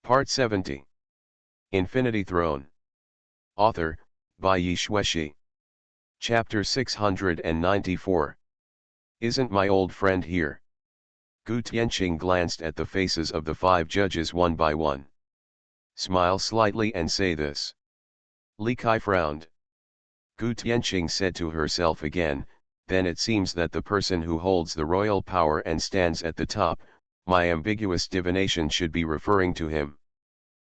Part 70. Infinity Throne. Author, by Yi Shueshi. Chapter 694. Isn't my old friend here? Gu Tianqing glanced at the faces of the 5 judges one by one. Smile slightly and say this. Li Kai frowned. Gu Tianqing said to herself again, then it seems that the person who holds the royal power and stands at the top, my ambiguous divination should be referring to him.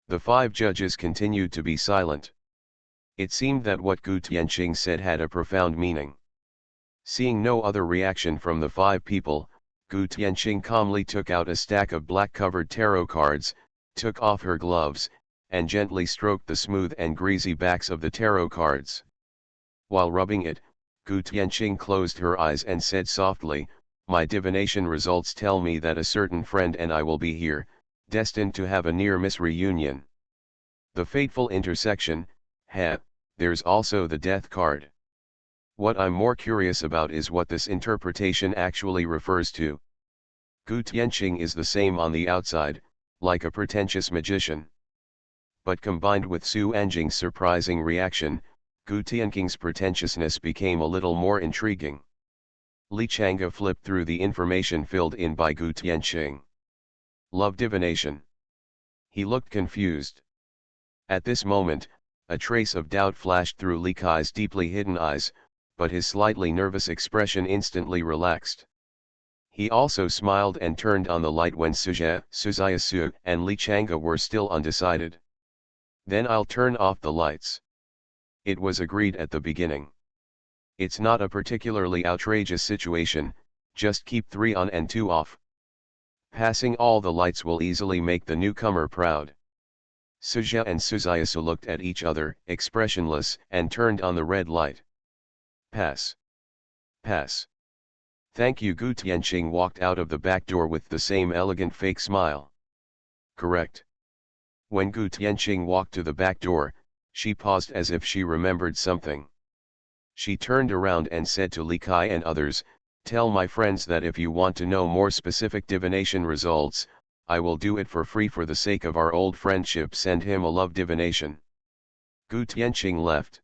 The 5 judges continued to be silent. It seemed that what Gu Tianqing said had a profound meaning. Seeing no other reaction from the 5 people, Gu Tianqing calmly took out a stack of black-covered tarot cards, took off her gloves, and gently stroked the smooth and greasy backs of the tarot cards. While rubbing it, Gu Tianqing closed her eyes and said softly, my divination results tell me that a certain friend and I will be here, destined to have a near-miss reunion. The fateful intersection, there's also the death card. What I'm more curious about is what this interpretation actually refers to. Gu Tianqing is the same on the outside, like a pretentious magician. But combined with Su Anjing's surprising reaction, Gu Tianqing's pretentiousness became a little more intriguing. Li Chang'e flipped through the information filled in by Gu Tianqing. Love divination. He looked confused. At this moment, a trace of doubt flashed through Li Kai's deeply hidden eyes, but his slightly nervous expression instantly relaxed. He also smiled and turned on the light when Suzayasu and Li Chang'e were still undecided. Then I'll turn off the lights. It was agreed at the beginning. It's not a particularly outrageous situation, just keep 3 on and 2 off. Passing all the lights will easily make the newcomer proud. Suja and Suzayasu looked at each other, expressionless, and turned on the red light. Pass. Pass. Thank you. Gu Tianqing walked out of the back door with the same elegant fake smile. Correct. When Gu Tianqing walked to the back door, she paused as if she remembered something. She turned around and said to Li Kai and others, tell my friends that if you want to know more specific divination results, I will do it for free for the sake of our old friendship. Send him a love divination. Gu Tianqing left.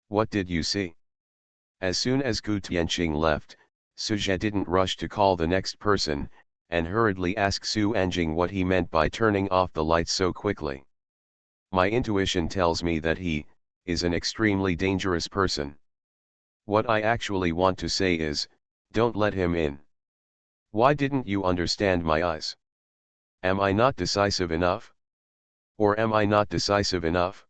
What did you see? As soon as Gu Tianqing left, Suja didn't rush to call the next person, and hurriedly asked Su Anjing what he meant by turning off the lights so quickly. My intuition tells me that he is an extremely dangerous person. What I actually want to say is, don't let him in. Why didn't you understand my eyes? Am I not decisive enough? Or am I not decisive enough?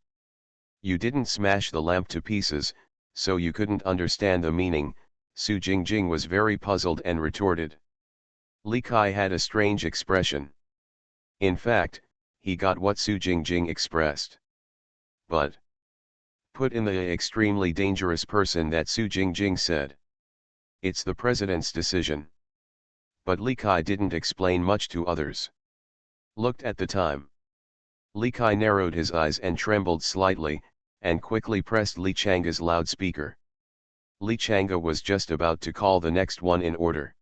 You didn't smash the lamp to pieces, so you couldn't understand the meaning. Su Jingjing was very puzzled and retorted. Li Kai had a strange expression. In fact, he got what Su Jingjing expressed. But put in the extremely dangerous person that Su Jingjing said. It's the president's decision. But Li Kai didn't explain much to others. Looked at the time. Li Kai narrowed his eyes and trembled slightly, and quickly pressed Li Chang'e's loudspeaker. Li Chang'e was just about to call the next one in order.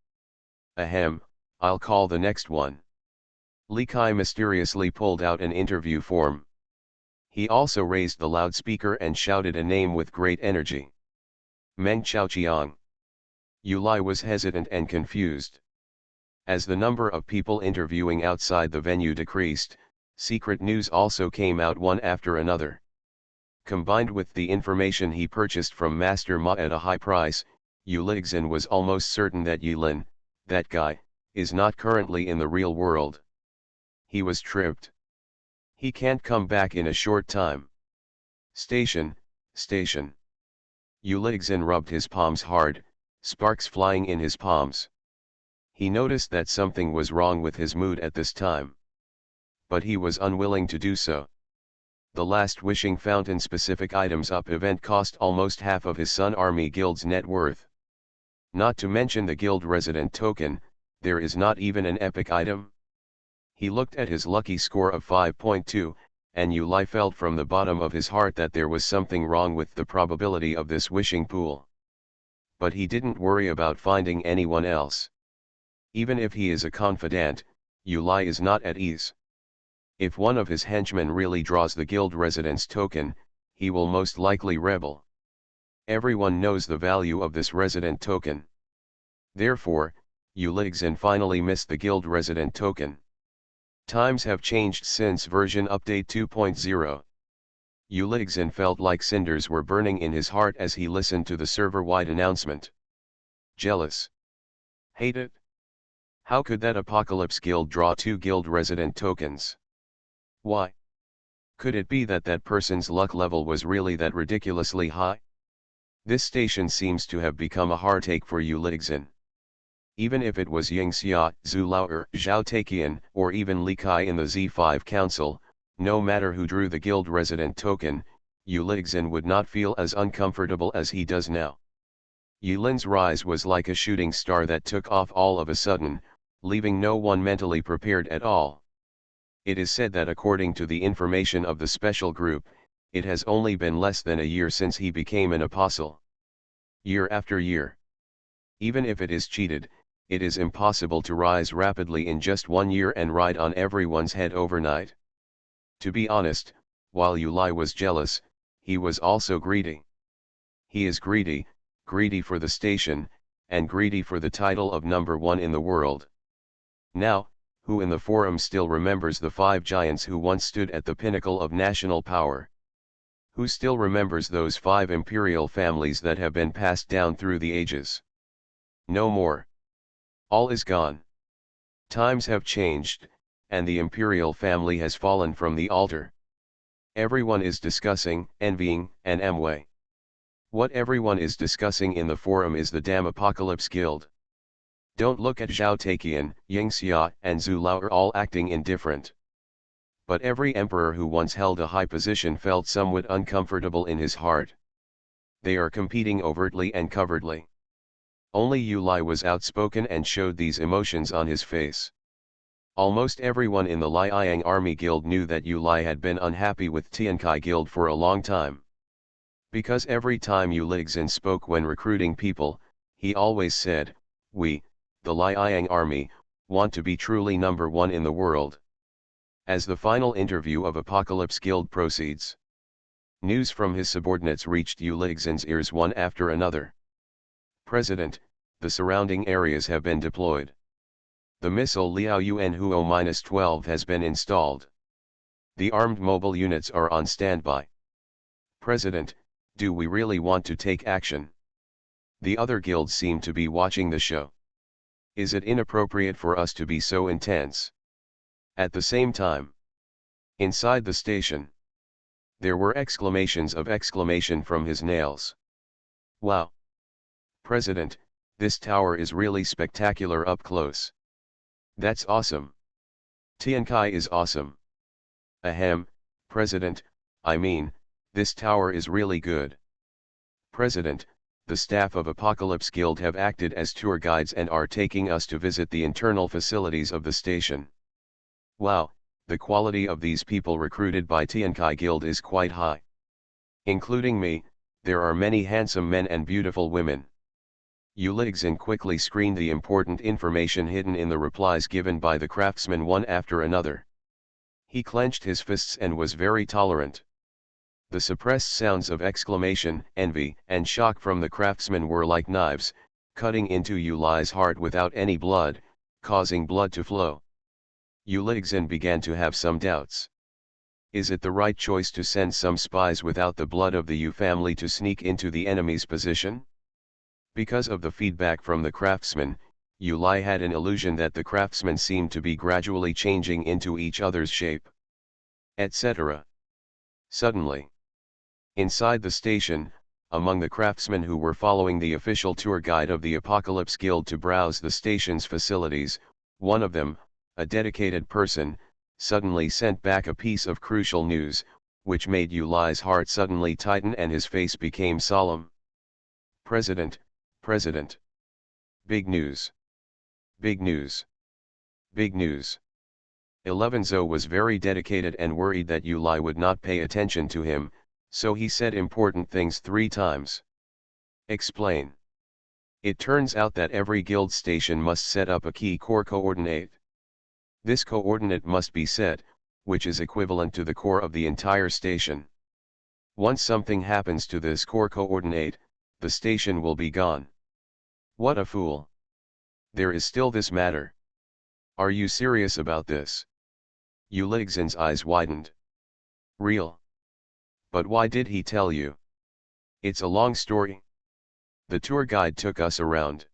Ahem, I'll call the next one. Li Kai mysteriously pulled out an interview form. He also raised the loudspeaker and shouted a name with great energy. Meng Chaoqiang. Yu Lai was hesitant and confused. As the number of people interviewing outside the venue decreased, secret news also came out one after another. Combined with the information he purchased from Master Ma at a high price, Yu Lixin was almost certain that Yulin, that guy, is not currently in the real world. He was tripped. He can't come back in a short time. Station, station. Yu Lixin rubbed his palms hard, sparks flying in his palms. He noticed that something was wrong with his mood at this time. But he was unwilling to do so. The last Wishing Fountain specific items up event cost almost half of his Sun Army Guild's net worth. Not to mention the guild resident token, there is not even an epic item. He looked at his lucky score of 5.2, and Yu Lai felt from the bottom of his heart that there was something wrong with the probability of this wishing pool. But he didn't worry about finding anyone else. Even if he is a confidant, Yu Lai is not at ease. If one of his henchmen really draws the guild residence token, he will most likely rebel. Everyone knows the value of this resident token. Therefore, Uligzin finally missed the guild resident token. Times have changed since version update 2.0. Uligzin felt like cinders were burning in his heart as he listened to the server-wide announcement. Jealous. Hate it? How could that Apocalypse guild draw 2 guild resident tokens? Why? Could it be that that person's luck level was really that ridiculously high? This station seems to have become a heartache for Uligzin. Even if it was Yingxia, Zulao Zhao Taiqian, or even Li Kai in the Z5 Council, no matter who drew the guild resident token, Uligzin would not feel as uncomfortable as he does now. Yulin's rise was like a shooting star that took off all of a sudden, leaving no one mentally prepared at all. It is said that according to the information of the special group, it has only been less than a year since he became an apostle. Year after year. Even if it is cheated, it is impossible to rise rapidly in just 1 year and ride on everyone's head overnight. To be honest, while Yulai was jealous, he was also greedy. He is greedy for the station, and greedy for the title of number 1 in the world. Now, who in the forum still remembers the 5 giants who once stood at the pinnacle of national power? Who still remembers those 5 imperial families that have been passed down through the ages? No more. All is gone. Times have changed, and the imperial family has fallen from the altar. Everyone is discussing, envying, and amway. What everyone is discussing in the forum is the damn Apocalypse Guild. Don't look at Zhao Taiqian, Yingxia, and Zhu Lao are all acting indifferent. But every emperor who once held a high position felt somewhat uncomfortable in his heart. They are competing overtly and covertly. Only Yulai was outspoken and showed these emotions on his face. Almost everyone in the Liang Army Guild knew that Yulai had been unhappy with Tiankai Guild for a long time. Because every time Uligzin spoke when recruiting people, he always said, "We, the Liang Army, want to be truly number 1 in the world." As the final interview of Apocalypse Guild proceeds, news from his subordinates reached Uligzin's ears one after another. President, the surrounding areas have been deployed. The missile Liao Yuan Huo-12 has been installed. The armed mobile units are on standby. President, do we really want to take action? The other guilds seem to be watching the show. Is it inappropriate for us to be so intense? At the same time, inside the station, there were exclamations of exclamation from his nails. Wow! President, this tower is really spectacular up close. That's awesome. Tiankai is awesome. Ahem, President, I mean, this tower is really good. President, the staff of Apocalypse Guild have acted as tour guides and are taking us to visit the internal facilities of the station. Wow, the quality of these people recruited by Tiankai Guild is quite high. Including me, there are many handsome men and beautiful women. Uligzin quickly screened the important information hidden in the replies given by the craftsmen one after another. He clenched his fists and was very tolerant. The suppressed sounds of exclamation, envy, and shock from the craftsmen were like knives, cutting into Ulai's heart without any blood, causing blood to flow. Uligzin began to have some doubts. Is it the right choice to send some spies without the blood of the Yu family to sneak into the enemy's position? Because of the feedback from the craftsmen, Yulai had an illusion that the craftsmen seemed to be gradually changing into each other's shape, etc. Suddenly, inside the station, among the craftsmen who were following the official tour guide of the Apocalypse Guild to browse the station's facilities, one of them, a dedicated person, suddenly sent back a piece of crucial news, which made Yulai's heart suddenly tighten and his face became solemn. President, President. Big news. Big news. Big news. 11zo was very dedicated and worried that Yulai would not pay attention to him, so he said important things 3 times. Explain. It turns out that every guild station must set up a key core coordinate. This coordinate must be set, which is equivalent to the core of the entire station. Once something happens to this core coordinate, the station will be gone. What a fool. There is still this matter. Are you serious about this? Uligzin's eyes widened. Real. But why did he tell you? It's a long story. The tour guide took us around.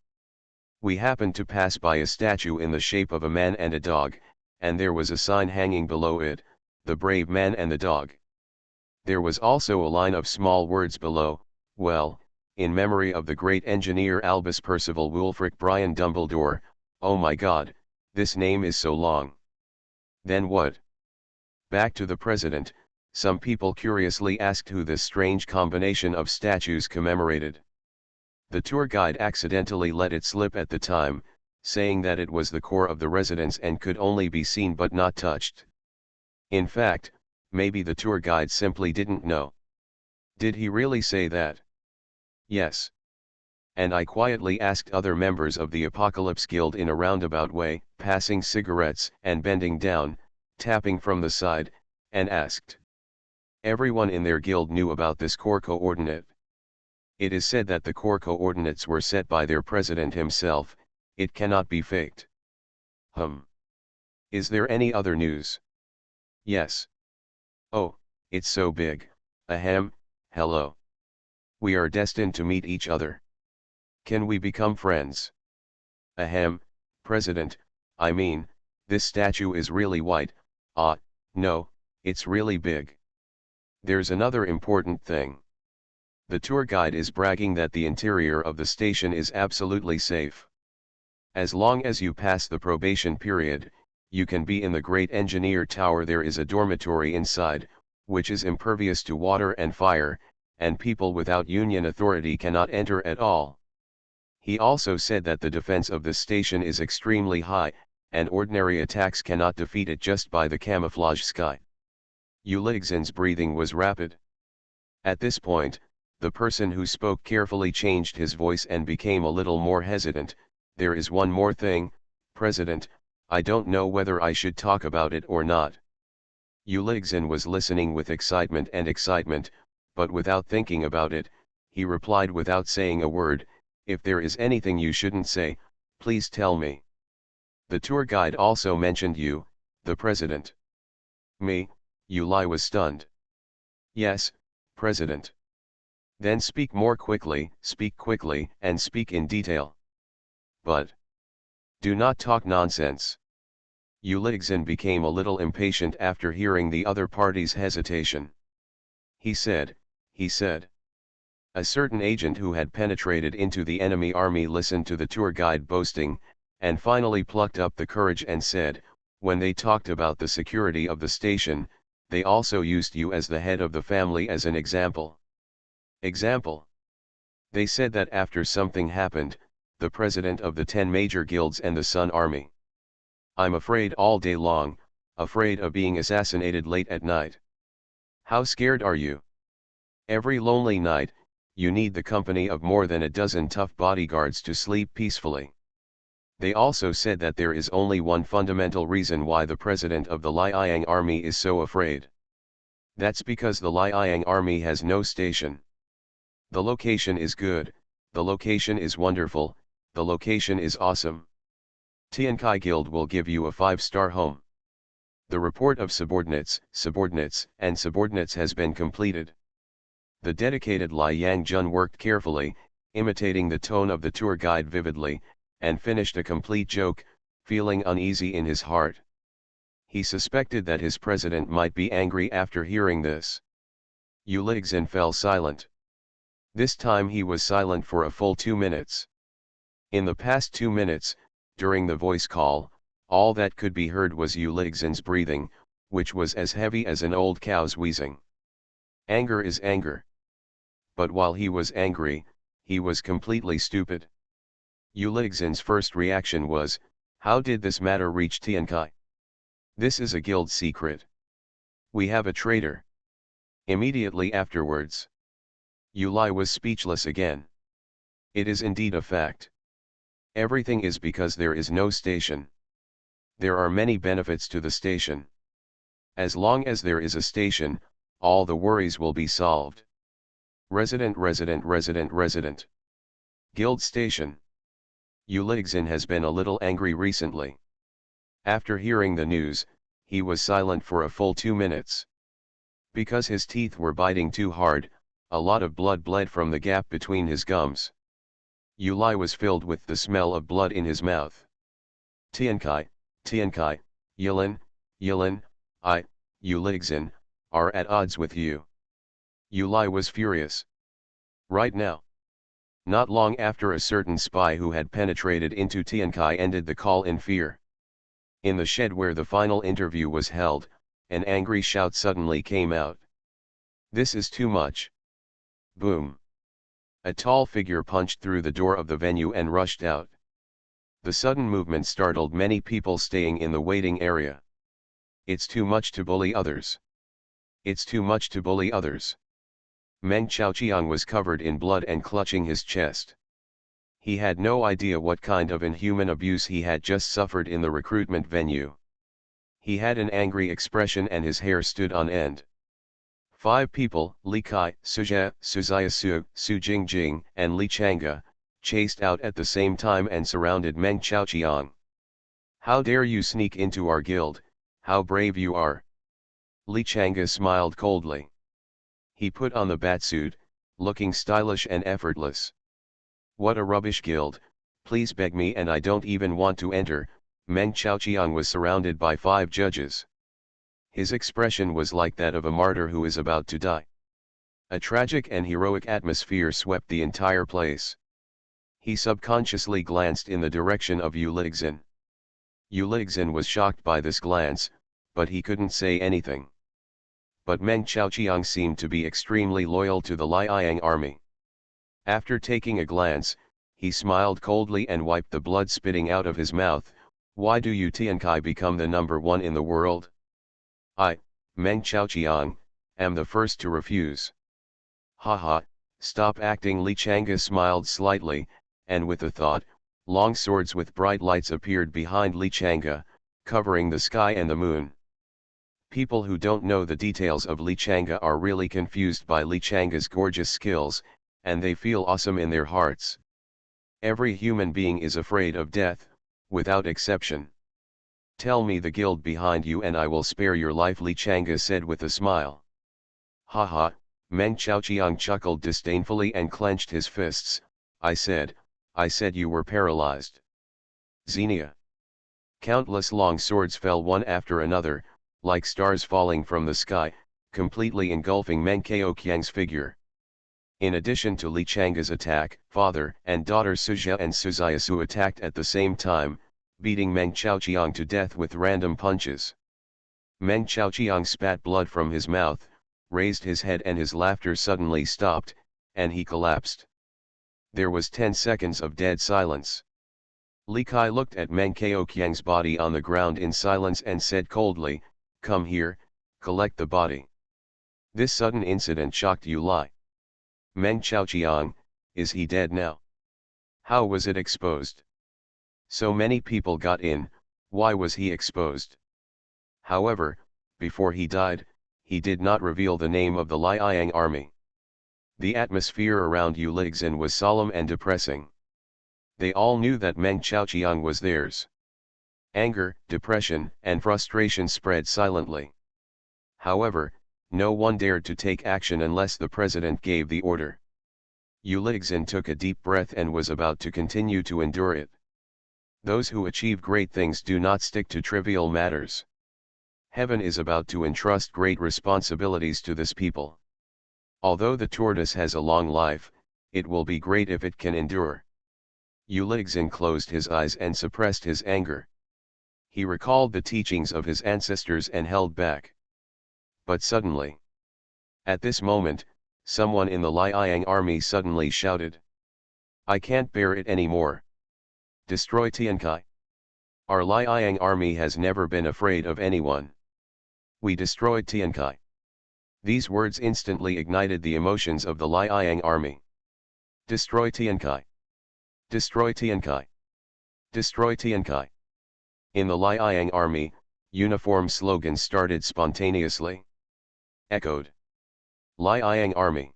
We happened to pass by a statue in the shape of a man and a dog, and there was a sign hanging below it, "The Brave Man and the Dog." There was also a line of small words below, "Well, in memory of the great engineer Albus Percival Wulfric Brian Dumbledore." Oh my God, this name is so long. Then what? Back to the president, some people curiously asked who this strange combination of statues commemorated. The tour guide accidentally let it slip at the time, saying that it was the core of the residence and could only be seen but not touched. In fact, maybe the tour guide simply didn't know. Did he really say that? Yes. And I quietly asked other members of the Apocalypse Guild in a roundabout way, passing cigarettes and bending down, tapping from the side, and asked. Everyone in their guild knew about this core coordinate. It is said that the core coordinates were set by their president himself. It cannot be faked. Is there any other news? Yes. Oh, it's so big. Ahem, hello. We are destined to meet each other. Can we become friends? Ahem, President, I mean, this statue is really white. No, it's really big. There's another important thing. The tour guide is bragging that the interior of the station is absolutely safe. As long as you pass the probation period, you can be in the Great Engineer Tower. There is a dormitory inside, which is impervious to water and fire, and people without union authority cannot enter at all. He also said that the defense of the station is extremely high, and ordinary attacks cannot defeat it just by the camouflage sky. Uligzin's breathing was rapid. At this point, the person who spoke carefully changed his voice and became a little more hesitant. There is one more thing, President, I don't know whether I should talk about it or not. Uligzin was listening with excitement, but without thinking about it, he replied without saying a word, if there is anything you shouldn't say, please tell me. The tour guide also mentioned you, the president. Me, Uli was stunned. Yes, President. Then speak more quickly, and speak in detail. But do not talk nonsense. Uligzin became a little impatient after hearing the other party's hesitation. He said. A certain agent who had penetrated into the enemy army listened to the tour guide boasting, and finally plucked up the courage and said, when they talked about the security of the station, they also used you as the head of the family as an example. Example? They said that after something happened, the president of the 10 major guilds and the Sun Army. I'm afraid all day long, afraid of being assassinated late at night. How scared are you? Every lonely night, you need the company of more than a dozen tough bodyguards to sleep peacefully. They also said that there is only one fundamental reason why the president of the Liang army is so afraid. That's because the Liang army has no station. The location is good, the location is wonderful, the location is awesome. Tiankai Guild will give you a 5-star home. The report of subordinates has been completed. The dedicated Liang Jun worked carefully, imitating the tone of the tour guide vividly, and finished a complete joke, feeling uneasy in his heart. He suspected that his president might be angry after hearing this. Uligzin fell silent. This time he was silent for a full 2 minutes. In the past 2 minutes, during the voice call, all that could be heard was Uligzin's breathing, which was as heavy as an old cow's wheezing. Anger is anger. But while he was angry, he was completely stupid. Uligzin's first reaction was, how did this matter reach Tiankai? This is a guild secret. We have a traitor. Immediately afterwards, Uli was speechless again. It is indeed a fact. Everything is because there is no station. There are many benefits to the station. As long as there is a station, all the worries will be solved. Resident. Guild station. Uligzin has been a little angry recently. After hearing the news, he was silent for a full 2 minutes. Because his teeth were biting too hard, a lot of blood bled from the gap between his gums. Yulai was filled with the smell of blood in his mouth. Tiankai, Yilin, Uligzin, are at odds with you. Yulai was furious. Right now. Not long after, a certain spy who had penetrated into Tiankai ended the call in fear. In the shed where the final interview was held, an angry shout suddenly came out. This is too much. Boom. A tall figure punched through the door of the venue and rushed out. The sudden movement startled many people staying in the waiting area. It's too much to bully others. It's too much to bully others. Meng Chaoqiang was covered in blood and clutching his chest. He had no idea what kind of inhuman abuse he had just suffered in the recruitment venue. He had an angry expression and his hair stood on end. 5 people, Li Kai, Sujia, Suziasu, Su Jingjing, and Li Chang'e, chased out at the same time and surrounded Meng Chaoqiang. How dare you sneak into our guild, how brave you are. Li Chang'e smiled coldly. He put on the batsuit, looking stylish and effortless. What a rubbish guild, please beg me and I don't even want to enter. Meng Chaoqiang was surrounded by 5 judges. His expression was like that of a martyr who is about to die. A tragic and heroic atmosphere swept the entire place. He subconsciously glanced in the direction of Uligzin. Uligzin was shocked by this glance, but he couldn't say anything. But Meng Chaoqiang seemed to be extremely loyal to the Liang army. After taking a glance, he smiled coldly and wiped the blood spitting out of his mouth. Why do you Tiankai become the number 1 in the world? I, Meng Chaoqiang, am the first to refuse. Haha, stop acting. Li Chang'e smiled slightly, and with a thought, long swords with bright lights appeared behind Li Chang'e, covering the sky and the moon. People who don't know the details of Li Chang'e are really confused by Li Chang'e's gorgeous skills, and they feel awesome in their hearts. Every human being is afraid of death, without exception. Tell me the guild behind you and I will spare your life, Li Chang'e said with a smile. Haha, Meng Chaoqiang chuckled disdainfully and clenched his fists. I said you were paralyzed. Xenia. Countless long swords fell one after another, like stars falling from the sky, completely engulfing Meng Chaoqiang's figure. In addition to Li Chang'e's attack, father and daughter Sujia and Suziasu attacked at the same time, beating Meng Chaoqiang to death with random punches. Meng Chaoqiang spat blood from his mouth, raised his head and his laughter suddenly stopped, and he collapsed. There was 10 seconds of dead silence. Li Kai looked at Meng Chaoqiang's body on the ground in silence and said coldly, "Come here, collect the body." This sudden incident shocked Yulai. Meng Chaoqiang, is he dead now? How was it exposed? So many people got in, why was he exposed? However, before he died, he did not reveal the name of the Liang army. The atmosphere around Uligzin was solemn and depressing. They all knew that Meng Chaoqiang was theirs. Anger, depression, and frustration spread silently. However, no one dared to take action unless the president gave the order. Uligzin took a deep breath and was about to continue to endure it. Those who achieve great things do not stick to trivial matters. Heaven is about to entrust great responsibilities to this people. Although the tortoise has a long life, it will be great if it can endure. Uligzin closed his eyes and suppressed his anger. He recalled the teachings of his ancestors and held back. But suddenly, at this moment, someone in the Liang army suddenly shouted, "I can't bear it anymore. Destroy Tiankai. Our Liang army has never been afraid of anyone. We destroyed Tiankai." These words instantly ignited the emotions of the Liang army. Destroy Tiankai. Destroy Tiankai. Destroy Tiankai. In the Liang army, Uniform slogans started spontaneously. Echoed. Liang Army.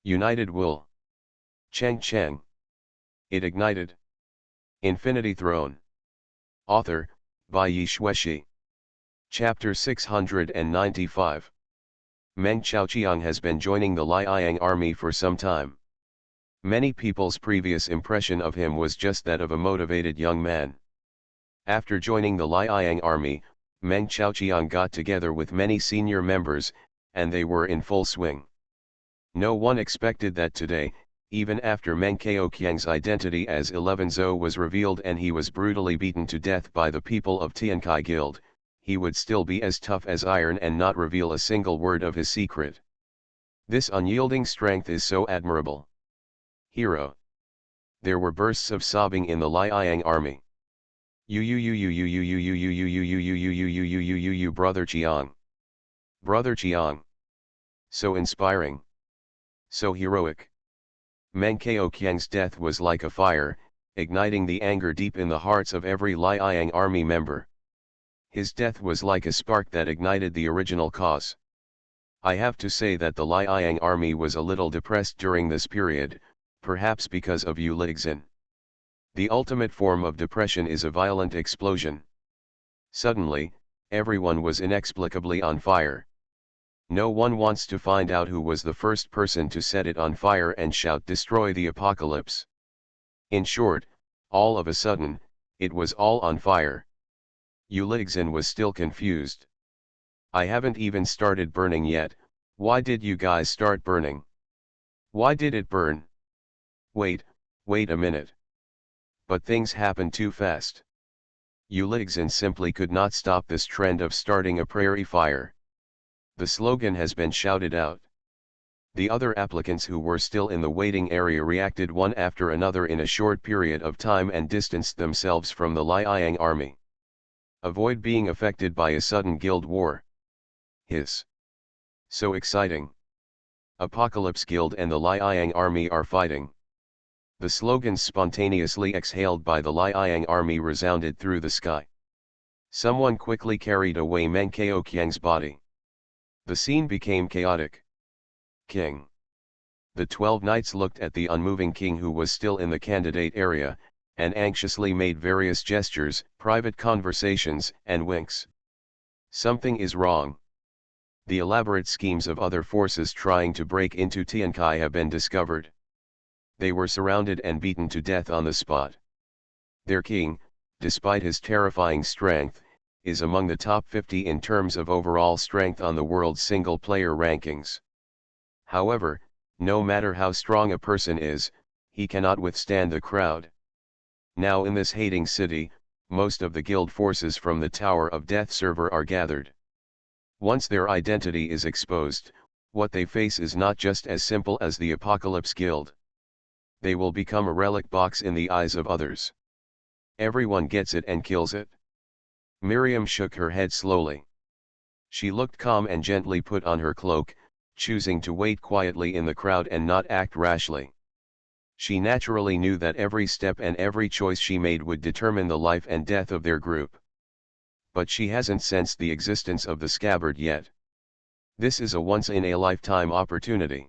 United Wool. Cheng Cheng. It ignited. Infinity Throne. Author, by Yi Shueshi. Chapter 695. Meng Chaoqiang has been joining the Liang army for some time. Many people's previous impression of him was just that of a motivated young man. After joining the Liang army, Meng Chaoqiang got together with many senior members, and they were in full swing. No one expected that today, even after Meng Chaoqiang's identity as 11-Zo was revealed and he was brutally beaten to death by the people of Tiankai Guild, he would still be as tough as iron and not reveal a single word of his secret. This unyielding strength is so admirable. Hero. There were bursts of sobbing in the Liang army. Brother Chiang. Brother Chiang. So inspiring. So heroic. Meng Chaoqiang's death was like a fire, igniting the anger deep in the hearts of every Liang army member. His death was like a spark that ignited the original cause. I have to say that the Liang army was a little depressed during this period, perhaps because of Yu Lixin. The ultimate form of depression is a violent explosion. Suddenly, everyone was inexplicably on fire. No one wants to find out who was the first person to set it on fire and shout "Destroy the apocalypse." In short, all of a sudden, it was all on fire. Yu Lixin was still confused. I haven't even started burning yet, why did you guys start burning? Why did it burn? Wait a minute. But things happened too fast. Yu Lixin simply could not stop this trend of starting a prairie fire. The slogan has been shouted out. The other applicants who were still in the waiting area reacted one after another in a short period of time and distanced themselves from the Liang army. Avoid being affected by a sudden guild war. Hiss. So exciting. Apocalypse Guild and the Liang army are fighting. The slogans spontaneously exhaled by the Liang army resounded through the sky. Someone quickly carried away Meng Chaoqiang's body. The scene became chaotic. King. The 12 knights looked at the unmoving king who was still in the candidate area, and anxiously made various gestures, private conversations, and winks. Something is wrong. The elaborate schemes of other forces trying to break into Tiankai have been discovered. They were surrounded and beaten to death on the spot. Their king, despite his terrifying strength, is among the top 50 in terms of overall strength on the world's single-player rankings. However, no matter how strong a person is, he cannot withstand the crowd. Now in this hating city, most of the guild forces from the Tower of Death server are gathered. Once their identity is exposed, what they face is not just as simple as the Apocalypse Guild. They will become a relic box in the eyes of others. Everyone gets it and kills it. Miriam shook her head slowly. She looked calm and gently put on her cloak, choosing to wait quietly in the crowd and not act rashly. She naturally knew that every step and every choice she made would determine the life and death of their group. But she hasn't sensed the existence of the scabbard yet. This is a once-in-a-lifetime opportunity.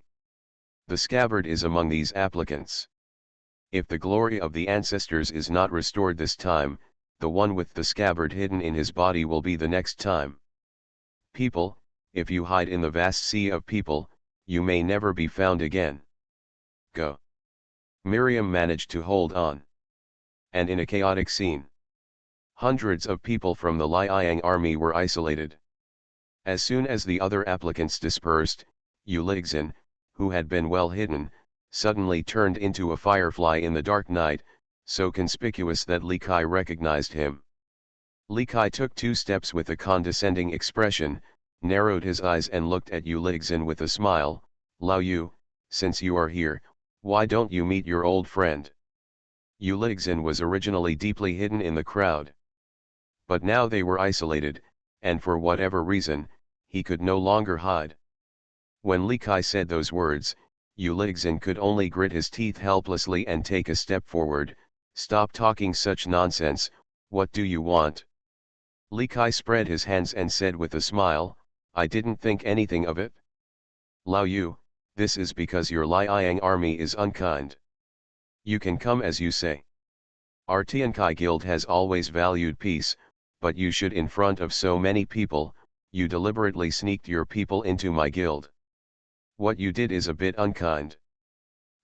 The scabbard is among these applicants. If the glory of the ancestors is not restored this time, the one with the scabbard hidden in his body will be the next time. People, if you hide in the vast sea of people, you may never be found again. Go. Miriam managed to hold on. And in a chaotic scene, hundreds of people from the Liang army were isolated. As soon as the other applicants dispersed, Yu Lixin, who had been well hidden, suddenly turned into a firefly in the dark night, so conspicuous that Li Kai recognized him. Li Kai took 2 steps with a condescending expression, narrowed his eyes and looked at Yu Lixin with a smile. Lao Yu, since you are here, why don't you meet your old friend? Yu Lixin was originally deeply hidden in the crowd. But now they were isolated, and for whatever reason, he could no longer hide. When Li Kai said those words, Yu Lixin could only grit his teeth helplessly and take a step forward. Stop talking such nonsense, what do you want? Li Kai spread his hands and said with a smile, I didn't think anything of it. Lao Yu, this is because your Liang army is unkind. You can come as you say. Our Tiankai guild has always valued peace, but you should in front of so many people, you deliberately sneaked your people into my guild. What you did is a bit unkind.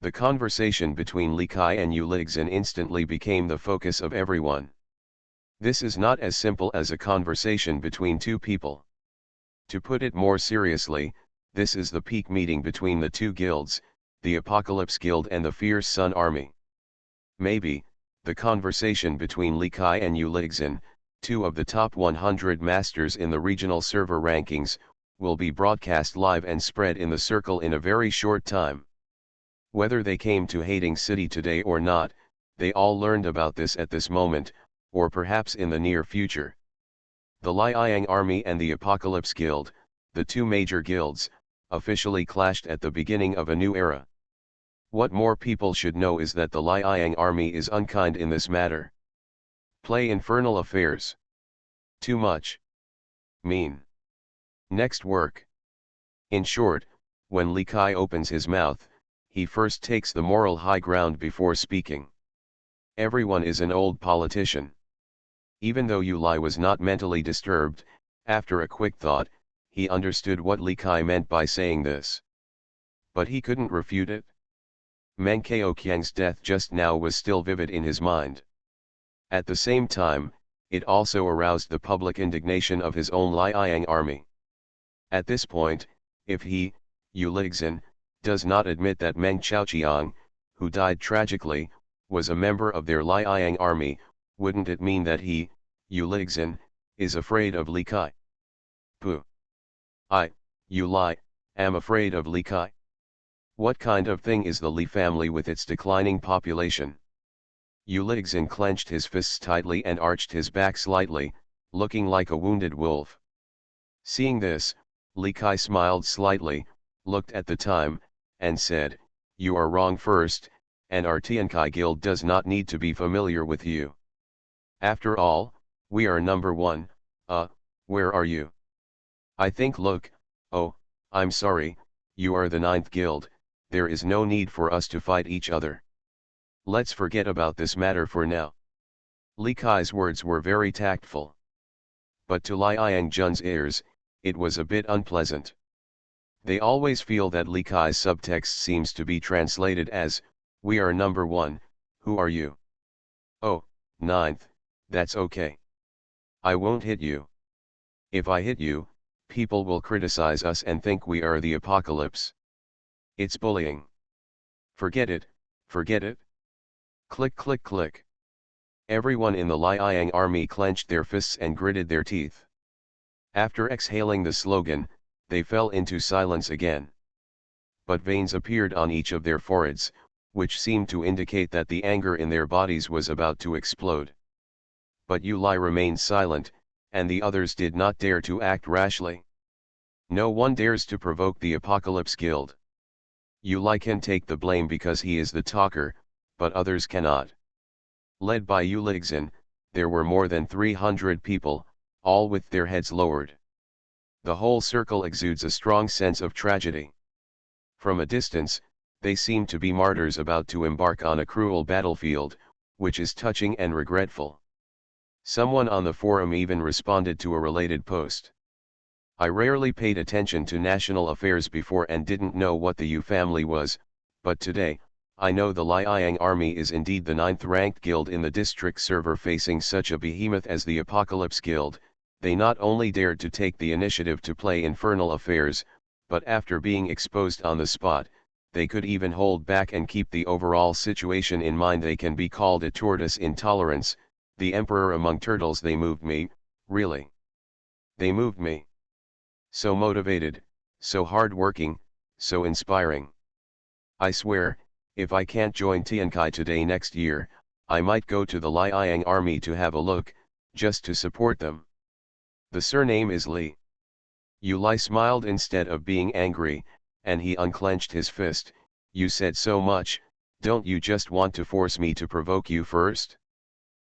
The conversation between Li Kai and Yu Lixin instantly became the focus of everyone. This is not as simple as a conversation between two people. To put it more seriously, this is the peak meeting between the two guilds, the Apocalypse Guild and the Fierce Sun Army. Maybe, the conversation between Li Kai and Yu Lixin, two of the top 100 masters in the regional server rankings, will be broadcast live and spread in the circle in a very short time. Whether they came to Hating City today or not, they all learned about this at this moment, or perhaps in the near future. The Liang Army and the Apocalypse Guild, the two major guilds, officially clashed at the beginning of a new era. What more people should know is that the Liang Army is unkind in this matter. Play infernal affairs. Too much. Mean. Next work. In short, when Li Kai opens his mouth, he first takes the moral high ground before speaking. Everyone is an old politician. Even though Yu Lai was not mentally disturbed, after a quick thought, he understood what Li Kai meant by saying this. But he couldn't refute it. Meng Qiang's death just now was still vivid in his mind. At the same time, it also aroused the public indignation of his own Liang army. At this point, if he, Yu Lixin, does not admit that Meng Qiang, who died tragically, was a member of their Liang army, wouldn't it mean that he, Yu Lixin, is afraid of Li Kai? Pooh! I, Yu Lai, am afraid of Li Kai. What kind of thing is the Li family with its declining population? Yu Lixin clenched his fists tightly and arched his back slightly, looking like a wounded wolf. Seeing this, Li Kai smiled slightly, looked at the time, and said, You are wrong first, and our Tiankai guild does not need to be familiar with you. After all, we are number one, where are you? I think look, oh, I'm sorry, you are the 9th guild, there is no need for us to fight each other. Let's forget about this matter for now. Li Kai's words were very tactful. But to Liang Jun's ears, it was a bit unpleasant. They always feel that Li Kai's subtext seems to be translated as, we are number one, who are you? Oh, 9th, that's okay. I won't hit you. If I hit you, people will criticize us and think we are the apocalypse. It's bullying. Forget it, forget it. Click click click. Everyone in the Liang army clenched their fists and gritted their teeth. After exhaling the slogan, they fell into silence again. But veins appeared on each of their foreheads, which seemed to indicate that the anger in their bodies was about to explode. But Yu Lai remained silent, and the others did not dare to act rashly. No one dares to provoke the Apocalypse Guild. Yu Lai can take the blame because he is the talker, but others cannot. Led by Yu Lixin, there were more than 300 people, all with their heads lowered. The whole circle exudes a strong sense of tragedy. From a distance, they seem to be martyrs about to embark on a cruel battlefield, which is touching and regretful. Someone on the forum even responded to a related post. I rarely paid attention to national affairs before and didn't know what the Yu family was, but today, I know the Liang army is indeed the 9th ranked guild in the district server. Facing such a behemoth as the Apocalypse Guild, they not only dared to take the initiative to play infernal affairs, but after being exposed on the spot, they could even hold back and keep the overall situation in mind. They can be called a tortoise in tolerance, the emperor among turtles. They moved me, really. They moved me. So motivated, so hard-working, so inspiring. I swear, if I can't join Tiankai today next year, I might go to the Liang army to have a look, just to support them. The surname is Li. Yu Lai smiled instead of being angry, and he unclenched his fist. You said so much, don't you just want to force me to provoke you first?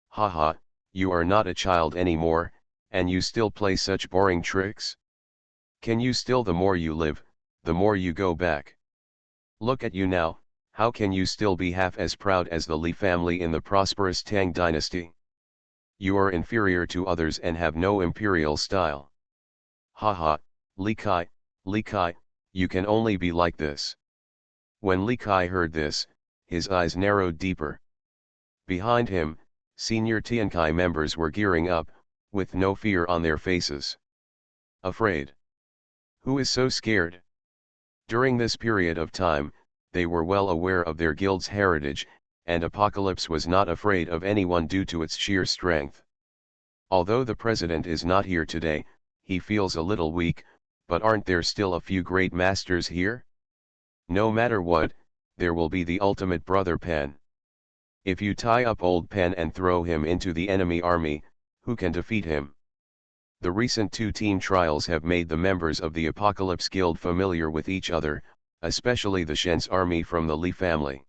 Haha, you are not a child anymore, and you still play such boring tricks? Can you still? The more you live, the more you go back. Look at you now, how can you still be half as proud as the Li family in the prosperous Tang dynasty? You are inferior to others and have no imperial style. Haha, Li Kai, you can only be like this. When Li Kai heard this, his eyes narrowed deeper. Behind him, senior Tiankai members were gearing up, with no fear on their faces. Afraid? Who is so scared? During this period of time, they were well aware of their guild's heritage, and Apocalypse was not afraid of anyone due to its sheer strength. Although the president is not here today, he feels a little weak, but aren't there still a few great masters here? No matter what, there will be the ultimate brother Pan. If you tie up old Pan and throw him into the enemy army, who can defeat him? The recent two-team trials have made the members of the Apocalypse Guild familiar with each other, especially the Shen's army from the Li family.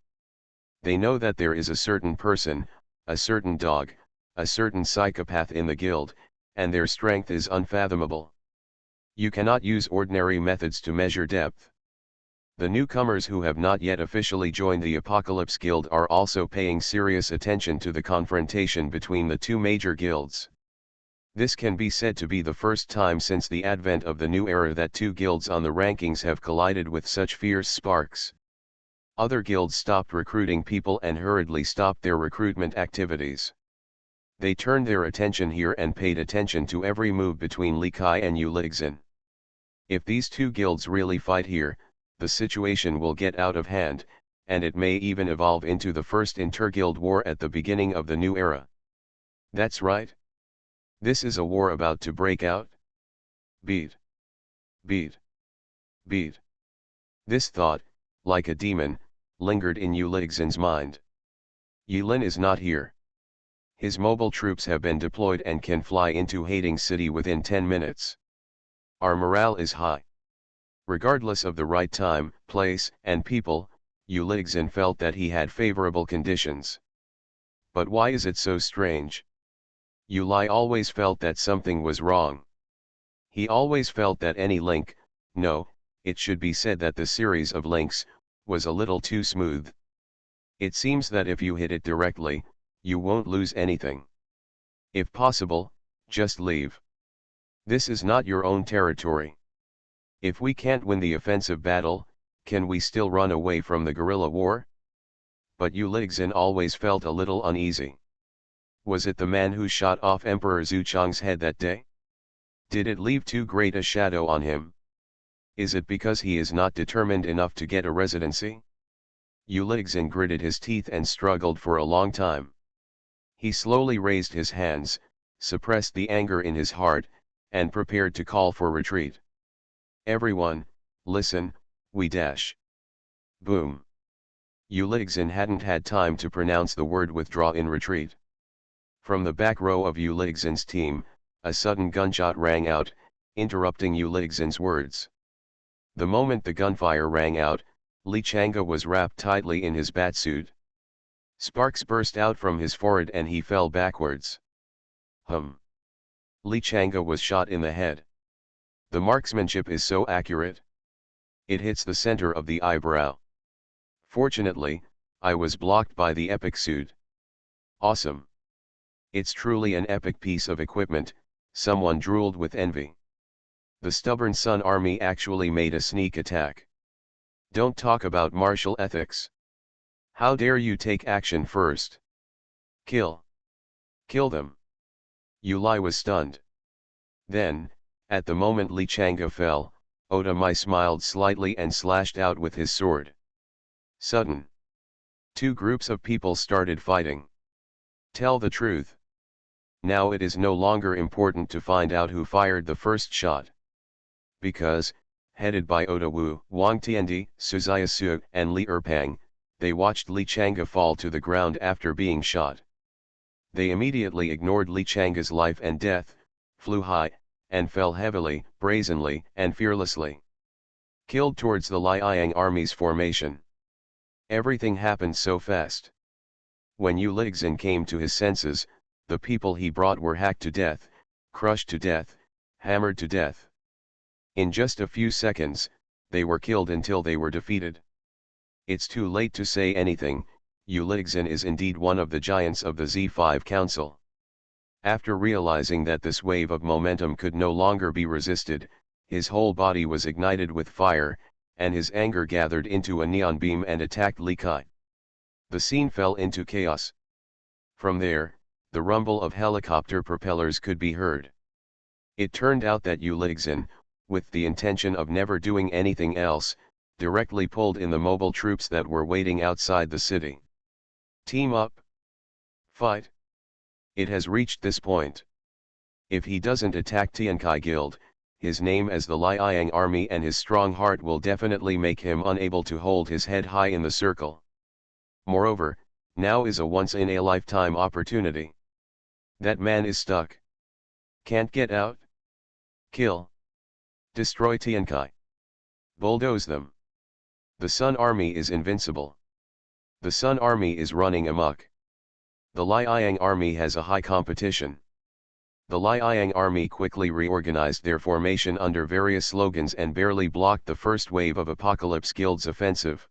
They know that there is a certain person, a certain dog, a certain psychopath in the guild, and their strength is unfathomable. You cannot use ordinary methods to measure depth. The newcomers who have not yet officially joined the Apocalypse Guild are also paying serious attention to the confrontation between the two major guilds. This can be said to be the first time since the advent of the new era that two guilds on the rankings have collided with such fierce sparks. Other guilds stopped recruiting people and hurriedly stopped their recruitment activities. They turned their attention here and paid attention to every move between Li Kai and Yu Lixin. If these two guilds really fight here, the situation will get out of hand, and it may even evolve into the first inter-guild war at the beginning of the new era. That's right. This is a war about to break out. Beat. Beat. Beat. This thought, like a demon, lingered in Yu Lixin's mind. Yilin is not here. His mobile troops have been deployed and can fly into Hading City within 10 minutes. Our morale is high. Regardless of the right time, place, and people, Yu Lixin felt that he had favorable conditions. But why is it so strange? Yu Lai always felt that something was wrong. He always felt that any link, no, it should be said that the series of links, was a little too smooth. It seems that if you hit it directly, you won't lose anything. If possible, just leave. This is not your own territory. If we can't win the offensive battle, can we still run away from the guerrilla war? But Yu Lixin always felt a little uneasy. Was it the man who shot off Emperor Zuchong's head that day? Did it leave too great a shadow on him? Is it because he is not determined enough to get a residency? Yu Lixin gritted his teeth and struggled for a long time. He slowly raised his hands, suppressed the anger in his heart, and prepared to call for retreat. Everyone, listen, we dash. Boom. Yu Lixin hadn't had time to pronounce the word withdraw in retreat. From the back row of Yu Lixin's team, a sudden gunshot rang out, interrupting Yu Lixin's words. The moment the gunfire rang out, Li Chang'e was wrapped tightly in his batsuit. Sparks burst out from his forehead and he fell backwards. Li Chang'e was shot in the head. The marksmanship is so accurate. It hits the center of the eyebrow. Fortunately, I was blocked by the epic suit. Awesome. It's truly an epic piece of equipment, someone drooled with envy. The stubborn Sun Army actually made a sneak attack. Don't talk about martial ethics. How dare you take action first? Kill. Kill them. Yu Lai was stunned. Then, at the moment Li Chang'e fell, Oda Mai smiled slightly and slashed out with his sword. Sudden. Two groups of people started fighting. Tell the truth. Now it is no longer important to find out who fired the first shot. Because, headed by Oda Wu, Wang Tiandi, Suziya Su, and Li Erpang, they watched Li Chang'e fall to the ground after being shot. They immediately ignored Li Chang'e's life and death, flew high, and fell heavily, brazenly, and fearlessly. Killed towards the Liang army's formation. Everything happened so fast. When Yu Lixin came to his senses, the people he brought were hacked to death, crushed to death, hammered to death. In just a few seconds, they were killed until they were defeated. It's too late to say anything, Uligzin is indeed one of the giants of the Z5 Council. After realizing that this wave of momentum could no longer be resisted, his whole body was ignited with fire, and his anger gathered into a neon beam and attacked Li Kai. The scene fell into chaos. From there, the rumble of helicopter propellers could be heard. It turned out that Uligzin, with the intention of never doing anything else, directly pulled in the mobile troops that were waiting outside the city. Team up! Fight! It has reached this point. If he doesn't attack Tiankai Guild, his name as the Liang army and his strong heart will definitely make him unable to hold his head high in the circle. Moreover, now is a once-in-a-lifetime opportunity. That man is stuck. Can't get out? Kill. Destroy Tiankai. Bulldoze them. The Sun Army is invincible. The Sun Army is running amok. The Liang Army has a high competition. The Liang Army quickly reorganized their formation under various slogans and barely blocked the first wave of Apocalypse Guild's offensive.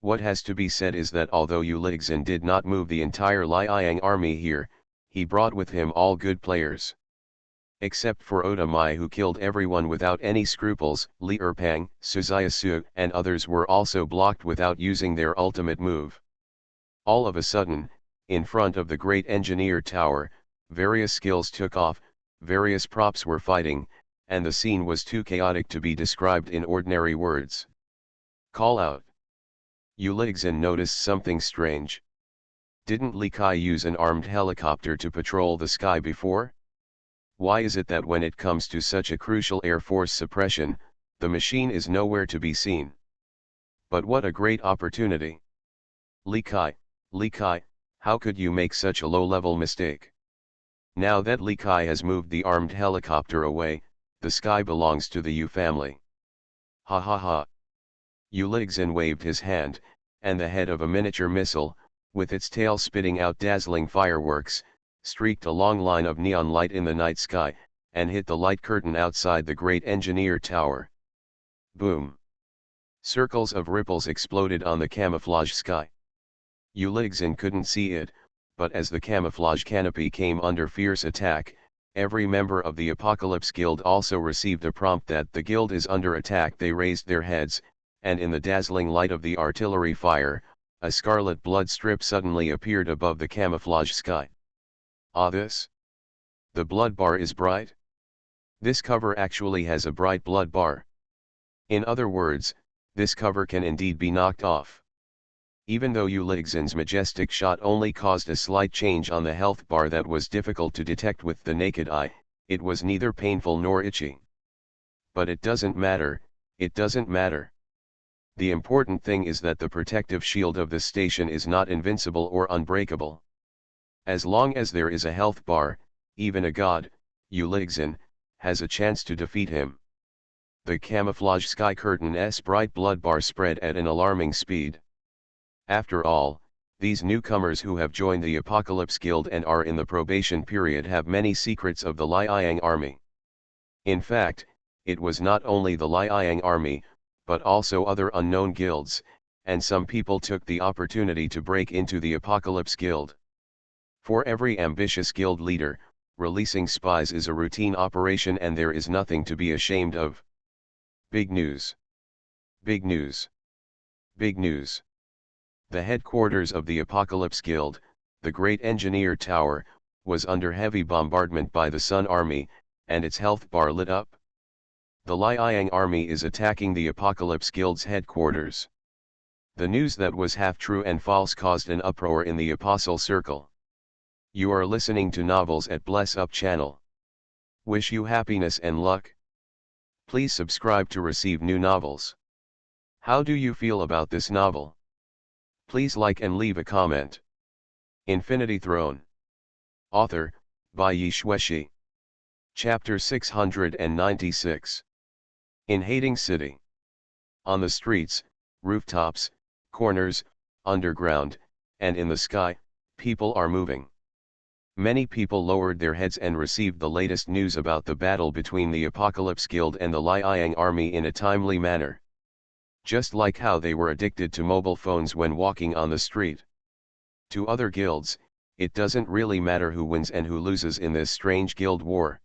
What has to be said is that although Uligzin did not move the entire Liang Army here, he brought with him all good players. Except for Oda Mai, who killed everyone without any scruples, Li Erpang, Suzayasu and others were also blocked without using their ultimate move. All of a sudden, in front of the great engineer tower, various skills took off, various props were fighting, and the scene was too chaotic to be described in ordinary words. Call out. Uligzin noticed something strange. Didn't Li Kai use an armed helicopter to patrol the sky before? Why is it that when it comes to such a crucial air force suppression, the machine is nowhere to be seen? But what a great opportunity! Li Kai, how could you make such a low-level mistake? Now that Li Kai has moved the armed helicopter away, the sky belongs to the Yu family. Ha ha ha. Uligzin waved his hand, and the head of a miniature missile, with its tail spitting out dazzling fireworks, streaked a long line of neon light in the night sky, and hit the light curtain outside the great engineer tower. Boom! Circles of ripples exploded on the camouflage sky. Uligzin couldn't see it, but as the camouflage canopy came under fierce attack, every member of the Apocalypse Guild also received a prompt that the guild is under attack. They raised their heads, and in the dazzling light of the artillery fire, a scarlet blood strip suddenly appeared above the camouflage sky. Ah, this? The blood bar is bright? This cover actually has a bright blood bar. In other words, this cover can indeed be knocked off. Even though Uligzin's majestic shot only caused a slight change on the health bar that was difficult to detect with the naked eye, it was neither painful nor itchy. But it doesn't matter, it doesn't matter. The important thing is that the protective shield of the station is not invincible or unbreakable. As long as there is a health bar, even a god, Uligzin, has a chance to defeat him. The camouflage sky curtain's bright blood bar spread at an alarming speed. After all, these newcomers who have joined the Apocalypse Guild and are in the probation period have many secrets of the Liang army. In fact, it was not only the Liang army, but also other unknown guilds, and some people took the opportunity to break into the Apocalypse Guild. For every ambitious guild leader, releasing spies is a routine operation, and there is nothing to be ashamed of. Big news! Big news! Big news! The headquarters of the Apocalypse Guild, the Great Engineer Tower, was under heavy bombardment by the Sun Army, and its health bar lit up. The Liang Army is attacking the Apocalypse Guild's headquarters. The news that was half true and false caused an uproar in the Apostle Circle. You are listening to Novels at Bless Up channel. Wish you happiness and luck. Please subscribe to receive new novels. How do you feel about this novel? Please like and leave a comment. Infinity Throne. Author, by Yi Shueshi. Chapter 696. In Hating City. On the streets, rooftops, corners, underground, and in the sky, people are moving. Many people lowered their heads and received the latest news about the battle between the Apocalypse Guild and the Liang army in a timely manner. Just like how they were addicted to mobile phones when walking on the street. To other guilds, it doesn't really matter who wins and who loses in this strange guild war.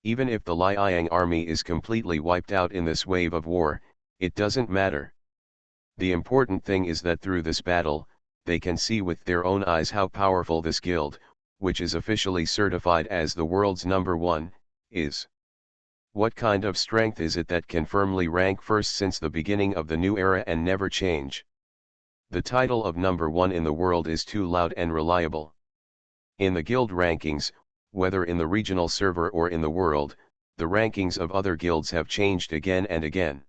Even if the Liang army is completely wiped out in this wave of war, it doesn't matter. The important thing is that through this battle, they can see with their own eyes how powerful this guild, which is officially certified as the world's #1, is. What kind of strength is it that can firmly rank first since the beginning of the new era and never change? The title of #1 in the world is too loud and reliable. In the guild rankings, whether in the regional server or in the world, the rankings of other guilds have changed again and again.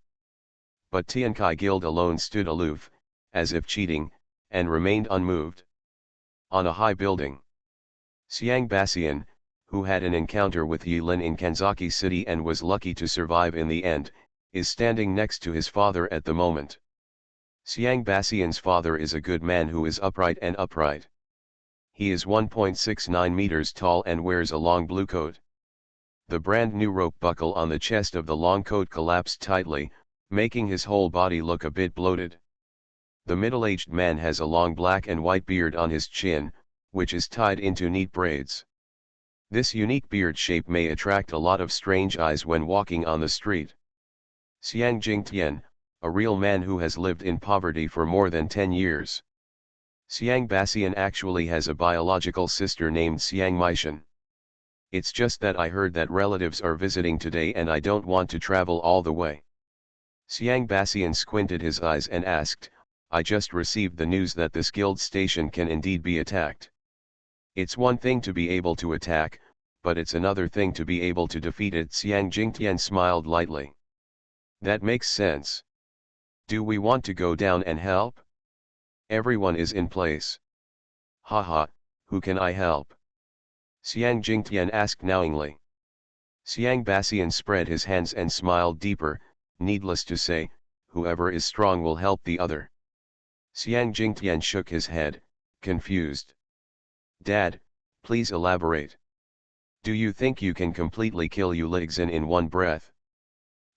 But Tiankai Guild alone stood aloof, as if cheating, and remained unmoved. On a high building, Xiang Baxian, who had an encounter with Yilin in Kanzaki City and was lucky to survive in the end, is standing next to his father at the moment. Xiang Baxian's father is a good man who is upright and upright. He is 1.69 meters tall and wears a long blue coat. The brand new rope buckle on the chest of the long coat collapsed tightly, making his whole body look a bit bloated. The middle-aged man has a long black and white beard on his chin, which is tied into neat braids. This unique beard shape may attract a lot of strange eyes when walking on the street. Xiang Jingtian, a real man who has lived in poverty for more than 10 years. Xiang Baxian actually has a biological sister named Xiang Meishan. It's just that I heard that relatives are visiting today and I don't want to travel all the way. Xiang Baxian squinted his eyes and asked, I just received the news that this guild station can indeed be attacked. It's one thing to be able to attack, but it's another thing to be able to defeat it. Xiang Jingtian smiled lightly. That makes sense. Do we want to go down and help? Everyone is in place. Haha, who can I help? Xiang Jingtian asked knowingly. Xiang Baxian spread his hands and smiled deeper, needless to say, whoever is strong will help the other. Xiang Jingtian shook his head, confused. Dad, please elaborate. Do you think you can completely kill Ulixin in one breath?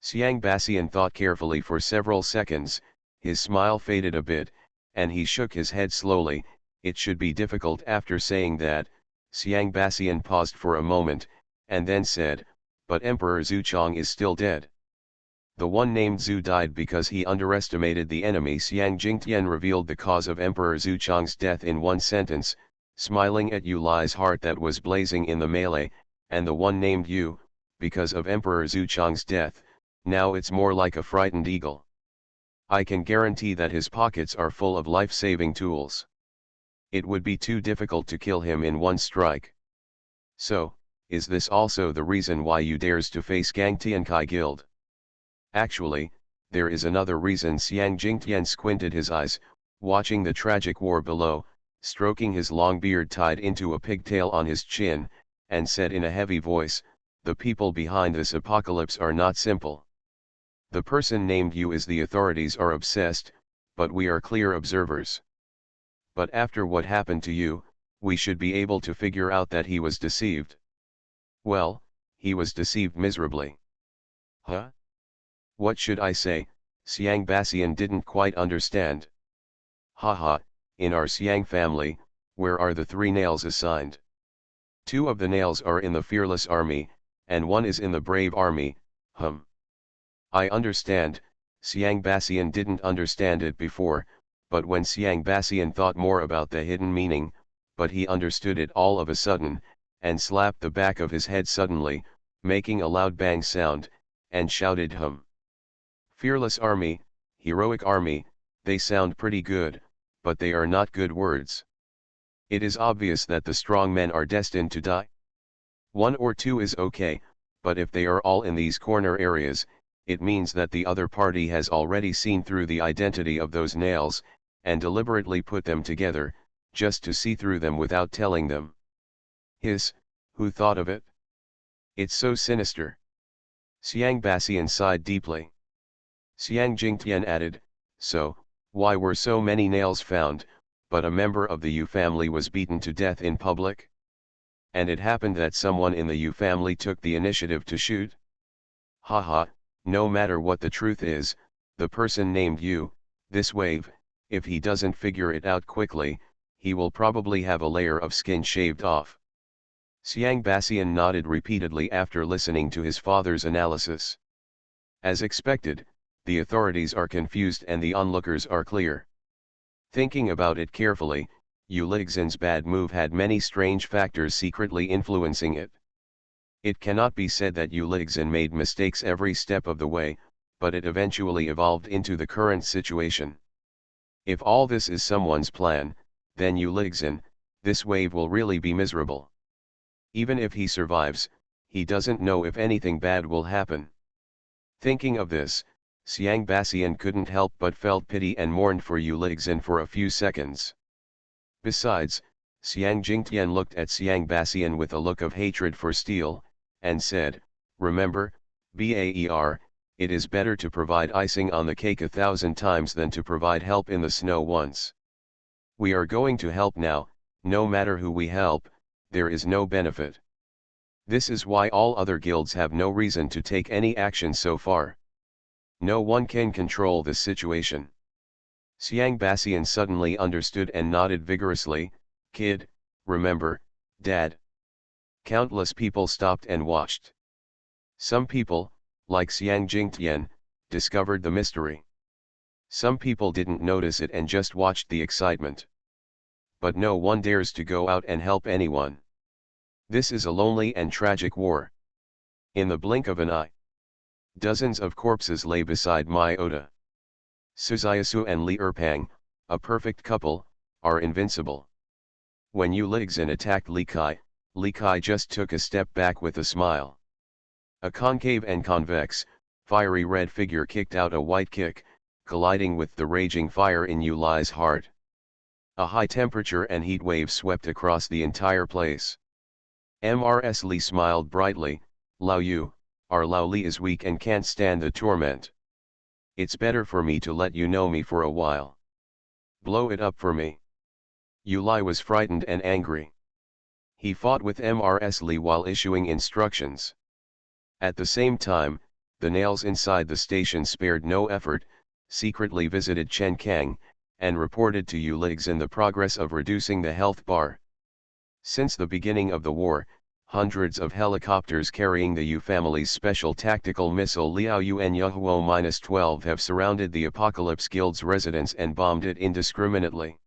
Xiang Baxian thought carefully for several seconds, his smile faded a bit, and he shook his head slowly. It should be difficult. After saying that, Xiang Baxian paused for a moment, and then said, but Emperor Zhu Chong is still dead. The one named Zhu died because he underestimated the enemy. Xiang Jingtian revealed the cause of Emperor Zhu Chong's death in one sentence, smiling at Yu Lai's heart that was blazing in the melee, and the one named Yu, because of Emperor Zhu Chong's death, now it's more like a frightened eagle. I can guarantee that his pockets are full of life-saving tools. It would be too difficult to kill him in one strike. So, is this also the reason why you dares to face Gang Tiankai Guild? Actually, there is another reason. Xiang Jingtian squinted his eyes, watching the tragic war below, stroking his long beard tied into a pigtail on his chin, and said in a heavy voice, the people behind this apocalypse are not simple. The person named Yu is the authorities are obsessed, but we are clear observers. But after what happened to you, we should be able to figure out that he was deceived. Well, he was deceived miserably. Huh? What should I say? Xiang Baxian didn't quite understand. Haha, in our Xiang family, where are the 3 nails assigned? 2 of the nails are in the fearless army, and 1 is in the brave army. I understand. Xiang Baxian didn't understand it before, but when Xiang Baxian thought more about the hidden meaning, but he understood it all of a sudden, and slapped the back of his head suddenly, making a loud bang sound, and shouted Fearless army, heroic army, they sound pretty good, but they are not good words. It is obvious that the strong men are destined to die. 1 or 2 is okay, but if they are all in these corner areas, it means that the other party has already seen through the identity of those nails, and deliberately put them together, just to see through them without telling them. Who thought of it? It's so sinister. Xiang Baxian sighed deeply. Xiang Jingtian added, so, why were so many nails found, but a member of the Yu family was beaten to death in public? And it happened that someone in the Yu family took the initiative to shoot? Haha, no matter what the truth is, the person named Yu, this wave, if he doesn't figure it out quickly, he will probably have a layer of skin shaved off. Xiang Bassian nodded repeatedly after listening to his father's analysis. As expected, the authorities are confused and the onlookers are clear. Thinking about it carefully, Yu Lixin's bad move had many strange factors secretly influencing it. It cannot be said that Yu Lixin made mistakes every step of the way, but it eventually evolved into the current situation. If all this is someone's plan, then Yu Lixin, this wave will really be miserable. Even if he survives, he doesn't know if anything bad will happen. Thinking of this, Xiang Bassian couldn't help but felt pity and mourned for Yu Lixin for a few seconds. Besides, Xiang Jingtian looked at Xiang Bassian with a look of hatred for steel, and said, "Remember, Baer, it is better to provide icing on the cake 1,000 times than to provide help in the snow once. We are going to help now, no matter who we help, there is no benefit. This is why all other guilds have no reason to take any action so far. No one can control this situation." Xiang Bassian suddenly understood and nodded vigorously. "Kid, remember, Dad." Countless people stopped and watched. Some people, like Xiang Jingtian, discovered the mystery. Some people didn't notice it and just watched the excitement. But no one dares to go out and help anyone. This is a lonely and tragic war. In the blink of an eye, dozens of corpses lay beside Mai Ota. Suzayasu and Li Erpang, a perfect couple, are invincible. When Yu Lixin attacked Li Kai just took a step back with a smile. A concave and convex, fiery red figure kicked out a white kick, colliding with the raging fire in Yu Li's heart. A high temperature and heat wave swept across the entire place. Mrs. Li smiled brightly. "Lao Yu, our Lao Li is weak and can't stand the torment. It's better for me to let you know me for a while. Blow it up for me." Yu Li was frightened and angry. He fought with Mrs. Li while issuing instructions. At the same time, the nails inside the station spared no effort, secretly visited Chen Kang, and reported to Yu Lixin the progress of reducing the health bar. Since the beginning of the war, hundreds of helicopters carrying the Yu family's special tactical missile Liao Yuan Yuhuo-12 have surrounded the Apocalypse Guild's residence and bombed it indiscriminately.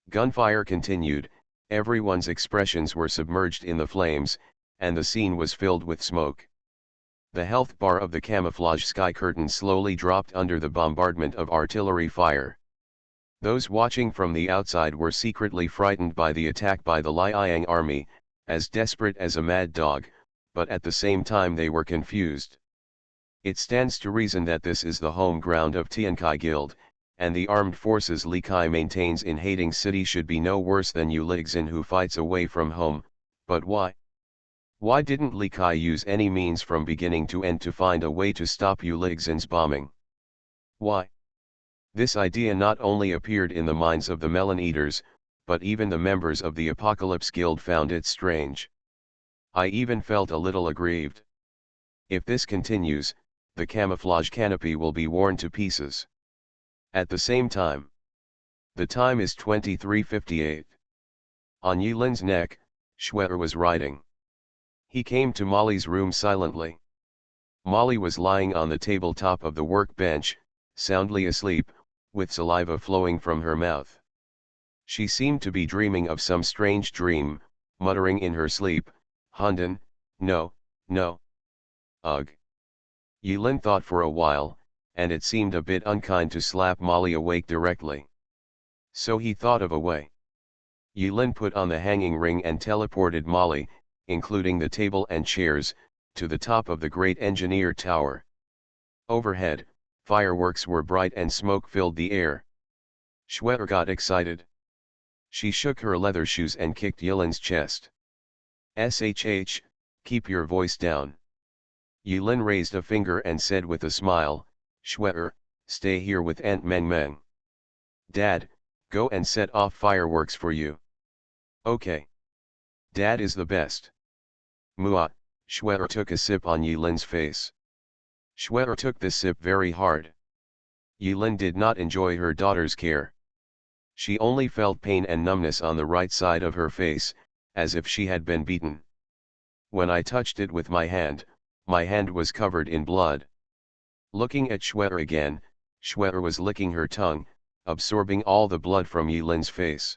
Gunfire continued, everyone's expressions were submerged in the flames, and the scene was filled with smoke. The health bar of the camouflage sky curtain slowly dropped under the bombardment of artillery fire. Those watching from the outside were secretly frightened by the attack by the Liang army, as desperate as a mad dog, but at the same time they were confused. It stands to reason that this is the home ground of Tiankai Guild, and the armed forces Li Kai maintains in Hating City should be no worse than Yu Lixin who fights away from home, but why? Why didn't Li Kai use any means from beginning to end to find a way to stop Yu Lixin's bombing? Why? This idea not only appeared in the minds of the Melon Eaters, but even the members of the Apocalypse Guild found it strange. I even felt a little aggrieved. If this continues, the camouflage canopy will be worn to pieces. At the same time, the time is 23:58. On Yulin's neck, Schwer was riding. He came to Molly's room silently. Molly was lying on the tabletop of the workbench, soundly asleep, with saliva flowing from her mouth. She seemed to be dreaming of some strange dream, muttering in her sleep, "Hunden, no, no. Ugh." Yulin thought for a while, and it seemed a bit unkind to slap Molly awake directly. So he thought of a way. Yulin put on the hanging ring and teleported Molly, including the table and chairs, to the top of the great engineer tower. Overhead, fireworks were bright and smoke filled the air. Schwer got excited. She shook her leather shoes and kicked Yulin's chest. "Shh, keep your voice down." Yulin raised a finger and said with a smile, "Schwer, stay here with Aunt Meng Meng. Dad, go and set off fireworks for you." "Okay." Dad is the best. Muah, Shwe took a sip on Yilin's face. Shwe took the sip very hard. Yilin did not enjoy her daughter's care. She only felt pain and numbness on the right side of her face, as if she had been beaten. When I touched it with my hand was covered in blood. Looking at Shwe again, Shwe was licking her tongue, absorbing all the blood from Yilin's face.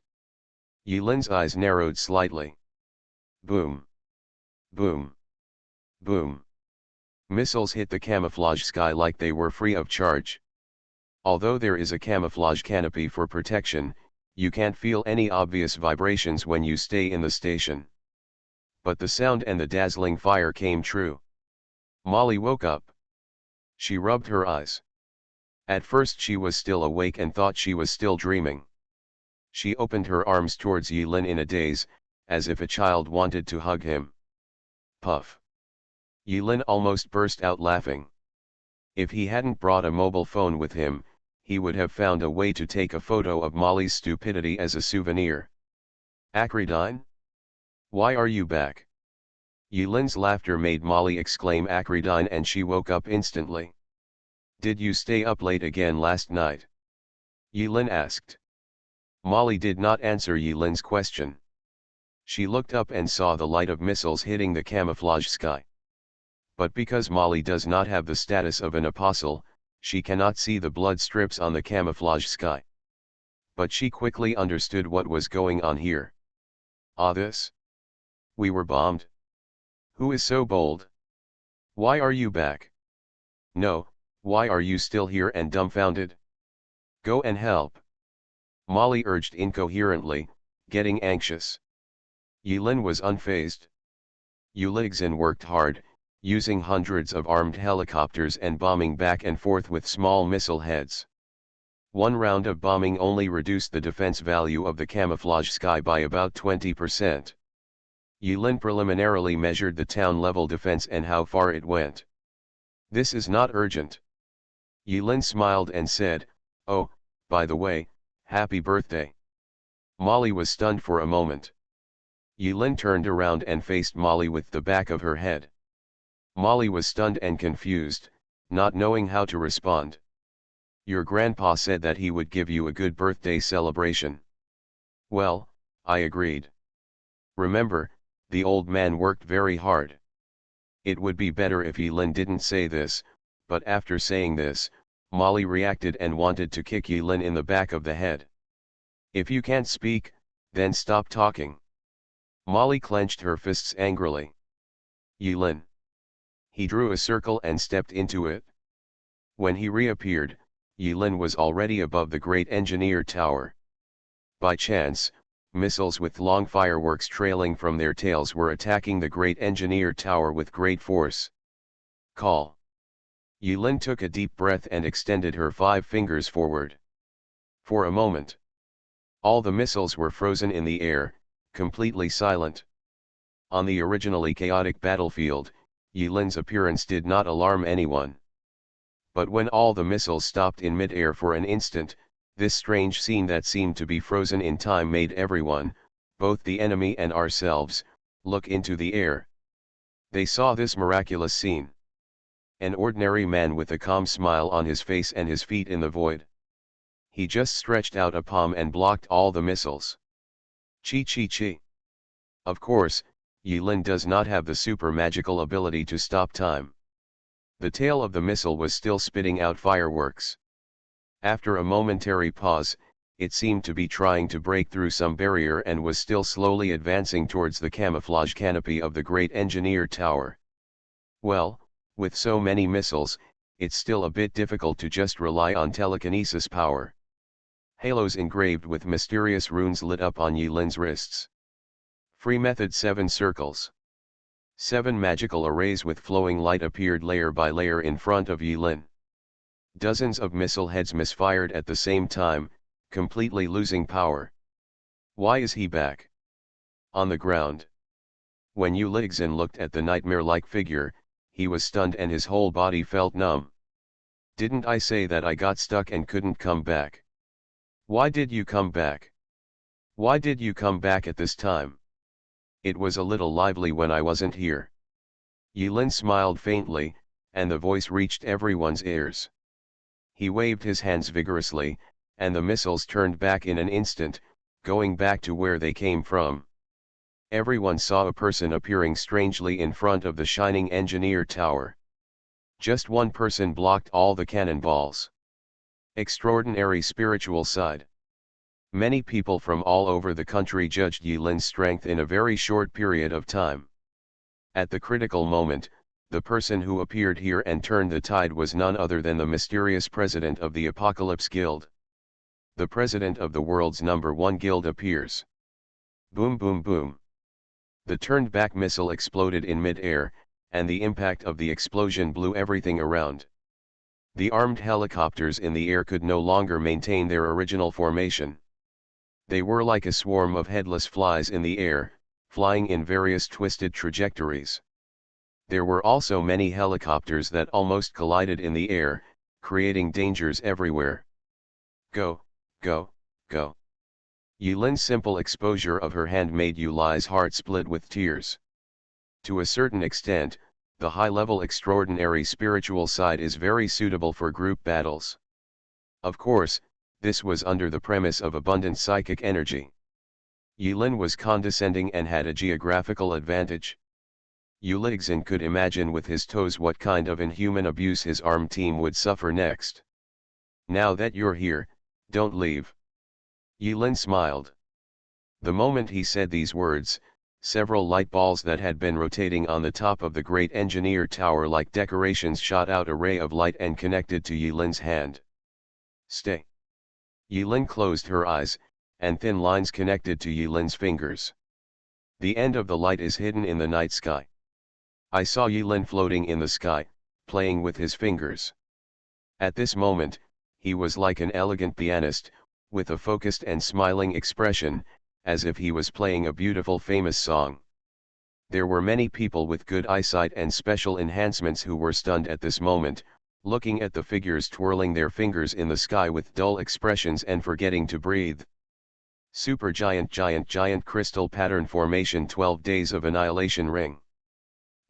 Yilin's eyes narrowed slightly. Boom. Boom. Boom. Missiles hit the camouflage sky like they were free of charge. Although there is a camouflage canopy for protection, you can't feel any obvious vibrations when you stay in the station. But the sound and the dazzling fire came true. Molly woke up. She rubbed her eyes. At first she was still awake and thought she was still dreaming. She opened her arms towards Yilin in a daze, as if a child wanted to hug him. Puff. Yilin almost burst out laughing. If he hadn't brought a mobile phone with him, he would have found a way to take a photo of Molly's stupidity as a souvenir. Acridine? Why are you back? Yilin's laughter made Molly exclaim Acridine, and she woke up instantly. Did you stay up late again last night? Yilin asked. Molly did not answer Yilin's question. She looked up and saw the light of missiles hitting the camouflage sky. But because Molly does not have the status of an apostle, she cannot see the blood strips on the camouflage sky. But she quickly understood what was going on here. Ah, this? We were bombed? Who is so bold? Why are you back? No, why are you still here and dumbfounded? Go and help. Molly urged incoherently, getting anxious. Yilin was unfazed. Uligzin worked hard, using hundreds of armed helicopters and bombing back and forth with small missile heads. One round of bombing only reduced the defense value of the camouflage sky by about 20%. Yilin preliminarily measured the town-level defense and how far it went. This is not urgent. Yilin smiled and said, oh, by the way, happy birthday. Molly was stunned for a moment. Yilin turned around and faced Molly with the back of her head. Molly was stunned and confused, not knowing how to respond. Your grandpa said that he would give you a good birthday celebration. Well, I agreed. Remember, the old man worked very hard. It would be better if Yilin didn't say this, but after saying this, Molly reacted and wanted to kick Yilin in the back of the head. If you can't speak, then stop talking. Molly clenched her fists angrily. Yilin. He drew a circle and stepped into it. When he reappeared, Yilin was already above the great engineer tower. By chance, missiles with long fireworks trailing from their tails were attacking the great engineer tower with great force. Call. Yilin took a deep breath and extended her 5 fingers forward. For a moment, all the missiles were frozen in the air, completely silent. On the originally chaotic battlefield, Yilin's appearance did not alarm anyone. But when all the missiles stopped in mid-air for an instant, this strange scene that seemed to be frozen in time made everyone, both the enemy and ourselves, look into the air. They saw this miraculous scene. An ordinary man with a calm smile on his face and his feet in the void. He just stretched out a palm and blocked all the missiles. Chi chi chi. Of course, Yilin does not have the super magical ability to stop time. The tail of the missile was still spitting out fireworks. After a momentary pause, it seemed to be trying to break through some barrier and was still slowly advancing towards the camouflage canopy of the great engineer tower. Well, with so many missiles, it's still a bit difficult to just rely on telekinesis power. Halos engraved with mysterious runes lit up on Yilin's wrists. Free method 7 circles. 7 magical arrays with flowing light appeared layer by layer in front of Yilin. Dozens of missile heads misfired at the same time, completely losing power. Why is he back? On the ground. When Uligzin looked at the nightmare-like figure, he was stunned and his whole body felt numb. Didn't I say that I got stuck and couldn't come back? Why did you come back? Why did you come back at this time? It was a little lively when I wasn't here. Yulin smiled faintly, and the voice reached everyone's ears. He waved his hands vigorously, and the missiles turned back in an instant, going back to where they came from. Everyone saw a person appearing strangely in front of the shining engineer tower. Just one person blocked all the cannonballs. Extraordinary spiritual side. Many people from all over the country judged Yulin's strength in a very short period of time. At the critical moment, the person who appeared here and turned the tide was none other than the mysterious president of the Apocalypse Guild. The president of the world's #1 guild appears. Boom boom boom. The turned-back missile exploded in mid-air, and the impact of the explosion blew everything around. The armed helicopters in the air could no longer maintain their original formation. They were like a swarm of headless flies in the air, flying in various twisted trajectories. There were also many helicopters that almost collided in the air, creating dangers everywhere. Go, go, go. Yulin's simple exposure of her hand made Yuli's heart split with tears. To a certain extent, the high-level extraordinary spiritual side is very suitable for group battles. Of course, this was under the premise of abundant psychic energy. Yulin was condescending and had a geographical advantage. Yuligzin could imagine with his toes what kind of inhuman abuse his armed team would suffer next. Now that you're here, don't leave. Yulin smiled. The moment he said these words, several light balls that had been rotating on the top of the great engineer tower like decorations shot out a ray of light and connected to Yulin's hand. Stay. Yulin closed her eyes, and thin lines connected to Yulin's fingers. The end of the light is hidden in the night sky. I saw Yulin floating in the sky, playing with his fingers. At this moment, he was like an elegant pianist, with a focused and smiling expression, as if he was playing a beautiful famous song. There were many people with good eyesight and special enhancements who were stunned at this moment, looking at the figures twirling their fingers in the sky with dull expressions and forgetting to breathe. Supergiant giant crystal pattern formation 12 days of annihilation ring.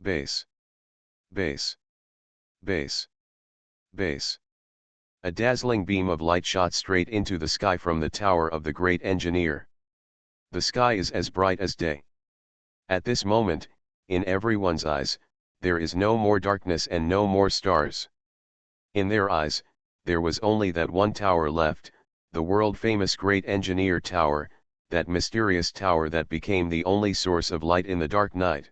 Base. Base. Base. Base. A dazzling beam of light shot straight into the sky from the tower of the great engineer. The sky is as bright as day. At this moment, in everyone's eyes, there is no more darkness and no more stars. In their eyes, there was only that one tower left, the world-famous great engineer tower, that mysterious tower that became the only source of light in the dark night.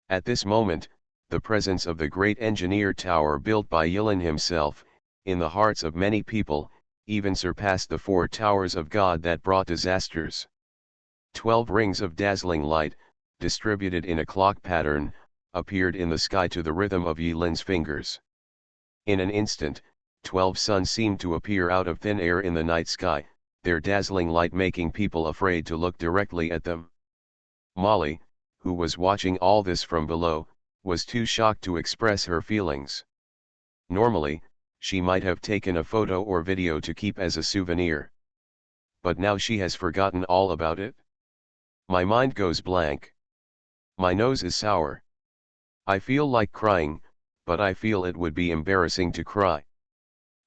At this moment, the presence of the great engineer tower built by Yulin himself, in the hearts of many people, even surpassed the 4 towers of God that brought disasters. 12 rings of dazzling light, distributed in a clock pattern, appeared in the sky to the rhythm of Yulin's fingers. In an instant, 12 suns seemed to appear out of thin air in the night sky, their dazzling light making people afraid to look directly at them. Molly, who was watching all this from below, was too shocked to express her feelings. Normally, she might have taken a photo or video to keep as a souvenir. But now she has forgotten all about it. My mind goes blank. My nose is sour. I feel like crying, but I feel it would be embarrassing to cry.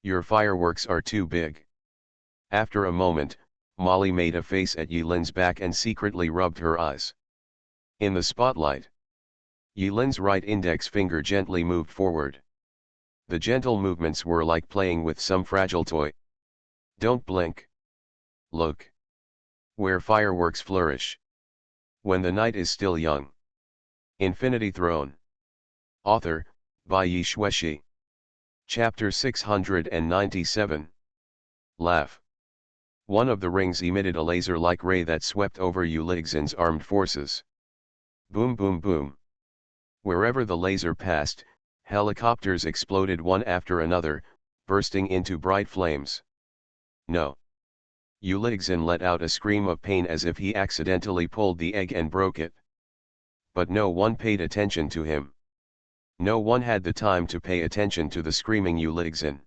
Your fireworks are too big. After a moment, Molly made a face at Yulin's back and secretly rubbed her eyes. In the spotlight, Yulin's right index finger gently moved forward. The gentle movements were like playing with some fragile toy. Don't blink. Look. Where fireworks flourish. When the night is still young. Infinity Throne. Author, by Yi Shueshi. Chapter 697. Laugh. One of the rings emitted a laser-like ray that swept over Yuligzin's armed forces. Boom boom boom. Wherever the laser passed, helicopters exploded one after another, bursting into bright flames. No. Yuligzin let out a scream of pain as if he accidentally pulled the egg and broke it. But no one paid attention to him. No one had the time to pay attention to the screaming Yuligzin.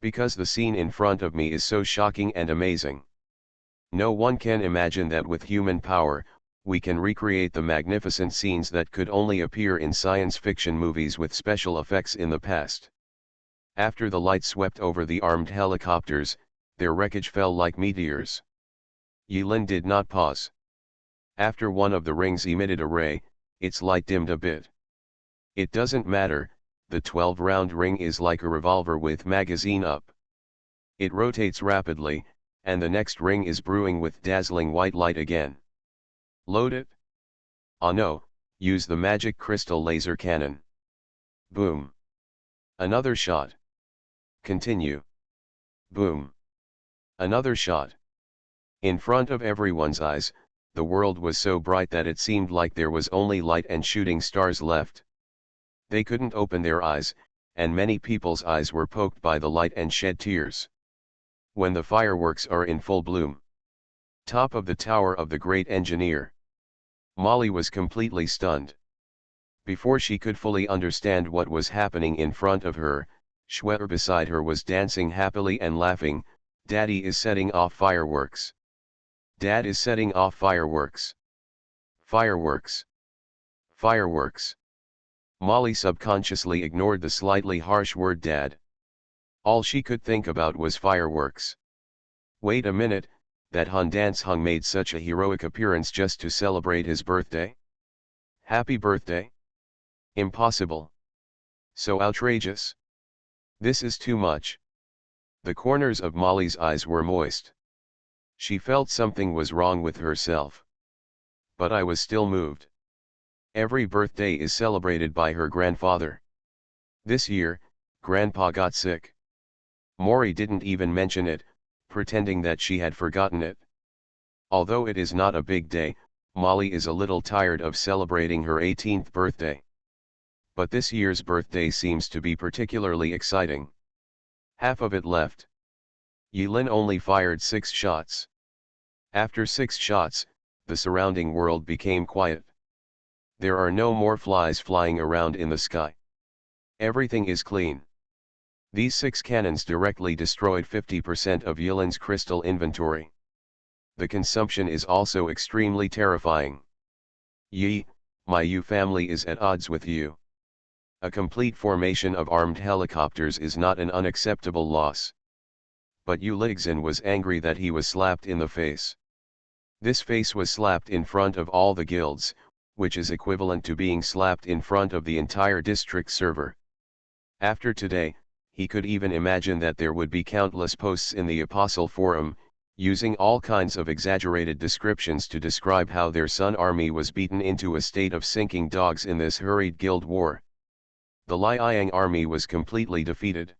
Because the scene in front of me is so shocking and amazing. No one can imagine that with human power, we can recreate the magnificent scenes that could only appear in science fiction movies with special effects in the past. After the light swept over the armed helicopters, their wreckage fell like meteors. Yulin did not pause. After one of the rings emitted a ray, its light dimmed a bit. It doesn't matter, the 12-round ring is like a revolver with magazine up. It rotates rapidly, and the next ring is brewing with dazzling white light again. Load it? Ah no, use the magic crystal laser cannon. Boom. Another shot. Continue. Boom. Another shot. In front of everyone's eyes, the world was so bright that it seemed like there was only light and shooting stars left. They couldn't open their eyes, and many people's eyes were poked by the light and shed tears. When the fireworks are in full bloom. Top of the tower of the great engineer. Molly was completely stunned. Before she could fully understand what was happening in front of her, Schwer beside her was dancing happily and laughing. Daddy is setting off fireworks. Dad is setting off fireworks. Fireworks. Fireworks. Molly subconsciously ignored the slightly harsh word dad. All she could think about was fireworks. Wait a minute, that Han Dancehung made such a heroic appearance just to celebrate his birthday? Happy birthday? Impossible. So outrageous. This is too much. The corners of Molly's eyes were moist. She felt something was wrong with herself. But I was still moved. Every birthday is celebrated by her grandfather. This year, Grandpa got sick. Maury didn't even mention it, pretending that she had forgotten it. Although it is not a big day, Molly is a little tired of celebrating her 18th birthday. But this year's birthday seems to be particularly exciting. Half of it left. Yulin only fired 6 shots. After 6 shots, the surrounding world became quiet. There are no more flies flying around in the sky. Everything is clean. These 6 cannons directly destroyed 50% of Yulin's crystal inventory. The consumption is also extremely terrifying. Yi, my Yu family is at odds with you. A complete formation of armed helicopters is not an unacceptable loss. But Yu Ligzin was angry that he was slapped in the face. This face was slapped in front of all the guilds, which is equivalent to being slapped in front of the entire district server. After today, he could even imagine that there would be countless posts in the Apostle Forum, using all kinds of exaggerated descriptions to describe how their Sun army was beaten into a state of sinking dogs in this hurried guild war. The Liang army was completely defeated.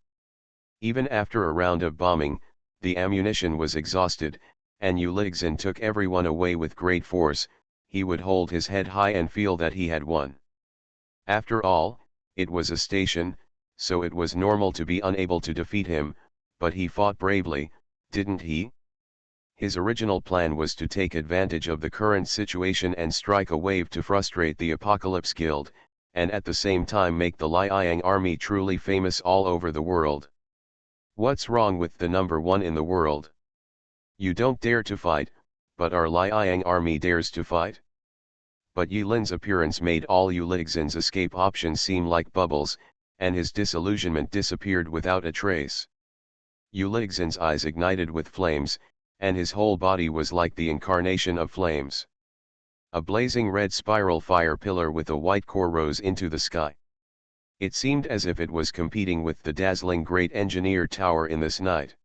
Even after a round of bombing, the ammunition was exhausted, and Yu Ligzin took everyone away with great force. He would hold his head high and feel that he had won. After all, it was a station, so it was normal to be unable to defeat him, but he fought bravely, didn't he? His original plan was to take advantage of the current situation and strike a wave to frustrate the Apocalypse Guild, and at the same time make the Liang army truly famous all over the world. What's wrong with the number 1 in the world? You don't dare to fight, but our Liang army dares to fight? But Yulin's appearance made all Yu Ligzin's escape options seem like bubbles, and his disillusionment disappeared without a trace. Yu Ligzin's eyes ignited with flames, and his whole body was like the incarnation of flames. A blazing red spiral fire pillar with a white core rose into the sky. It seemed as if it was competing with the dazzling great engineer tower in this night.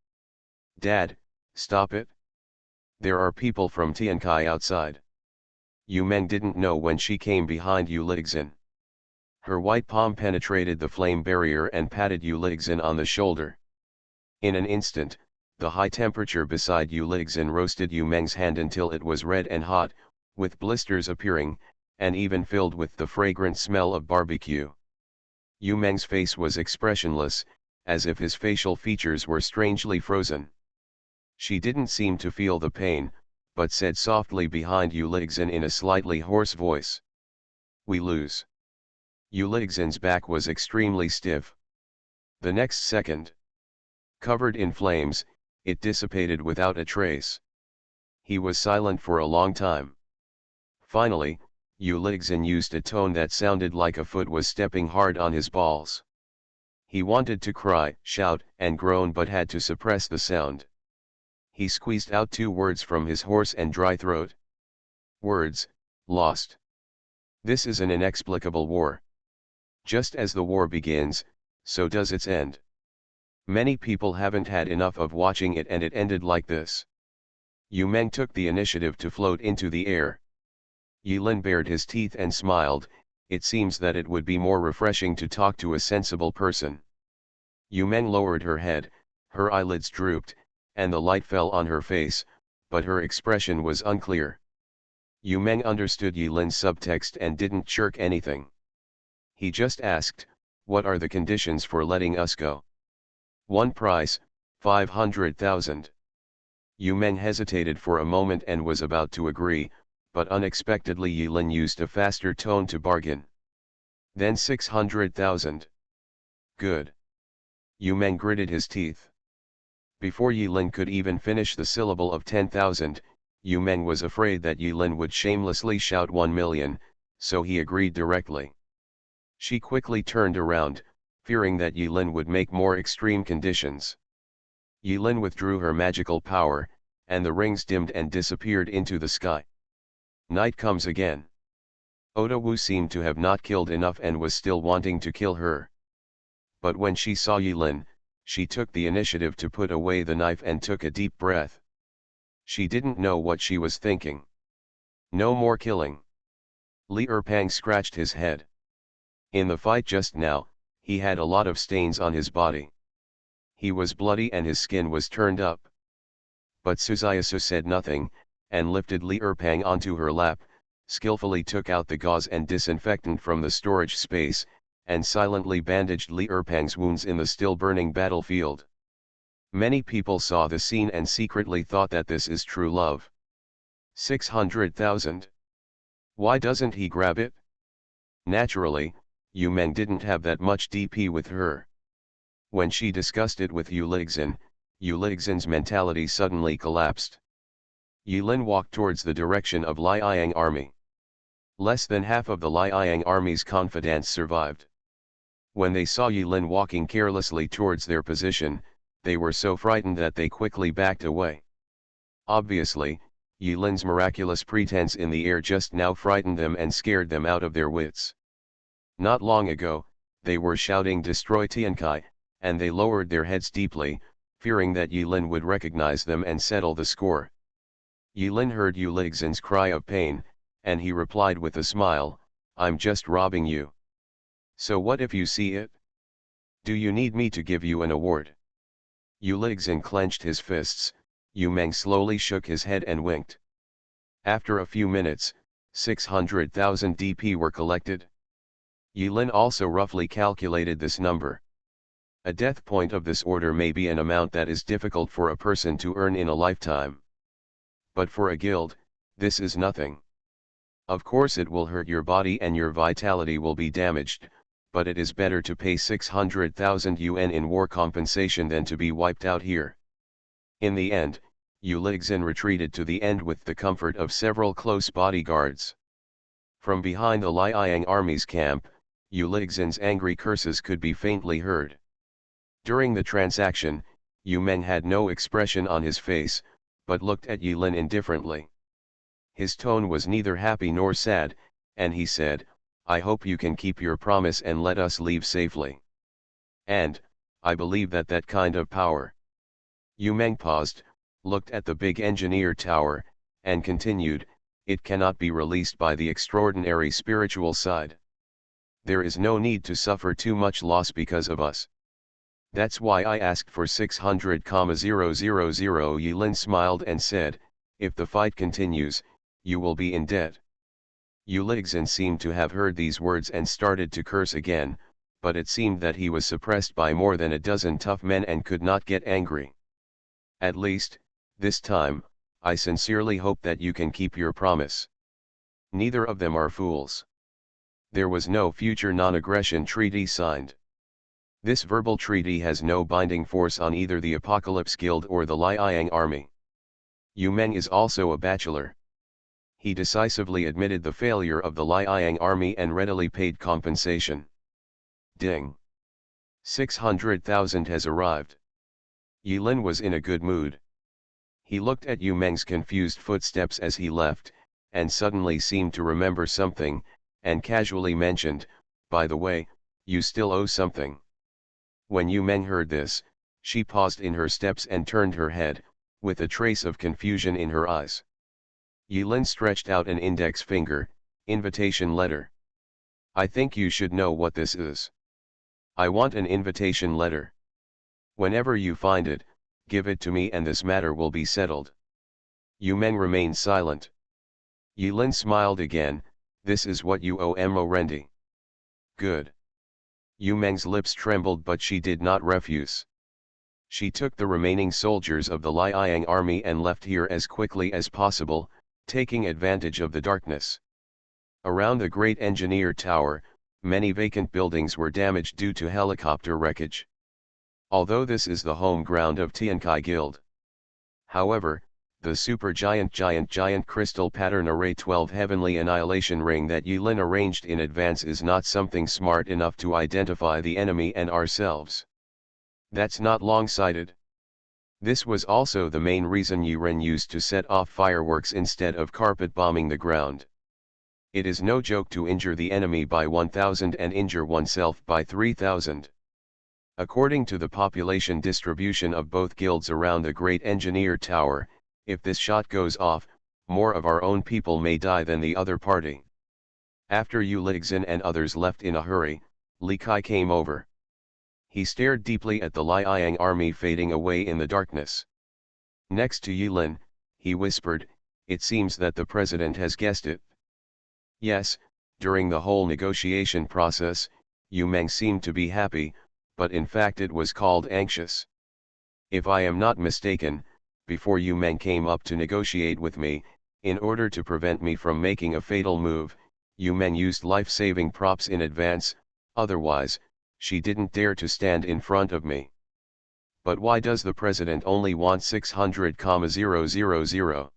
Dad, stop it. There are people from Tiankai outside. Yu Meng didn't know when she came behind Yu Ligzin. Her white palm penetrated the flame barrier and patted Yu Ligzin on the shoulder. In an instant, the high temperature beside Yu Ligzin roasted Yu Meng's hand until it was red and hot, with blisters appearing, and even filled with the fragrant smell of barbecue. Yu Meng's face was expressionless, as if his facial features were strangely frozen. She didn't seem to feel the pain, but said softly behind Yu Ligzin in a slightly hoarse voice. We lose. Yu Ligzin's back was extremely stiff. The next second, covered in flames, it dissipated without a trace. He was silent for a long time. Finally, Ulixin used a tone that sounded like a foot was stepping hard on his balls. He wanted to cry, shout, and groan but had to suppress the sound. He squeezed out 2 words from his hoarse and dry throat. Words, lost. This is an inexplicable war. Just as the war begins, so does its end. Many people haven't had enough of watching it and it ended like this. Yu Meng took the initiative to float into the air. Yilin bared his teeth and smiled. It seems that it would be more refreshing to talk to a sensible person. Yu Meng lowered her head, her eyelids drooped, and the light fell on her face, but her expression was unclear. Yu Meng understood Yilin's subtext and didn't shirk anything. He just asked, "What are the conditions for letting us go?" "One price, 500,000. Yu Meng hesitated for a moment and was about to agree, but unexpectedly Yilin used a faster tone to bargain. "Then 600,000. Good." Yu Meng gritted his teeth. Before Yilin could even finish the syllable of 10,000, Yu Meng was afraid that Yilin would shamelessly shout 1 million, so he agreed directly. She quickly turned around, fearing that Yilin would make more extreme conditions. Yilin withdrew her magical power, and the rings dimmed and disappeared into the sky. Night comes again. Oda Wu seemed to have not killed enough and was still wanting to kill her. But when she saw Yilin, she took the initiative to put away the knife and took a deep breath. She didn't know what she was thinking. No more killing. Li Erpang scratched his head. In the fight just now, he had a lot of stains on his body. He was bloody and his skin was turned up. But Suzayasu said nothing, and lifted Li Erpang onto her lap, skillfully took out the gauze and disinfectant from the storage space, and silently bandaged Li Erpang's wounds in the still burning battlefield. Many people saw the scene and secretly thought that this is true love. 600,000. Why doesn't he grab it? Naturally, Yu Meng didn't have that much DP with her. When she discussed it with Ulixin, Ulixin's mentality suddenly collapsed. Yilin walked towards the direction of Liang army. Less than half of the Liang army's confidants survived. When they saw Yilin walking carelessly towards their position, they were so frightened that they quickly backed away. Obviously, Yilin's miraculous pretense in the air just now frightened them and scared them out of their wits. Not long ago, they were shouting "Destroy Tiankai," and they lowered their heads deeply, fearing that Yilin would recognize them and settle the score. Yilin heard Ulixin's cry of pain, and he replied with a smile, "I'm just robbing you. So what if you see it? Do you need me to give you an award?" Ulixin clenched his fists. Yu Meng slowly shook his head and winked. After a few minutes, 600,000 DP were collected. Yilin also roughly calculated this number. A death point of this order may be an amount that is difficult for a person to earn in a lifetime. But for a guild, this is nothing. Of course it will hurt your body and your vitality will be damaged, but it is better to pay 600,000 yuan in war compensation than to be wiped out here. In the end, Ulixin retreated to the end with the comfort of several close bodyguards. From behind the Liang army's camp, Ulixin's angry curses could be faintly heard. During the transaction, Yu Meng had no expression on his face, but looked at Yilin indifferently. His tone was neither happy nor sad, and he said, "I hope you can keep your promise and let us leave safely. And, I believe that kind of power." Yu Meng paused, looked at the big engineer tower, and continued, "It cannot be released by the extraordinary spiritual side. There is no need to suffer too much loss because of us. That's why I asked for 600,000. Yilin smiled and said, "If the fight continues, you will be in debt." Ulixin seemed to have heard these words and started to curse again, but it seemed that he was suppressed by more than a dozen tough men and could not get angry. "At least, this time, I sincerely hope that you can keep your promise. Neither of them are fools. There was no future non-aggression treaty signed. This verbal treaty has no binding force on either the Apocalypse Guild or the Liang army. Yu Meng is also a bachelor. He decisively admitted the failure of the Liang army and readily paid compensation. Ding! 600,000 has arrived. Yilin was in a good mood. He looked at Yu Meng's confused footsteps as he left, and suddenly seemed to remember something, and casually mentioned, "By the way, you still owe something." When Yu Meng heard this, she paused in her steps and turned her head, with a trace of confusion in her eyes. Yilin stretched out an index finger. "Invitation letter. I think you should know what this is. I want an invitation letter. Whenever you find it, give it to me and this matter will be settled." Yu Meng remained silent. Yilin smiled again. "This is what you owe Mo Rendi." "Good." Yu Meng's lips trembled, but she did not refuse. She took the remaining soldiers of the Liang army and left here as quickly as possible, taking advantage of the darkness. Around the great engineer tower, many vacant buildings were damaged due to helicopter wreckage. Although this is the home ground of Tiankai Guild. However, the giant crystal pattern array 12 heavenly annihilation ring that Yilin arranged in advance is not something smart enough to identify the enemy and ourselves. That's not long-sighted. This was also the main reason Yuren used to set off fireworks instead of carpet bombing the ground. It is no joke to injure the enemy by 1,000 and injure oneself by 3,000. According to the population distribution of both guilds around the Great Engineer Tower, if this shot goes off, more of our own people may die than the other party. After Yu Lixin and others left in a hurry, Li Kai came over. He stared deeply at the Liang army fading away in the darkness. Next to Yilin, he whispered, "It seems that the president has guessed it." Yes, during the whole negotiation process, Yu Meng seemed to be happy, but in fact it was called anxious. If I am not mistaken, before Yu Meng came up to negotiate with me, in order to prevent me from making a fatal move, Yu Meng used life-saving props in advance, otherwise, she didn't dare to stand in front of me. But why does the president only want 600,000?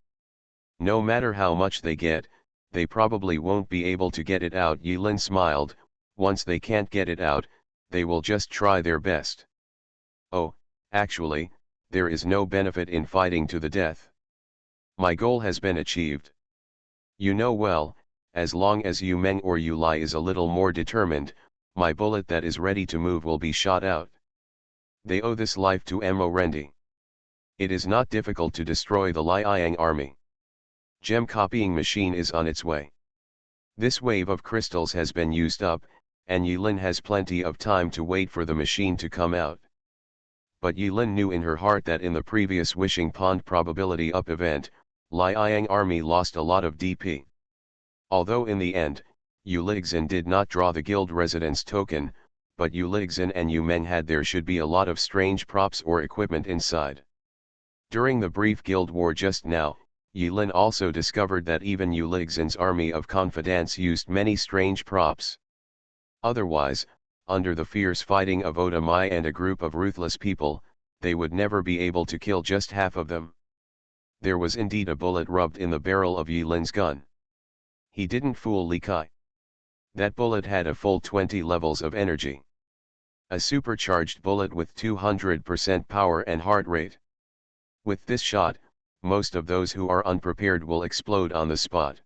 No matter how much they get, they probably won't be able to get it out. Yilin smiled. Once they can't get it out, they will just try their best. Oh, actually, there is no benefit in fighting to the death. My goal has been achieved. You know well, as long as Yu Meng or Yu Lai is a little more determined, my bullet that is ready to move will be shot out. They owe this life to Mo Rendi. It is not difficult to destroy the Liang army. Gem copying machine is on its way. This wave of crystals has been used up, and Yilin has plenty of time to wait for the machine to come out. But Yilin knew in her heart that in the previous Wishing Pond probability up event, Liang army lost a lot of DP. Although in the end, Yu Lixin did not draw the guild residence token, but Yu Lixin and Yu Meng had there should be a lot of strange props or equipment inside. During the brief guild war just now, Yilin also discovered that even Yu Lixin's army of confidants used many strange props. Otherwise, under the fierce fighting of Oda Mai and a group of ruthless people, they would never be able to kill just half of them. There was indeed a bullet rubbed in the barrel of Yilin's gun. He didn't fool Li Kai. That bullet had a full 20 levels of energy. A supercharged bullet with 200% power and heart rate. With this shot, most of those who are unprepared will explode on the spot.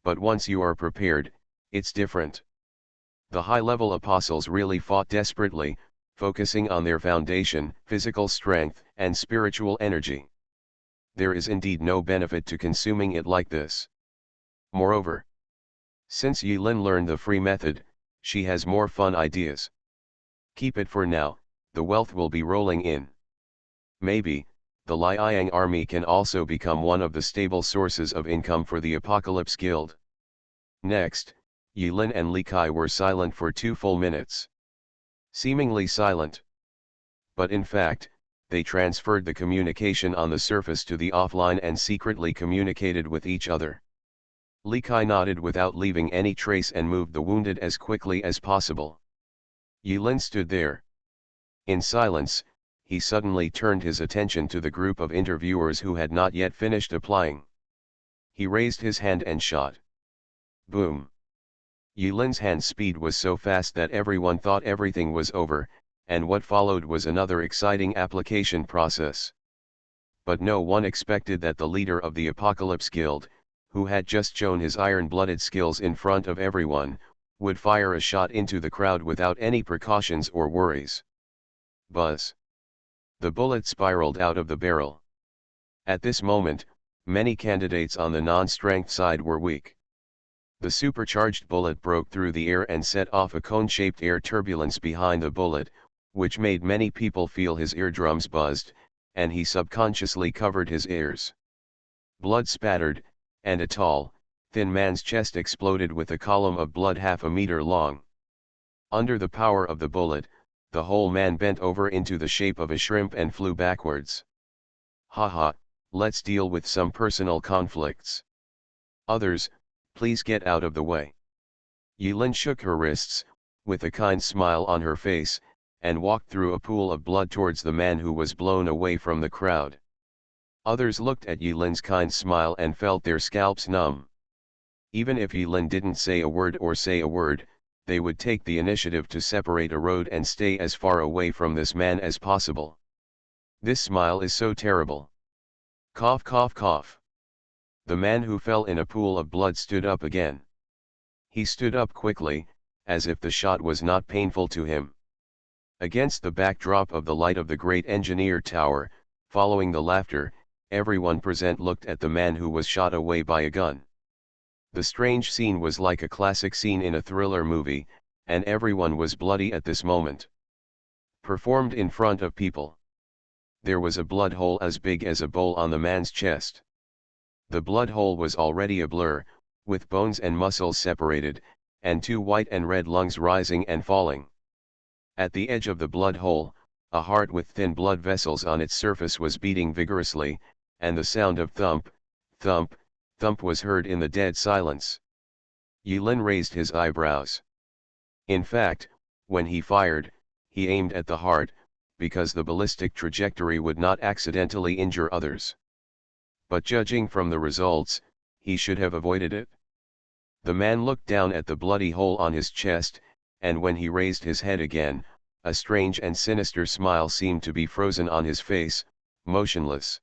But once you are prepared, it's different. The high-level apostles really fought desperately, focusing on their foundation, physical strength, and spiritual energy. There is indeed no benefit to consuming it like this. Moreover, since Yilin learned the free method, she has more fun ideas. Keep it for now, the wealth will be rolling in. Maybe, the Liang army can also become one of the stable sources of income for the Apocalypse Guild. Next, Yilin and Li Kai were silent for 2 full minutes. Seemingly silent. But in fact, they transferred the communication on the surface to the offline and secretly communicated with each other. Li Kai nodded without leaving any trace and moved the wounded as quickly as possible. Yilin stood there. In silence, he suddenly turned his attention to the group of interviewers who had not yet finished applying. He raised his hand and shot. Boom. Yilin's hand speed was so fast that everyone thought everything was over, and what followed was another exciting application process. But no one expected that the leader of the Apocalypse Guild, who had just shown his iron-blooded skills in front of everyone, would fire a shot into the crowd without any precautions or worries. Buzz. The bullet spiraled out of the barrel. At this moment, many candidates on the non-strength side were weak. The supercharged bullet broke through the air and set off a cone-shaped air turbulence behind the bullet, which made many people feel his eardrums buzzed, and he subconsciously covered his ears. Blood spattered, and a tall, thin man's chest exploded with a column of blood half a meter long. Under the power of the bullet, the whole man bent over into the shape of a shrimp and flew backwards. Haha, let's deal with some personal conflicts. Others, please get out of the way. Yilin shook her wrists, with a kind smile on her face, and walked through a pool of blood towards the man who was blown away from the crowd. Others looked at Yilin's kind smile and felt their scalps numb. Even if Yilin didn't say a word, they would take the initiative to separate a road and stay as far away from this man as possible. This smile is so terrible. Cough cough cough. The man who fell in a pool of blood stood up again. He stood up quickly, as if the shot was not painful to him. Against the backdrop of the light of the great engineer tower, following the laughter, everyone present looked at the man who was shot away by a gun. The strange scene was like a classic scene in a thriller movie, and everyone was bloody at this moment. Performed in front of people. There was a blood hole as big as a bowl on the man's chest. The blood hole was already a blur, with bones and muscles separated, and two white and red lungs rising and falling. At the edge of the blood hole, a heart with thin blood vessels on its surface was beating vigorously, and the sound of thump, thump, thump was heard in the dead silence. Yilin raised his eyebrows. In fact, when he fired, he aimed at the heart, because the ballistic trajectory would not accidentally injure others. But judging from the results, he should have avoided it. The man looked down at the bloody hole on his chest, and when he raised his head again, a strange and sinister smile seemed to be frozen on his face, motionless.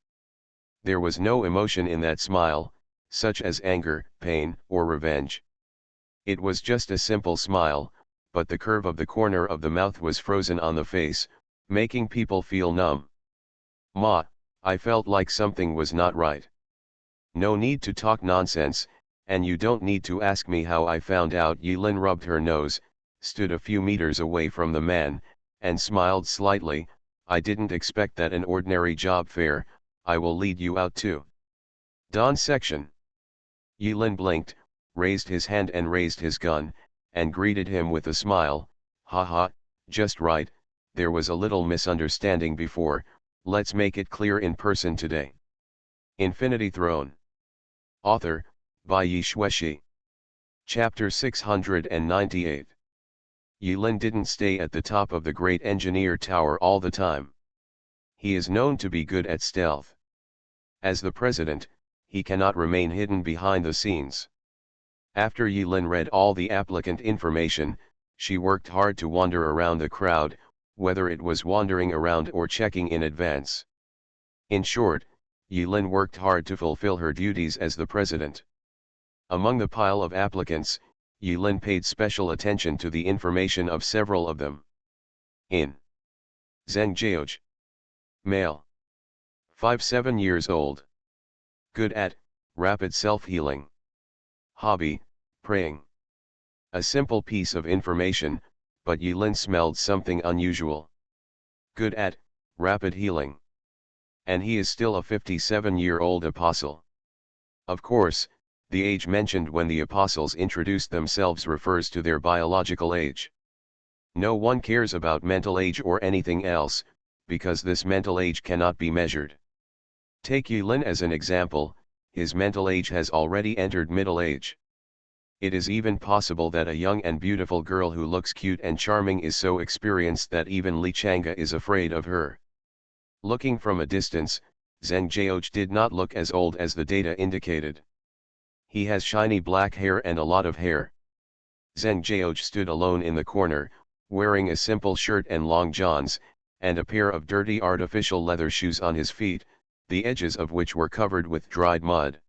There was no emotion in that smile, such as anger, pain, or revenge. It was just a simple smile, but the curve of the corner of the mouth was frozen on the face, making people feel numb. Ma, I felt like something was not right. No need to talk nonsense, and you don't need to ask me how I found out. Yilin rubbed her nose, stood a few meters away from the man, and smiled slightly. I didn't expect that an ordinary job fair. I will lead you out too. Dawn section. Yilin blinked, raised his hand and raised his gun, and greeted him with a smile. Haha, just right, there was a little misunderstanding before, let's make it clear in person today. Infinity Throne. Author, by Yi Shueshi. Chapter 698. Yilin didn't stay at the top of the great engineer tower all the time. He is known to be good at stealth. As the president, he cannot remain hidden behind the scenes. After Yilin read all the applicant information, she worked hard to wander around the crowd, whether it was wandering around or checking in advance. In short, Yilin worked hard to fulfill her duties as the president. Among the pile of applicants, Yilin paid special attention to the information of several of them. In. Zheng Jioj. Male. 5-7 years old. Good at, rapid self-healing. Hobby, praying. A simple piece of information, but Yilin smelled something unusual. Good at, rapid healing. And he is still a 57-year-old apostle. Of course, the age mentioned when the apostles introduced themselves refers to their biological age. No one cares about mental age or anything else, because this mental age cannot be measured. Take Yilin as an example, his mental age has already entered middle age. It is even possible that a young and beautiful girl who looks cute and charming is so experienced that even Li Chang'e is afraid of her. Looking from a distance, Zheng Jioj did not look as old as the data indicated. He has shiny black hair and a lot of hair. Zheng Jiao stood alone in the corner, wearing a simple shirt and long johns, and a pair of dirty artificial leather shoes on his feet, the edges of which were covered with dried mud.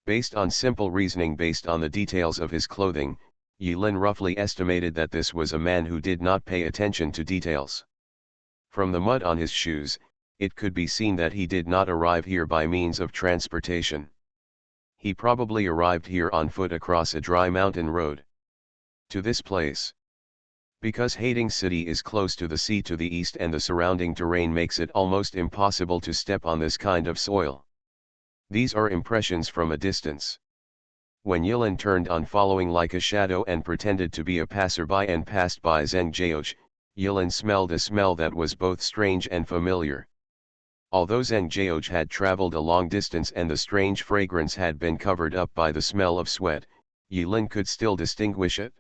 Based on simple reasoning based on the details of his clothing, Yilin roughly estimated that this was a man who did not pay attention to details. From the mud on his shoes, it could be seen that he did not arrive here by means of transportation. He probably arrived here on foot across a dry mountain road. To this place. Because Hading City is close to the sea to the east and the surrounding terrain makes it almost impossible to step on this kind of soil. These are impressions from a distance. When Yilin turned on following like a shadow and pretended to be a passerby and passed by Zheng Jiao, Yilin smelled a smell that was both strange and familiar. Although Zheng Jiao had traveled a long distance and the strange fragrance had been covered up by the smell of sweat, Yilin could still distinguish it.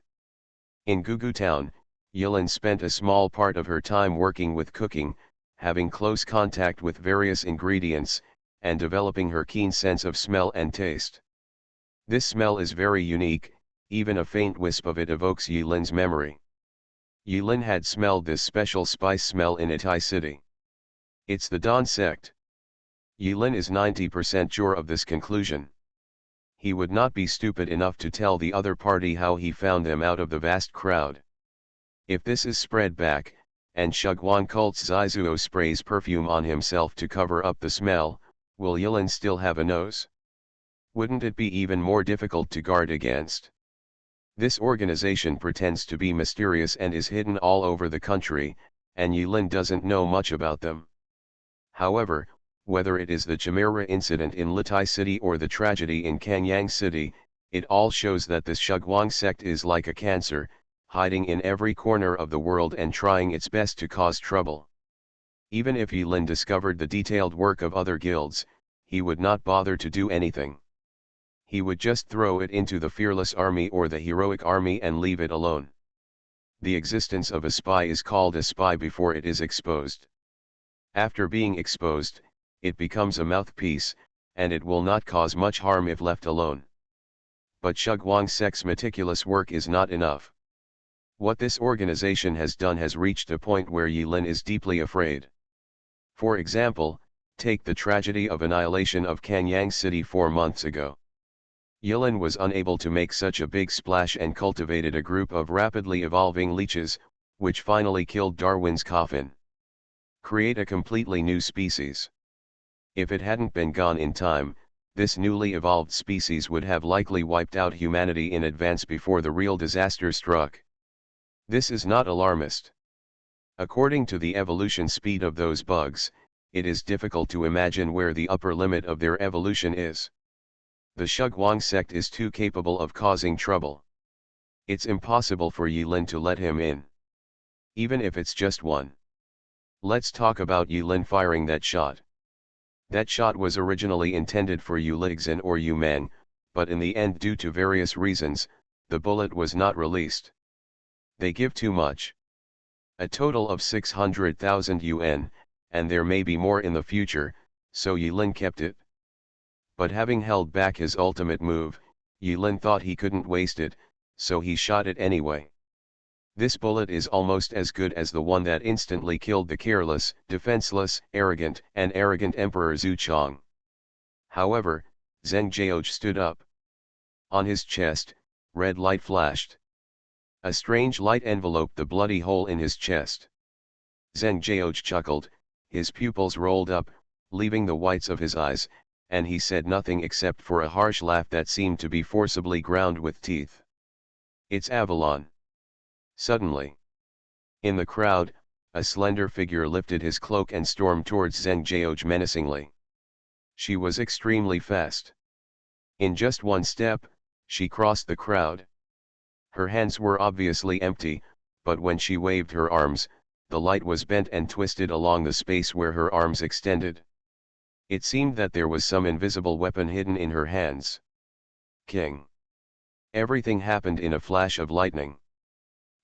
In Gugu town, Yilin spent a small part of her time working with cooking, having close contact with various ingredients, and developing her keen sense of smell and taste. This smell is very unique, even a faint wisp of it evokes Yilin's memory. Yilin had smelled this special spice smell in Itai city. It's the Dawn sect. Yilin is 90% sure of this conclusion. He would not be stupid enough to tell the other party how he found them out of the vast crowd. If this is spread back, and Shughuang cult's Zaizuo sprays perfume on himself to cover up the smell, will Yilin still have a nose? Wouldn't it be even more difficult to guard against? This organization pretends to be mysterious and is hidden all over the country, and Yilin doesn't know much about them. However, whether it is the Chimera incident in Litai City or the tragedy in Kangyang City, it all shows that this Shughuang sect is like a cancer, hiding in every corner of the world and trying its best to cause trouble. Even if Yilin discovered the detailed work of other guilds, he would not bother to do anything. He would just throw it into the fearless army or the heroic army and leave it alone. The existence of a spy is called a spy before it is exposed. After being exposed, it becomes a mouthpiece, and it will not cause much harm if left alone. But Shughuang sect's meticulous work is not enough. What this organization has done has reached a point where Yilin is deeply afraid. For example, take the tragedy of annihilation of Kangyang City 4 months ago. Yilin was unable to make such a big splash and cultivated a group of rapidly evolving leeches, which finally killed Darwin's coffin. Create a completely new species. If it hadn't been gone in time, this newly evolved species would have likely wiped out humanity in advance before the real disaster struck. This is not alarmist. According to the evolution speed of those bugs, it is difficult to imagine where the upper limit of their evolution is. The Shughuang sect is too capable of causing trouble. It's impossible for Yilin to let him in. Even if it's just one. Let's talk about Yilin firing that shot. That shot was originally intended for Yu Ligzhen or Yu Mang, but in the end due to various reasons, the bullet was not released. They give too much. A total of 600,000 yuan, and there may be more in the future, so Yilin kept it. But having held back his ultimate move, Yilin thought he couldn't waste it, so he shot it anyway. This bullet is almost as good as the one that instantly killed the careless, defenseless, arrogant Emperor Zhu Chong. However, Zheng Jiao stood up. On his chest, red light flashed. A strange light enveloped the bloody hole in his chest. Zheng Jiao chuckled, his pupils rolled up, leaving the whites of his eyes, and he said nothing except for a harsh laugh that seemed to be forcibly ground with teeth. It's Avalon. Suddenly, in the crowd, a slender figure lifted his cloak and stormed towards Zheng Jiao menacingly. She was extremely fast. In just one step, she crossed the crowd. Her hands were obviously empty, but when she waved her arms, the light was bent and twisted along the space where her arms extended. It seemed that there was some invisible weapon hidden in her hands. King. Everything happened in a flash of lightning.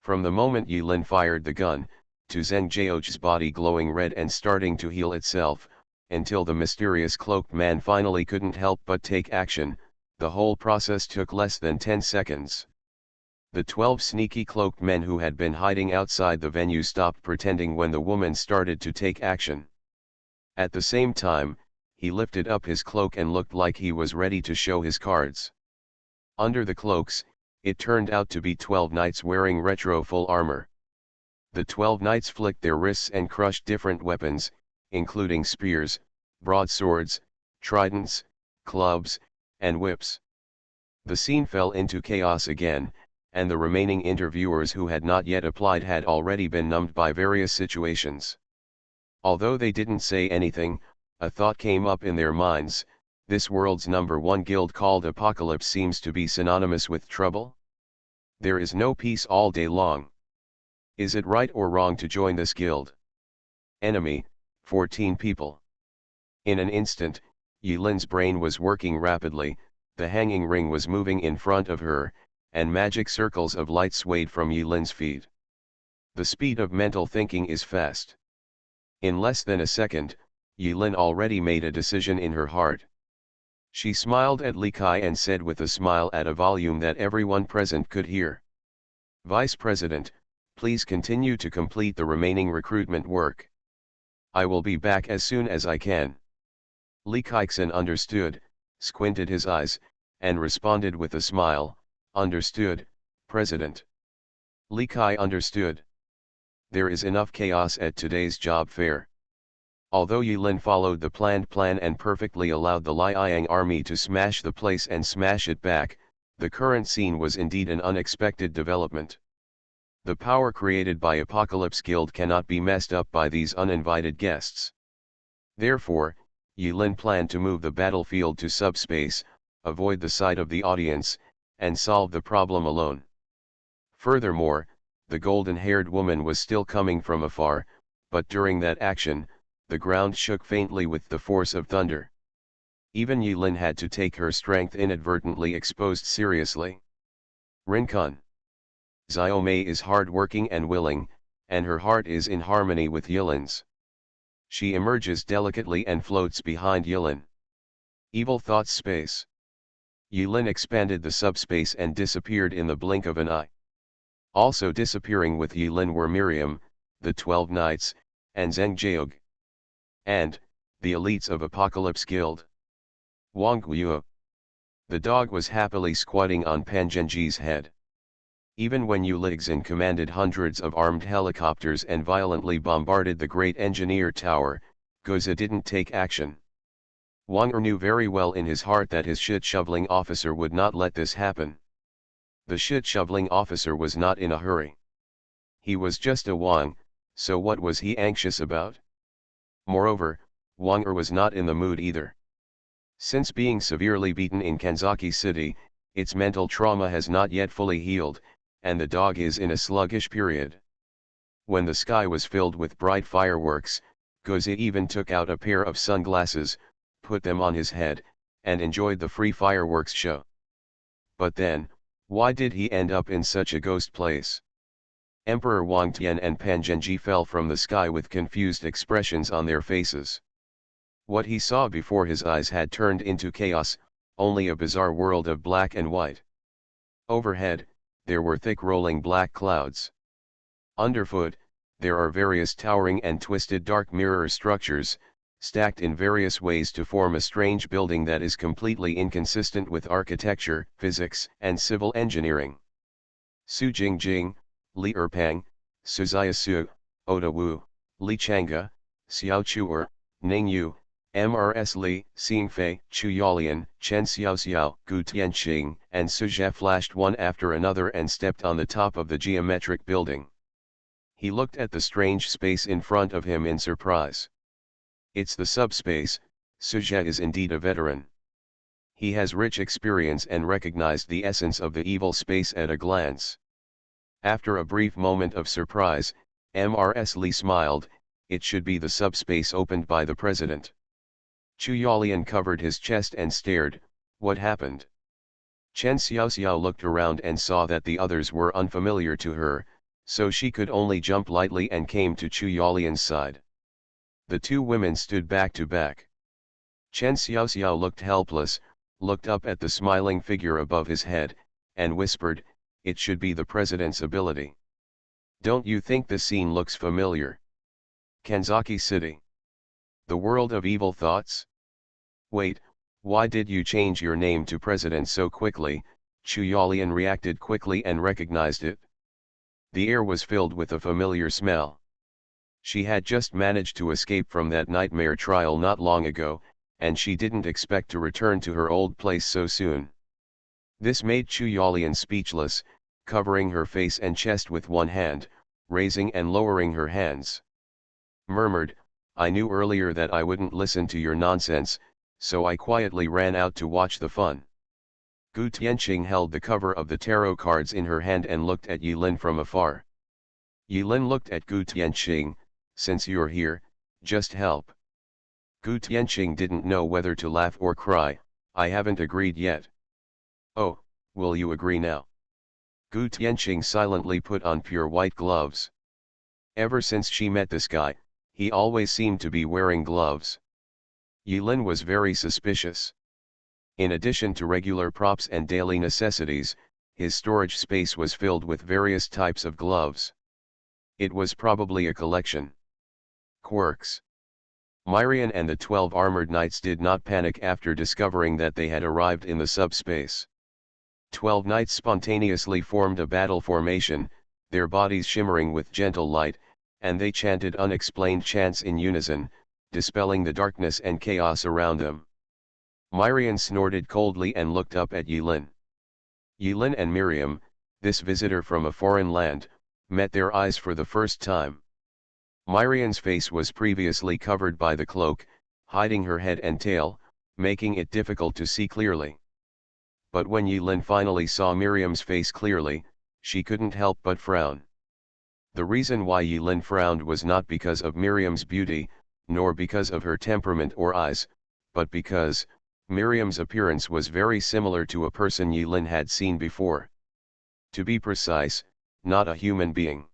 From the moment Yilin fired the gun, to Zheng Jiao's body glowing red and starting to heal itself, until the mysterious cloaked man finally couldn't help but take action, the whole process took less than 10 seconds. The 12 sneaky cloaked men who had been hiding outside the venue stopped pretending when the woman started to take action. At the same time, he lifted up his cloak and looked like he was ready to show his cards. Under the cloaks, it turned out to be 12 knights wearing retro full armor. The 12 knights flicked their wrists and crushed different weapons, including spears, broadswords, tridents, clubs, and whips. The scene fell into chaos again, and the remaining interviewers who had not yet applied had already been numbed by various situations. Although they didn't say anything, a thought came up in their minds: this world's #1 guild called Apocalypse seems to be synonymous with trouble. There is no peace all day long. Is it right or wrong to join this guild? Enemy, 14 people. In an instant, Yilin's brain was working rapidly, the hanging ring was moving in front of her, and magic circles of light swayed from Yilin's feet. The speed of mental thinking is fast. In less than a second, Yilin already made a decision in her heart. She smiled at Li Kai and said with a smile at a volume that everyone present could hear: "Vice President, please continue to complete the remaining recruitment work. I will be back as soon as I can." Li Kaixin understood, squinted his eyes, and responded with a smile: "Understood, President." Li Kai understood. There is enough chaos at today's job fair. Although Yilin followed the planned plan and perfectly allowed the Liang army to smash the place and smash it back, the current scene was indeed an unexpected development. The power created by Apocalypse Guild cannot be messed up by these uninvited guests. Therefore, Yilin planned to move the battlefield to subspace, avoid the sight of the audience, and solve the problem alone. Furthermore, the golden-haired woman was still coming from afar, but during that action, the ground shook faintly with the force of thunder. Even Yilin had to take her strength inadvertently exposed seriously. Rincon. Xiaomei is hard-working and willing, and her heart is in harmony with Yilin's. She emerges delicately and floats behind Yilin. Evil thoughts space. Yilin expanded the subspace and disappeared in the blink of an eye. Also disappearing with Yilin were Miriam, the 12 knights, and Zheng Jiaog. And, the elites of Apocalypse Guild. Wang Guiyue. The dog was happily squatting on Pan Zhenji's head. Even when Yu Lixin commanded hundreds of armed helicopters and violently bombarded the Great Engineer Tower, Goza didn't take action. Wang Er knew very well in his heart that his shit-shoveling officer would not let this happen. The shit-shoveling officer was not in a hurry. He was just a Wang, so what was he anxious about? Moreover, Wang Er was not in the mood either. Since being severely beaten in Kanzaki City, its mental trauma has not yet fully healed, and the dog is in a sluggish period. When the sky was filled with bright fireworks, Goza even took out a pair of sunglasses, put them on his head, and enjoyed the free fireworks show. But then, why did he end up in such a ghost place? Emperor Wang Tian and Pan Zhenji fell from the sky with confused expressions on their faces. What he saw before his eyes had turned into chaos, only a bizarre world of black and white. Overhead, there were thick rolling black clouds. Underfoot, there are various towering and twisted dark mirror structures, stacked in various ways to form a strange building that is completely inconsistent with architecture, physics, and civil engineering. Su Jingjing, Li Erpang, Su Ziasu, Oda Wu, Li Changge, Xiao Chuer, Ning Yu, MRS Li, Xingfei, Chu Yalian, Chen Xiaoxiao, Gu Tianqing, and Su Jie flashed one after another and stepped on the top of the geometric building. He looked at the strange space in front of him in surprise. It's the subspace. Su Jie is indeed a veteran. He has rich experience and recognized the essence of the evil space at a glance. After a brief moment of surprise, MRS Li smiled. It should be the subspace opened by the president. Chu Yalian covered his chest and stared. What happened? Chen Xiaoxiao looked around and saw that the others were unfamiliar to her, so she could only jump lightly and came to Chu Yalian's side. The two women stood back to back. Chen Xiaoxiao looked helpless, looked up at the smiling figure above his head, and whispered, "It should be the president's ability. Don't you think the scene looks familiar? Kanzaki City. The world of evil thoughts? Wait, why did you change your name to president so quickly?" Chuyalian reacted quickly and recognized it. The air was filled with a familiar smell. She had just managed to escape from that nightmare trial not long ago, and she didn't expect to return to her old place so soon. This made Chuyalian speechless, covering her face and chest with one hand, raising and lowering her hands. Murmured, "I knew earlier that I wouldn't listen to your nonsense, so I quietly ran out to watch the fun." Gu Tianqing held the cover of the tarot cards in her hand and looked at Yilin from afar. Yilin looked at Gu Tianqing, "Since you're here, just help." Gu Tianqing didn't know whether to laugh or cry. "I haven't agreed yet." "Oh, will you agree now?" Gu Tianqing silently put on pure white gloves. Ever since she met this guy, he always seemed to be wearing gloves. Yilin was very suspicious. In addition to regular props and daily necessities, his storage space was filled with various types of gloves. It was probably a collection. Quirks. Myrian and the 12 armored knights did not panic after discovering that they had arrived in the subspace. 12 knights spontaneously formed a battle formation, their bodies shimmering with gentle light, and they chanted unexplained chants in unison, dispelling the darkness and chaos around them. Myrian snorted coldly and looked up at Yilin. Yilin and Miriam, this visitor from a foreign land, met their eyes for the first time. Myrian's face was previously covered by the cloak, hiding her head and tail, making it difficult to see clearly. But when Yilin finally saw Miriam's face clearly, she couldn't help but frown. The reason why Yilin frowned was not because of Miriam's beauty, nor because of her temperament or eyes, but because Miriam's appearance was very similar to a person Yilin had seen before. To be precise, not a human being.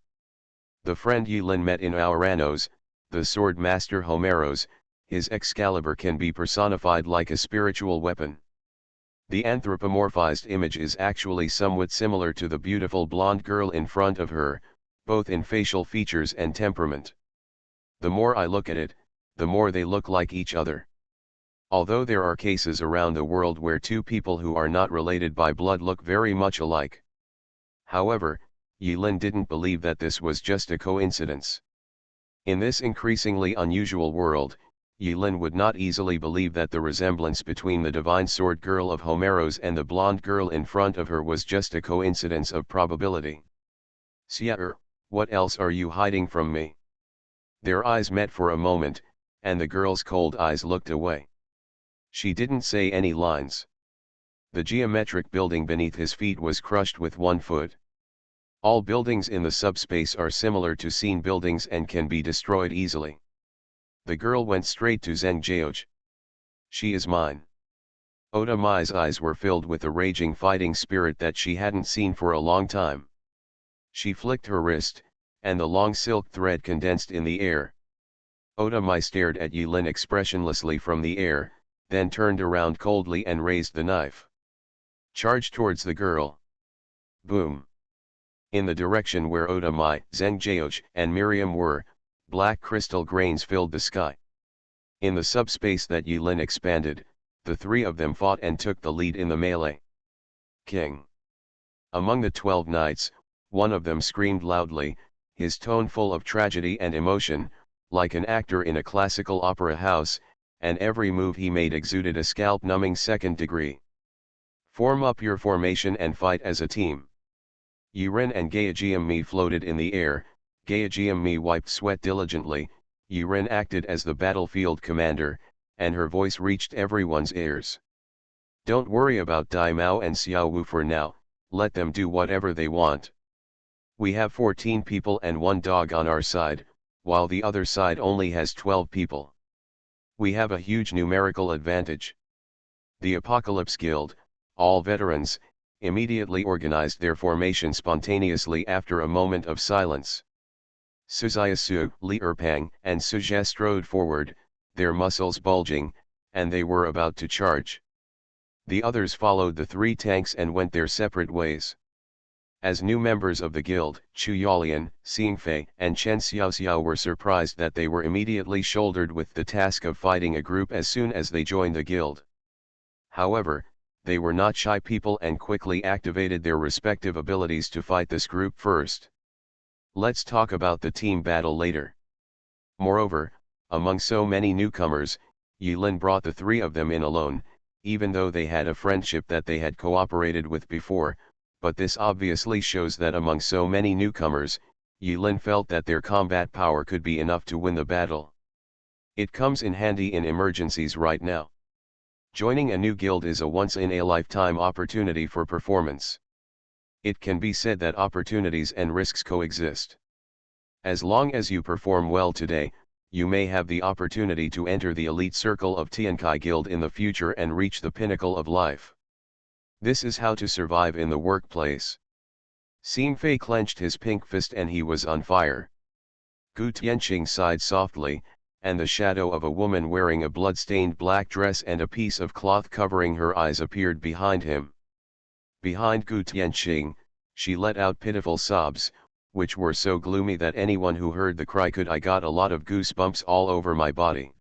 The friend Yilin met in Auranos, the sword master Homeros, his Excalibur can be personified like a spiritual weapon. The anthropomorphized image is actually somewhat similar to the beautiful blonde girl in front of her, both in facial features and temperament. The more I look at it, the more they look like each other. Although there are cases around the world where two people who are not related by blood look very much alike. However, Yilin didn't believe that this was just a coincidence. In this increasingly unusual world, Yilin would not easily believe that the resemblance between the divine sword girl of Homeros and the blonde girl in front of her was just a coincidence of probability. "Siar, what else are you hiding from me?" Their eyes met for a moment, and the girl's cold eyes looked away. She didn't say any lines. The geometric building beneath his feet was crushed with 1 foot. All buildings in the subspace are similar to scene buildings and can be destroyed easily. The girl went straight to Zheng Jiao. "She is mine." Oda Mai's eyes were filled with a raging fighting spirit that she hadn't seen for a long time. She flicked her wrist, and the long silk thread condensed in the air. Oda Mai stared at Yilin expressionlessly from the air, then turned around coldly and raised the knife. "Charge towards the girl." Boom. In the direction where Oda Mai, Zheng Jiao, and Miriam were, black crystal grains filled the sky. In the subspace that Yilin expanded, the 3 of them fought and took the lead in the melee. "King." Among the 12 knights, one of them screamed loudly, his tone full of tragedy and emotion, like an actor in a classical opera house, and every move he made exuded a scalp-numbing second degree. "Form up your formation and fight as a team." Yiren and Gayajiammi floated in the air. Gayajiammi wiped sweat diligently. Yiren acted as the battlefield commander, and her voice reached everyone's ears. "Don't worry about Dai Mao and Xiao Wu for now, let them do whatever they want. We have 14 people and 1 dog on our side, while the other side only has 12 people. We have a huge numerical advantage." The Apocalypse Guild, all veterans, immediately organized their formation spontaneously after a moment of silence. Suziasu, Li Erpang, and Suje strode forward, their muscles bulging, and they were about to charge. The others followed the three tanks and went their separate ways. As new members of the guild, Chu Yalian, Xingfei, and Chen Xiaoxiao were surprised that they were immediately shouldered with the task of fighting a group as soon as they joined the guild. However, they were not shy people and quickly activated their respective abilities to fight this group first. Let's talk about the team battle later. Moreover, among so many newcomers, Yilin brought the three of them in alone, even though they had a friendship that they had cooperated with before, but this obviously shows that among so many newcomers, Yilin felt that their combat power could be enough to win the battle. It comes in handy in emergencies right now. Joining a new guild is a once-in-a-lifetime opportunity for performance. It can be said that opportunities and risks coexist. As long as you perform well today, you may have the opportunity to enter the elite circle of Tiankai Guild in the future and reach the pinnacle of life. This is how to survive in the workplace. Xingfei clenched his pink fist and he was on fire. Gu Tianqing sighed softly, and the shadow of a woman wearing a blood-stained black dress and a piece of cloth covering her eyes appeared behind him. Behind Gu Tianqing, she let out pitiful sobs, which were so gloomy that anyone who heard the cry could I got a lot of goosebumps all over my body.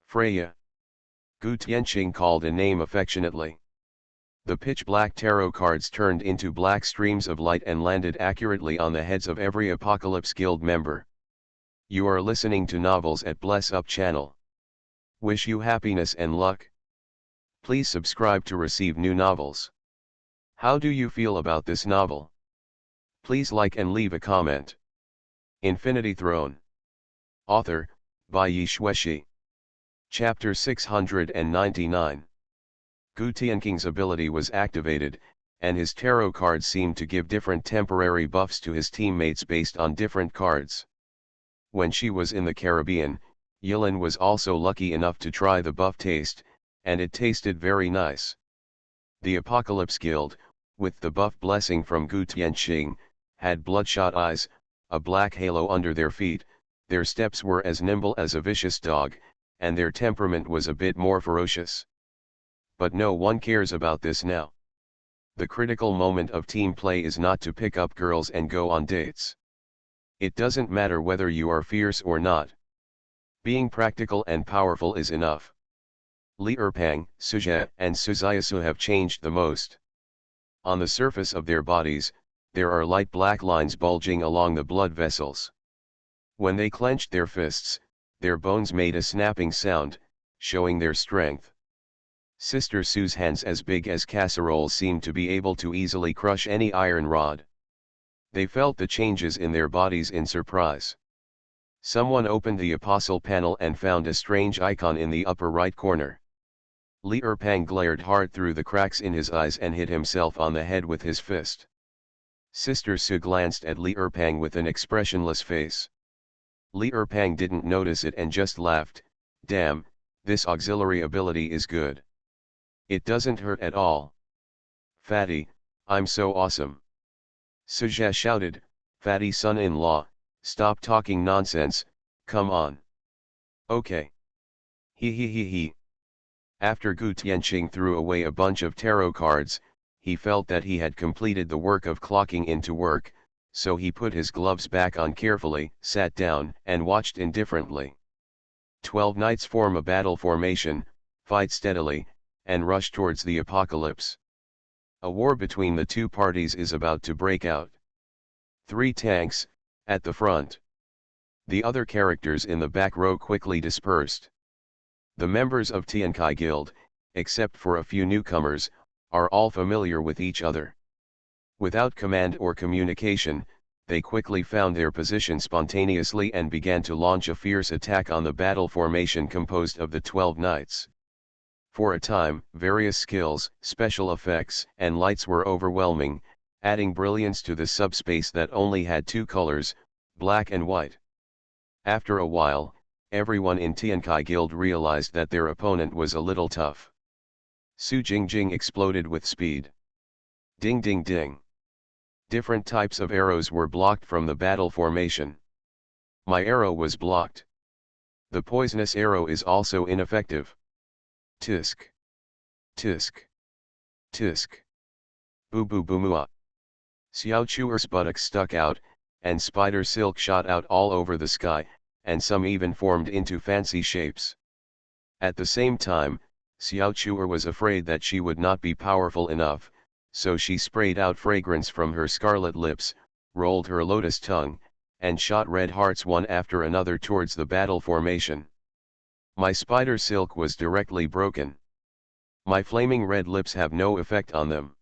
Freya. Gu Tianqing called a name affectionately. The pitch-black tarot cards turned into black streams of light and landed accurately on the heads of every Apocalypse Guild member. You are listening to Novels at Bless Up channel. Wish you happiness and luck. Please subscribe to receive new novels. How do you feel about this novel? Please like and leave a comment. Infinity Throne. Author, by Yi Shueshi. Chapter 699. Gu Tianqing's ability was activated, and his tarot cards seemed to give different temporary buffs to his teammates based on different cards. When she was in the Caribbean, Yilin was also lucky enough to try the buff taste, and it tasted very nice. The Apocalypse Guild, with the buff blessing from Gu Tianqing, had bloodshot eyes, a black halo under their feet, their steps were as nimble as a vicious dog, and their temperament was a bit more ferocious. But no one cares about this now. The critical moment of team play is not to pick up girls and go on dates. It doesn't matter whether you are fierce or not. Being practical and powerful is enough. Li Erpang, Suzhou, and Suzayasu have changed the most. On the surface of their bodies, there are light black lines bulging along the blood vessels. When they clenched their fists, their bones made a snapping sound, showing their strength. Sister Su's hands as big as casseroles seemed to be able to easily crush any iron rod. They felt the changes in their bodies in surprise. Someone opened the apostle panel and found a strange icon in the upper right corner. Li Erpang glared hard through the cracks in his eyes and hit himself on the head with his fist. Sister Su glanced at Li Erpang with an expressionless face. Li Erpang didn't notice it and just laughed. Damn, this auxiliary ability is good. It doesn't hurt at all. Fatty, I'm so awesome. Suzhou shouted, Fatty son-in-law, stop talking nonsense, come on. Okay. He. After Gu Tianqing threw away a bunch of tarot cards, he felt that he had completed the work of clocking into work, so he put his gloves back on carefully, sat down, and watched indifferently. 12 knights form a battle formation, fight steadily, and rush towards the apocalypse. A war between the two parties is about to break out. 3 tanks, at the front. The other characters in the back row quickly dispersed. The members of Tiankai Guild, except for a few newcomers, are all familiar with each other. Without command or communication, they quickly found their position spontaneously and began to launch a fierce attack on the battle formation composed of the 12 knights. For a time, various skills, special effects, and lights were overwhelming, adding brilliance to the subspace that only had 2 colors, black and white. After a while, everyone in Tiankai Guild realized that their opponent was a little tough. Su Jingjing exploded with speed. Ding ding ding. Different types of arrows were blocked from the battle formation. My arrow was blocked. The poisonous arrow is also ineffective. Tisk. Tisk. Tisk. Boo boo boo mua. Xiao Chuer's buttocks stuck out, and spider silk shot out all over the sky, and some even formed into fancy shapes. At the same time, Xiao Chuer was afraid that she would not be powerful enough, so she sprayed out fragrance from her scarlet lips, rolled her lotus tongue, and shot red hearts one after another towards the battle formation. My spider silk was directly broken. My flaming red lips have no effect on them.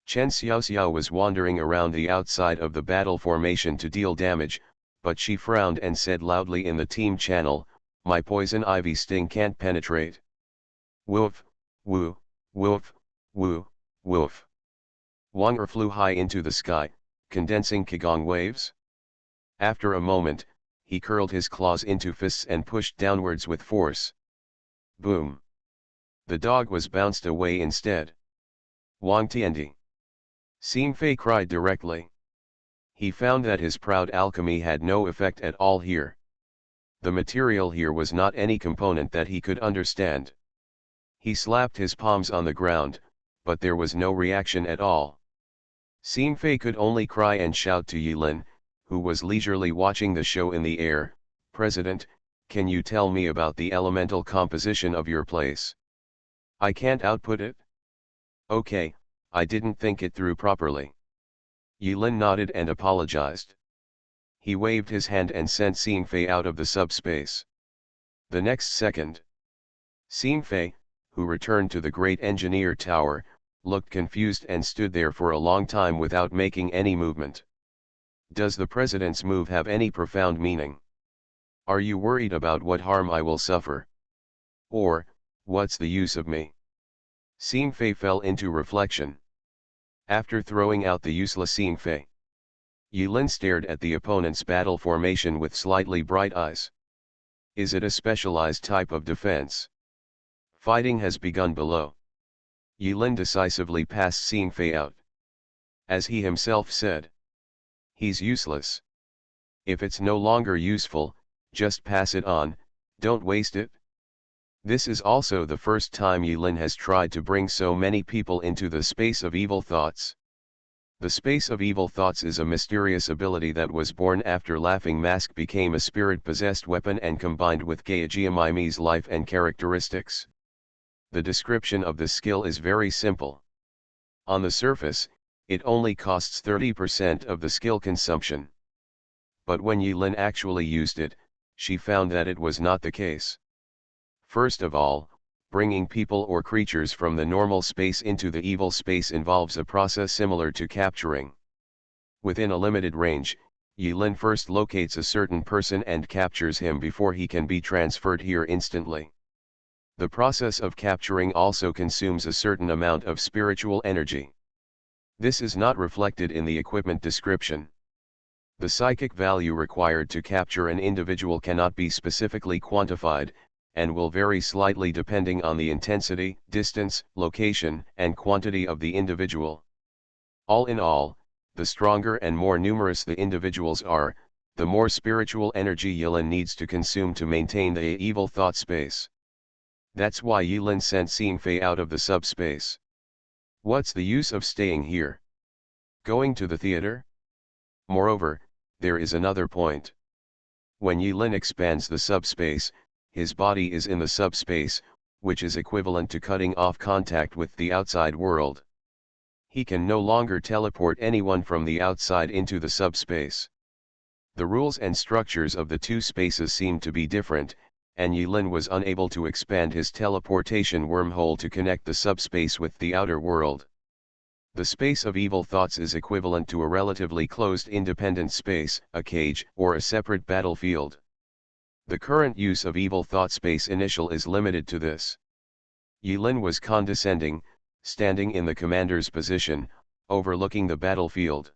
Chen Xiaoxiao was wandering around the outside of the battle formation to deal damage, but she frowned and said loudly in the team channel, "My poison ivy sting can't penetrate." Woof, woo, woof, woo, woof. Wang Er flew high into the sky, condensing Qigong waves. After a moment, he curled his claws into fists and pushed downwards with force. Boom. The dog was bounced away instead. Wang Tiandi. Xing Fei cried directly. He found that his proud alchemy had no effect at all here. The material here was not any component that he could understand. He slapped his palms on the ground, but there was no reaction at all. Xing Fei could only cry and shout to Yilin, who was leisurely watching the show in the air, "President, can you tell me about the elemental composition of your place? I can't output it." "Okay, I didn't think it through properly." Yilin nodded and apologized. He waved his hand and sent Xing Fei out of the subspace. The next second, Xing Fei, who returned to the great engineer tower, looked confused and stood there for a long time without making any movement. Does the president's move have any profound meaning? Are you worried about what harm I will suffer? Or, what's the use of me? Xing Fei fell into reflection. After throwing out the useless Xing Fei, Yilin stared at the opponent's battle formation with slightly bright eyes. Is it a specialized type of defense? Fighting has begun below. Yilin decisively passed Xing Fei out. As he himself said, he's useless. If it's no longer useful, just pass it on, don't waste it. This is also the first time Yilin has tried to bring so many people into the space of evil thoughts. The space of evil thoughts is a mysterious ability that was born after Laughing Mask became a spirit-possessed weapon and combined with Gaijiamimi's life and characteristics. The description of this skill is very simple. On the surface, it only costs 30% of the skill consumption. But when Yilin actually used it, she found that it was not the case. First of all, bringing people or creatures from the normal space into the evil space involves a process similar to capturing. Within a limited range, Yilin first locates a certain person and captures him before he can be transferred here instantly. The process of capturing also consumes a certain amount of spiritual energy. This is not reflected in the equipment description. The psychic value required to capture an individual cannot be specifically quantified, and will vary slightly depending on the intensity, distance, location, and quantity of the individual. All in all, the stronger and more numerous the individuals are, the more spiritual energy Yilin needs to consume to maintain the evil thought space. That's why Yilin sent Xing Fei out of the subspace. What's the use of staying here? Going to the theater? Moreover, there is another point. When Yilin expands the subspace, his body is in the subspace, which is equivalent to cutting off contact with the outside world. He can no longer teleport anyone from the outside into the subspace. The rules and structures of the two spaces seem to be different, and Yilin was unable to expand his teleportation wormhole to connect the subspace with the outer world. The space of evil thoughts is equivalent to a relatively closed independent space, a cage, or a separate battlefield. The current use of evil thought space initial is limited to this. Yilin was condescending, standing in the commander's position, overlooking the battlefield.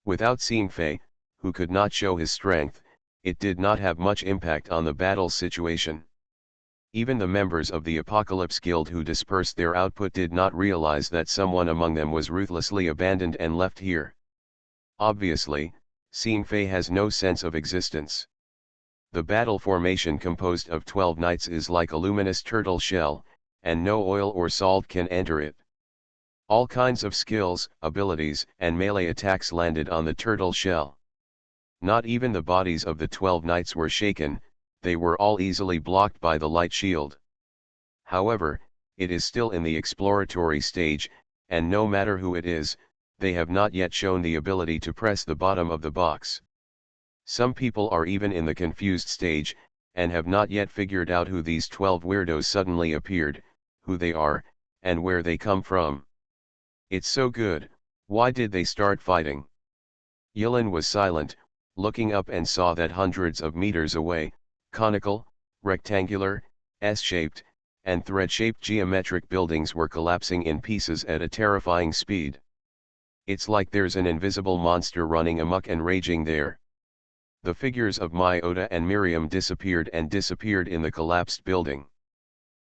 Without Xing Fei, who could not show his strength, it did not have much impact on the battle situation. Even the members of the Apocalypse Guild who dispersed their output did not realize that someone among them was ruthlessly abandoned and left here. Obviously, Xing Fei has no sense of existence. The battle formation composed of 12 knights is like a luminous turtle shell, and no oil or salt can enter it. All kinds of skills, abilities, and melee attacks landed on the turtle shell. Not even the bodies of the 12 knights were shaken, they were all easily blocked by the light shield. However, it is still in the exploratory stage, and no matter who it is, they have not yet shown the ability to press the bottom of the box. Some people are even in the confused stage, and have not yet figured out who these 12 weirdos suddenly appeared, who they are, and where they come from. It's so good, why did they start fighting? Yulin was silent, looking up and saw that hundreds of meters away, conical, rectangular, S-shaped, and thread-shaped geometric buildings were collapsing in pieces at a terrifying speed. It's like there's an invisible monster running amok and raging there. The figures of Myota and Miriam disappeared in the collapsed building.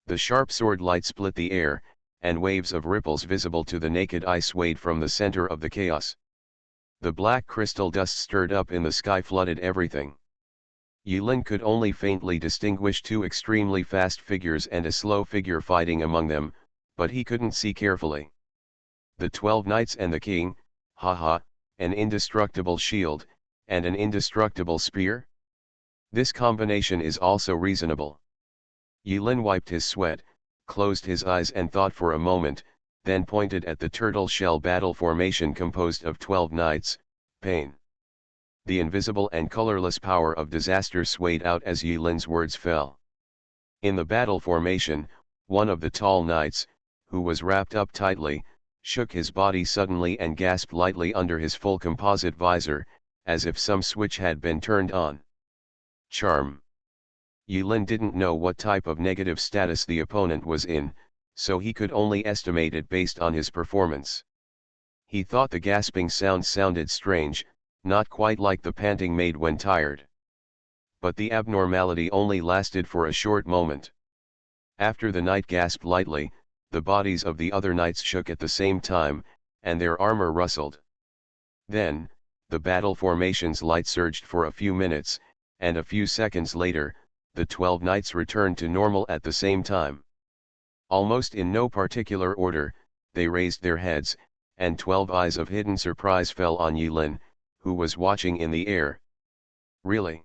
The sharp sword light split the air, and waves of ripples visible to the naked eye swayed from the center of the chaos. The black crystal dust stirred up in the sky flooded everything. Yulin could only faintly distinguish two extremely fast figures and a slow figure fighting among them, but he couldn't see carefully. The 12 knights and the king, haha, an indestructible shield, and an indestructible spear? This combination is also reasonable. Yulin wiped his sweat, closed his eyes and thought for a moment, then pointed at the turtle shell battle formation composed of 12 knights, pain. The invisible and colorless power of disaster swayed out as Yulin's words fell. In the battle formation, one of the tall knights, who was wrapped up tightly, shook his body suddenly and gasped lightly under his full composite visor, as if some switch had been turned on. Charm. Yulin didn't know what type of negative status the opponent was in, so he could only estimate it based on his performance. He thought the gasping sound sounded strange, not quite like the panting made when tired. But the abnormality only lasted for a short moment. After the knight gasped lightly, the bodies of the other knights shook at the same time, and their armor rustled. Then, the battle formation's light surged for a few minutes, and a few seconds later, the 12 knights returned to normal at the same time. Almost in no particular order, they raised their heads, and 12 eyes of hidden surprise fell on Yulin, who was watching in the air. Really?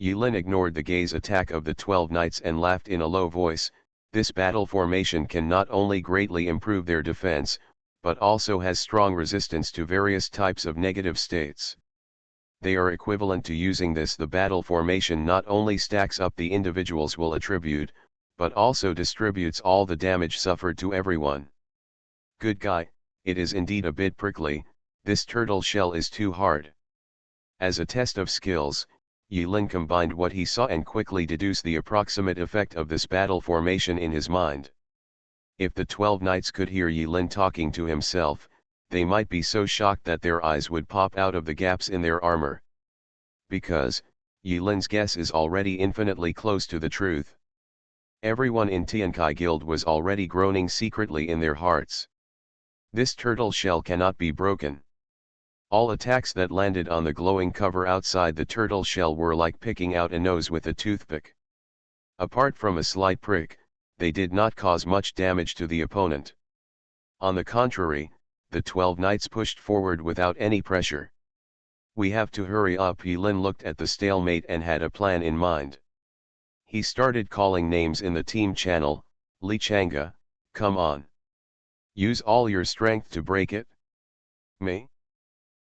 Yulin ignored the gaze attack of the 12 knights and laughed in a low voice. This battle formation can not only greatly improve their defense, but also has strong resistance to various types of negative states. They are equivalent to using this. The battle formation not only stacks up the individuals will attribute, but also distributes all the damage suffered to everyone. Good guy, it is indeed a bit prickly, this turtle shell is too hard. As a test of skills, Yulin combined what he saw and quickly deduced the approximate effect of this battle formation in his mind. If the 12 knights could hear Yulin talking to himself, they might be so shocked that their eyes would pop out of the gaps in their armor. Because, Yulin's guess is already infinitely close to the truth. Everyone in Tiankai Guild was already groaning secretly in their hearts. This turtle shell cannot be broken. All attacks that landed on the glowing cover outside the turtle shell were like picking out a nose with a toothpick. Apart from a slight prick, they did not cause much damage to the opponent. On the contrary, the 12 knights pushed forward without any pressure. We have to hurry up. Yulin looked at the stalemate and had a plan in mind. He started calling names in the team channel. Li Chang'e, come on. Use all your strength to break it. Me?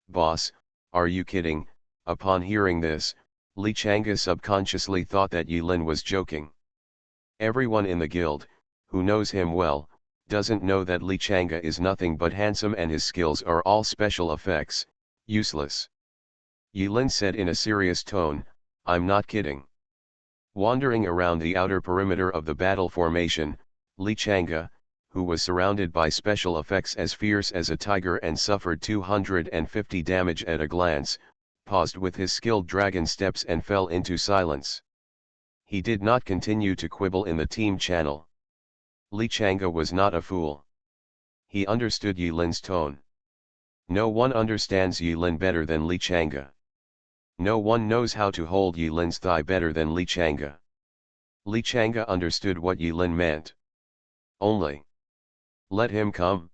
Boss, are you kidding? Upon hearing this, Li Chang'e subconsciously thought that Yulin was joking. Everyone in the guild, who knows him well, doesn't know that Li Chang'e is nothing but handsome and his skills are all special effects, useless. Yulin said in a serious tone, I'm not kidding. Wandering around the outer perimeter of the battle formation, Li Chang'e, who was surrounded by special effects as fierce as a tiger and suffered 250 damage at a glance, paused with his skilled dragon steps and fell into silence. He did not continue to quibble in the team channel. Li Chang'e was not a fool. He understood Yulin's tone. No one understands Yulin better than Li Chang'e. No one knows how to hold Yulin's thigh better than Li Chang'e. Li Chang'e understood what Yulin meant. Only. Let him come.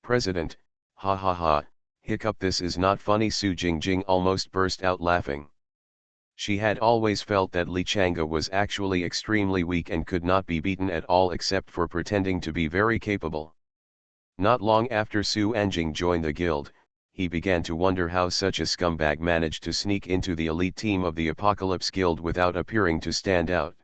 President, ha ha ha, hiccup, this is not funny. Su Jingjing almost burst out laughing. She had always felt that Li Chang'e was actually extremely weak and could not be beaten at all except for pretending to be very capable. Not long after Su Anjing joined the guild, he began to wonder how such a scumbag managed to sneak into the elite team of the Apocalypse Guild without appearing to stand out.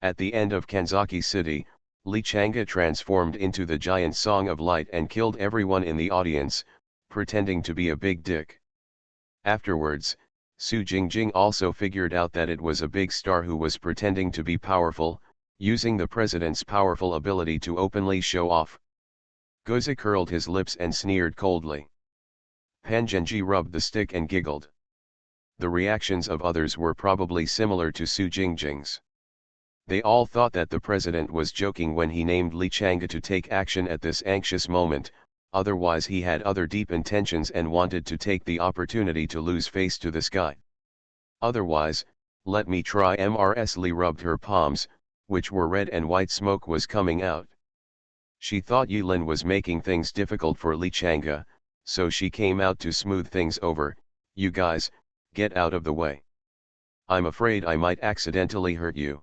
At the end of Kanzaki City, Li Chang'e transformed into the giant Song of Light and killed everyone in the audience, pretending to be a big dick. Afterwards, Su Jingjing also figured out that it was a big star who was pretending to be powerful, using the president's powerful ability to openly show off. Goza curled his lips and sneered coldly. Pan Zhenji rubbed the stick and giggled. The reactions of others were probably similar to Su Jingjing's. They all thought that the president was joking when he named Li Chang'e to take action at this anxious moment, otherwise he had other deep intentions and wanted to take the opportunity to lose face to this guy. Otherwise, let me try. Mrs. Li rubbed her palms, which were red and white smoke was coming out. She thought Yulin was making things difficult for Li Chang'e, so she came out to smooth things over. You guys, get out of the way. I'm afraid I might accidentally hurt you.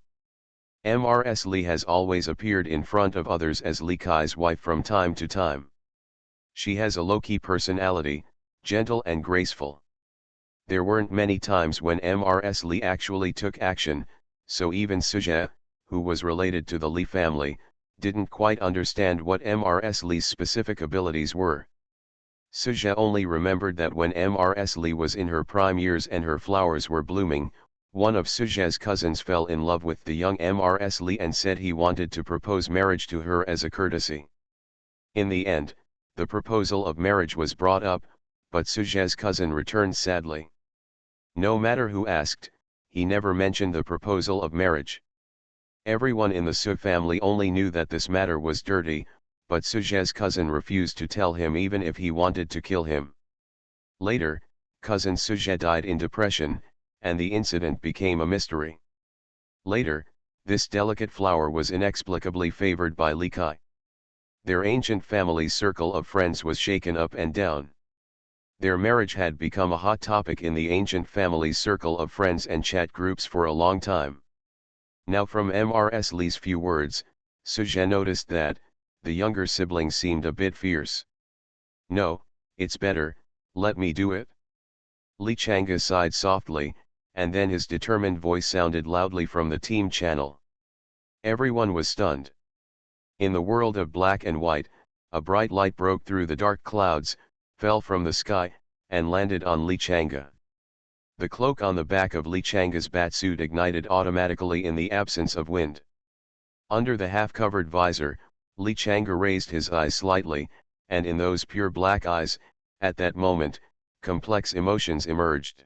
Mrs. Li has always appeared in front of others as Li Kai's wife from time to time. She has a low-key personality, gentle and graceful. There weren't many times when Mrs. Li actually took action, so even Suje, who was related to the Li family, didn't quite understand what Mrs. Li's specific abilities were. Suje only remembered that when Mrs. Li was in her prime years and her flowers were blooming, one of Suje's cousins fell in love with the young Mrs. Li and said he wanted to propose marriage to her as a courtesy. In the end, the proposal of marriage was brought up, but Suje's cousin returned sadly. No matter who asked, he never mentioned the proposal of marriage. Everyone in the Su family only knew that this matter was dirty, but Suje's cousin refused to tell him even if he wanted to kill him. Later, cousin Suje died in depression, and the incident became a mystery. Later, this delicate flower was inexplicably favored by Li Kai. Their ancient family's circle of friends was shaken up and down. Their marriage had become a hot topic in the ancient family's circle of friends and chat groups for a long time. Now from Mrs. Li's few words, Suje noticed that, the younger sibling seemed a bit fierce. No, it's better, let me do it. Li Chang'e sighed softly, and then his determined voice sounded loudly from the team channel. Everyone was stunned. In the world of black and white, a bright light broke through the dark clouds, fell from the sky, and landed on Li Chang'e. The cloak on the back of Li Chang'e's batsuit ignited automatically in the absence of wind. Under the half-covered visor, Li Chang'e raised his eyes slightly, and in those pure black eyes, at that moment, complex emotions emerged.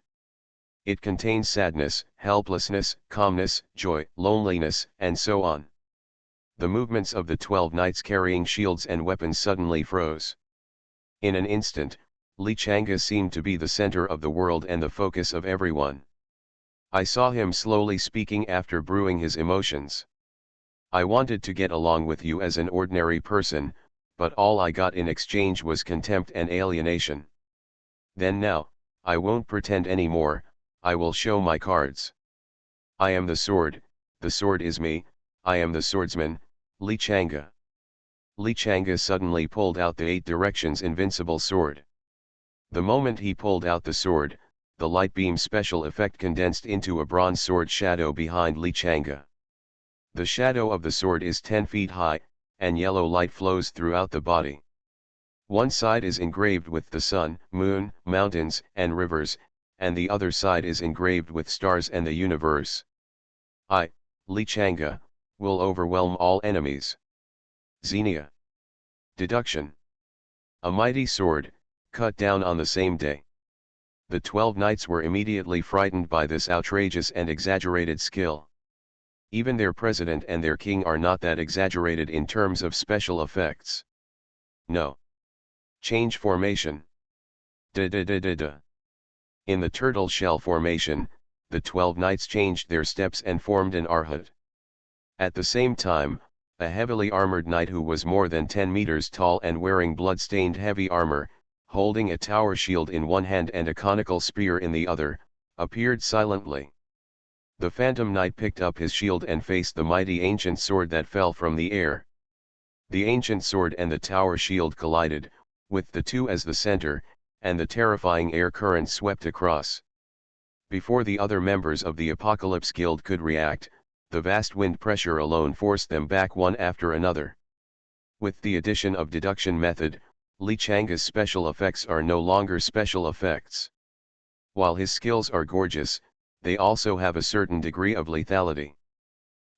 It contained sadness, helplessness, calmness, joy, loneliness, and so on. The movements of the 12 knights carrying shields and weapons suddenly froze. In an instant, Li Chang'e seemed to be the center of the world and the focus of everyone. I saw him slowly speaking after brewing his emotions. I wanted to get along with you as an ordinary person, but all I got in exchange was contempt and alienation. Then now, I won't pretend anymore, I will show my cards. I am the sword is me, I am the swordsman, Li Chang'e. Li Chang'e suddenly pulled out the 8 directions invincible sword. The moment he pulled out the sword, the light beam special effect condensed into a bronze sword shadow behind Li Chang'e. The shadow of the sword is 10 feet high, and yellow light flows throughout the body. One side is engraved with the sun, moon, mountains, and rivers, and the other side is engraved with stars and the universe. I, Li Chang'e, will overwhelm all enemies. Xenia. Deduction. A mighty sword, cut down on the same day. The 12 knights were immediately frightened by this outrageous and exaggerated skill. Even their president and their king are not that exaggerated in terms of special effects. No. Change formation. Da-da-da-da-da. In the turtle shell formation, the 12 knights changed their steps and formed an arhat. At the same time, a heavily armored knight who was more than 10 meters tall and wearing blood-stained heavy armor, holding a tower shield in one hand and a conical spear in the other, appeared silently. The Phantom Knight picked up his shield and faced the mighty ancient sword that fell from the air. The ancient sword and the tower shield collided, with the two as the center, and the terrifying air current swept across. Before the other members of the Apocalypse Guild could react, the vast wind pressure alone forced them back one after another. With the addition of deduction method, Li Changa's special effects are no longer special effects. While his skills are gorgeous, they also have a certain degree of lethality.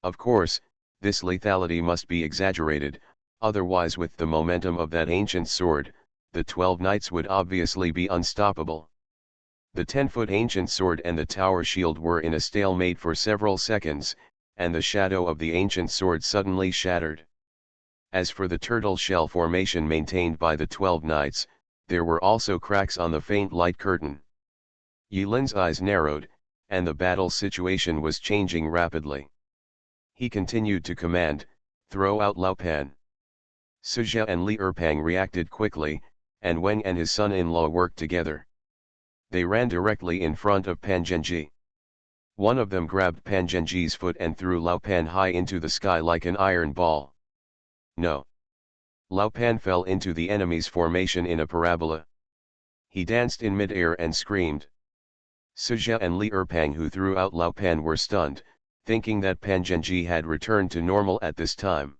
Of course, this lethality must be exaggerated, otherwise with the momentum of that ancient sword, the 12 knights would obviously be unstoppable. The 10-foot ancient sword and the tower shield were in a stalemate for several seconds, and the shadow of the ancient sword suddenly shattered. As for the turtle shell formation maintained by the 12 knights, there were also cracks on the faint light curtain. Yi Lin's eyes narrowed, and the battle situation was changing rapidly. He continued to command, "Throw out Lao Pan." Suzhou and Li Erpang reacted quickly, and Wang and his son-in-law worked together. They ran directly in front of Pan Zhenji. One of them grabbed Pan Zhenji's foot and threw Lao Pan high into the sky like an iron ball. No. Lao Pan fell into the enemy's formation in a parabola. He danced in mid-air and screamed. Suzhou and Li Erpang, who threw out Lao Pan, were stunned, thinking that Pan Zhenji had returned to normal at this time.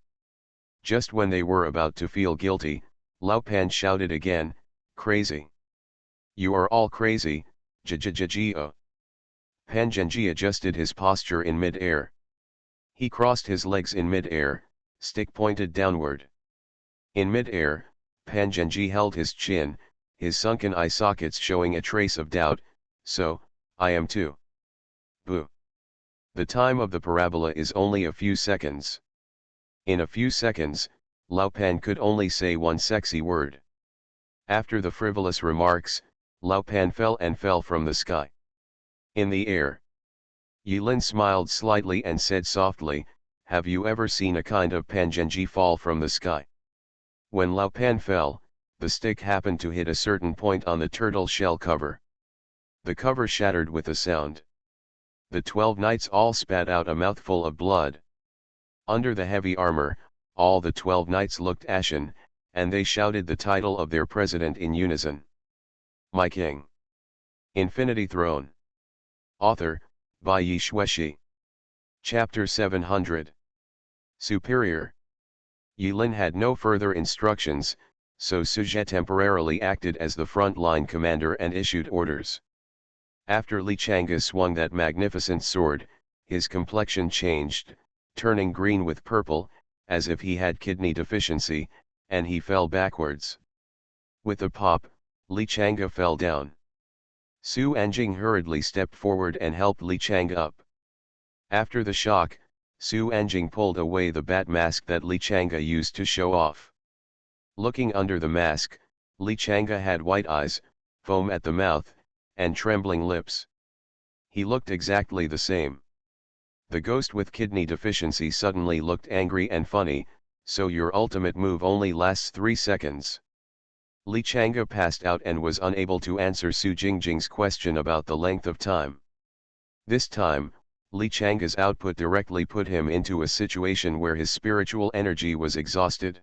Just when they were about to feel guilty, Lao Pan shouted again, "Crazy! You are all crazy, Jijijijio." Pan Zhenji adjusted his posture in mid-air. He crossed his legs in mid-air, stick pointed downward. In mid-air, Pan Zhenji held his chin, his sunken eye sockets showing a trace of doubt. "So, I am too." Boo. The time of the parabola is only a few seconds. In a few seconds, Lao Pan could only say one sexy word. After the frivolous remarks, Lao Pan fell from the sky. In the air. Yi Lin smiled slightly and said softly, "Have you ever seen a kind of Pan Zhenji fall from the sky?" When Lao Pan fell, the stick happened to hit a certain point on the turtle shell cover. The cover shattered with a sound. The 12 knights all spat out a mouthful of blood. Under the heavy armor, all the 12 knights looked ashen, and they shouted the title of their president in unison. "My king." Infinity Throne. Author, by Yi Shueshi. Chapter 700. Superior. Yi Lin had no further instructions, so Suzhou temporarily acted as the front-line commander and issued orders. After Li Changa swung that magnificent sword, his complexion changed, turning green with purple, as if he had kidney deficiency, and he fell backwards. With a pop, Li Changa fell down. Su Anjing hurriedly stepped forward and helped Li Changa up. After the shock, Su Anjing pulled away the bat mask that Li Changa used to show off. Looking under the mask, Li Changa had white eyes, foam at the mouth, and trembling lips. He looked exactly the same. The ghost with kidney deficiency suddenly looked angry and funny, "So your ultimate move only lasts 3 seconds. Li Changa passed out and was unable to answer Su Jingjing's question about the length of time. This time, Li Changa's output directly put him into a situation where his spiritual energy was exhausted.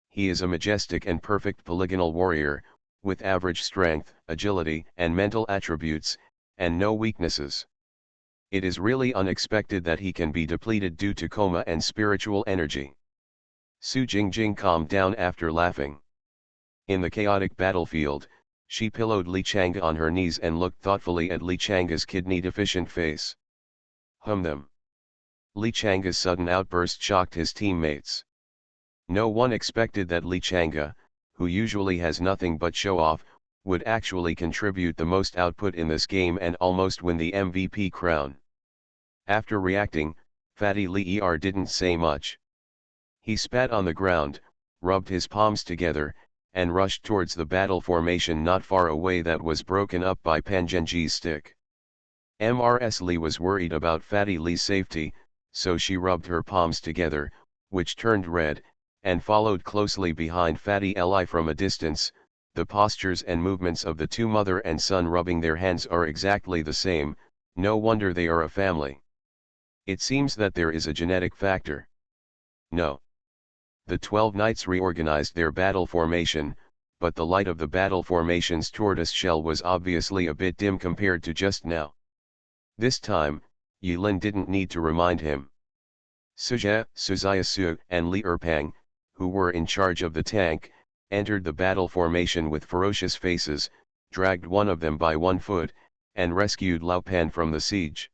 He is a majestic and perfect polygonal warrior, with average strength, agility, and mental attributes, and no weaknesses. It is really unexpected that he can be depleted due to coma and spiritual energy. Su Jingjing calmed down after laughing. In the chaotic battlefield, she pillowed Li Changa on her knees and looked thoughtfully at Li Changa's kidney-deficient face. Them. Li Changa's sudden outburst shocked his teammates. No one expected that Li Changa, who usually has nothing but show-off, would actually contribute the most output in this game and almost win the MVP crown. After reacting, Fatty Li didn't say much. He spat on the ground, rubbed his palms together, and rushed towards the battle formation not far away that was broken up by Pan Zhenji's stick. Mrs. Li was worried about Fatty Li's safety, so she rubbed her palms together, which turned red, and followed closely behind Fatty Li from a distance. The postures and movements of the two mother and son rubbing their hands are exactly the same, no wonder they are a family. It seems that there is a genetic factor. No. The 12 knights reorganized their battle formation, but the light of the battle formation's tortoise shell was obviously a bit dim compared to just now. This time, Yilin didn't need to remind him. Suzhie, Suziasu, and Li Erpang, who were in charge of the tank, entered the battle formation with ferocious faces, dragged one of them by one foot, and rescued Lao Pan from the siege.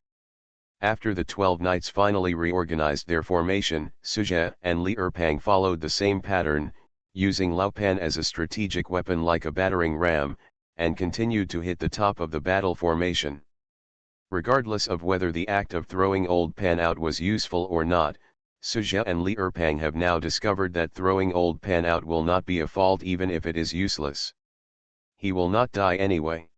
After the 12 knights finally reorganized their formation, Suzhie and Li Erpang followed the same pattern, using Lao Pan as a strategic weapon like a battering ram, and continued to hit the top of the battle formation. Regardless of whether the act of throwing Old Pan out was useful or not, Suzhie and Li Erpang have now discovered that throwing Old Pan out will not be a fault even if it is useless. He will not die anyway.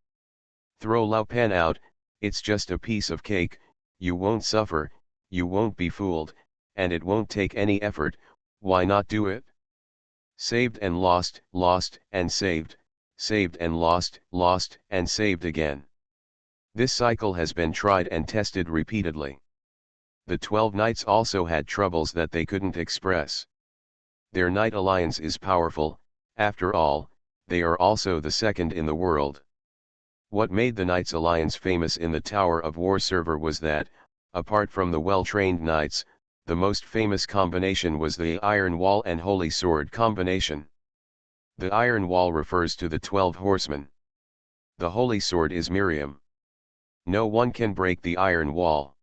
Throw Lao Pan out, it's just a piece of cake, you won't suffer, you won't be fooled, and it won't take any effort, why not do it? Saved and lost, lost and saved, saved and lost, lost and saved again. This cycle has been tried and tested repeatedly. The 12 knights also had troubles that they couldn't express. Their knight alliance is powerful, after all, they are also the second in the world. What made the Knights Alliance famous in the Tower of War server was that, apart from the well-trained knights, the most famous combination was the Iron Wall and Holy Sword combination. The Iron Wall refers to the 12 horsemen. The Holy Sword is Miriam. No one can break the Iron Wall.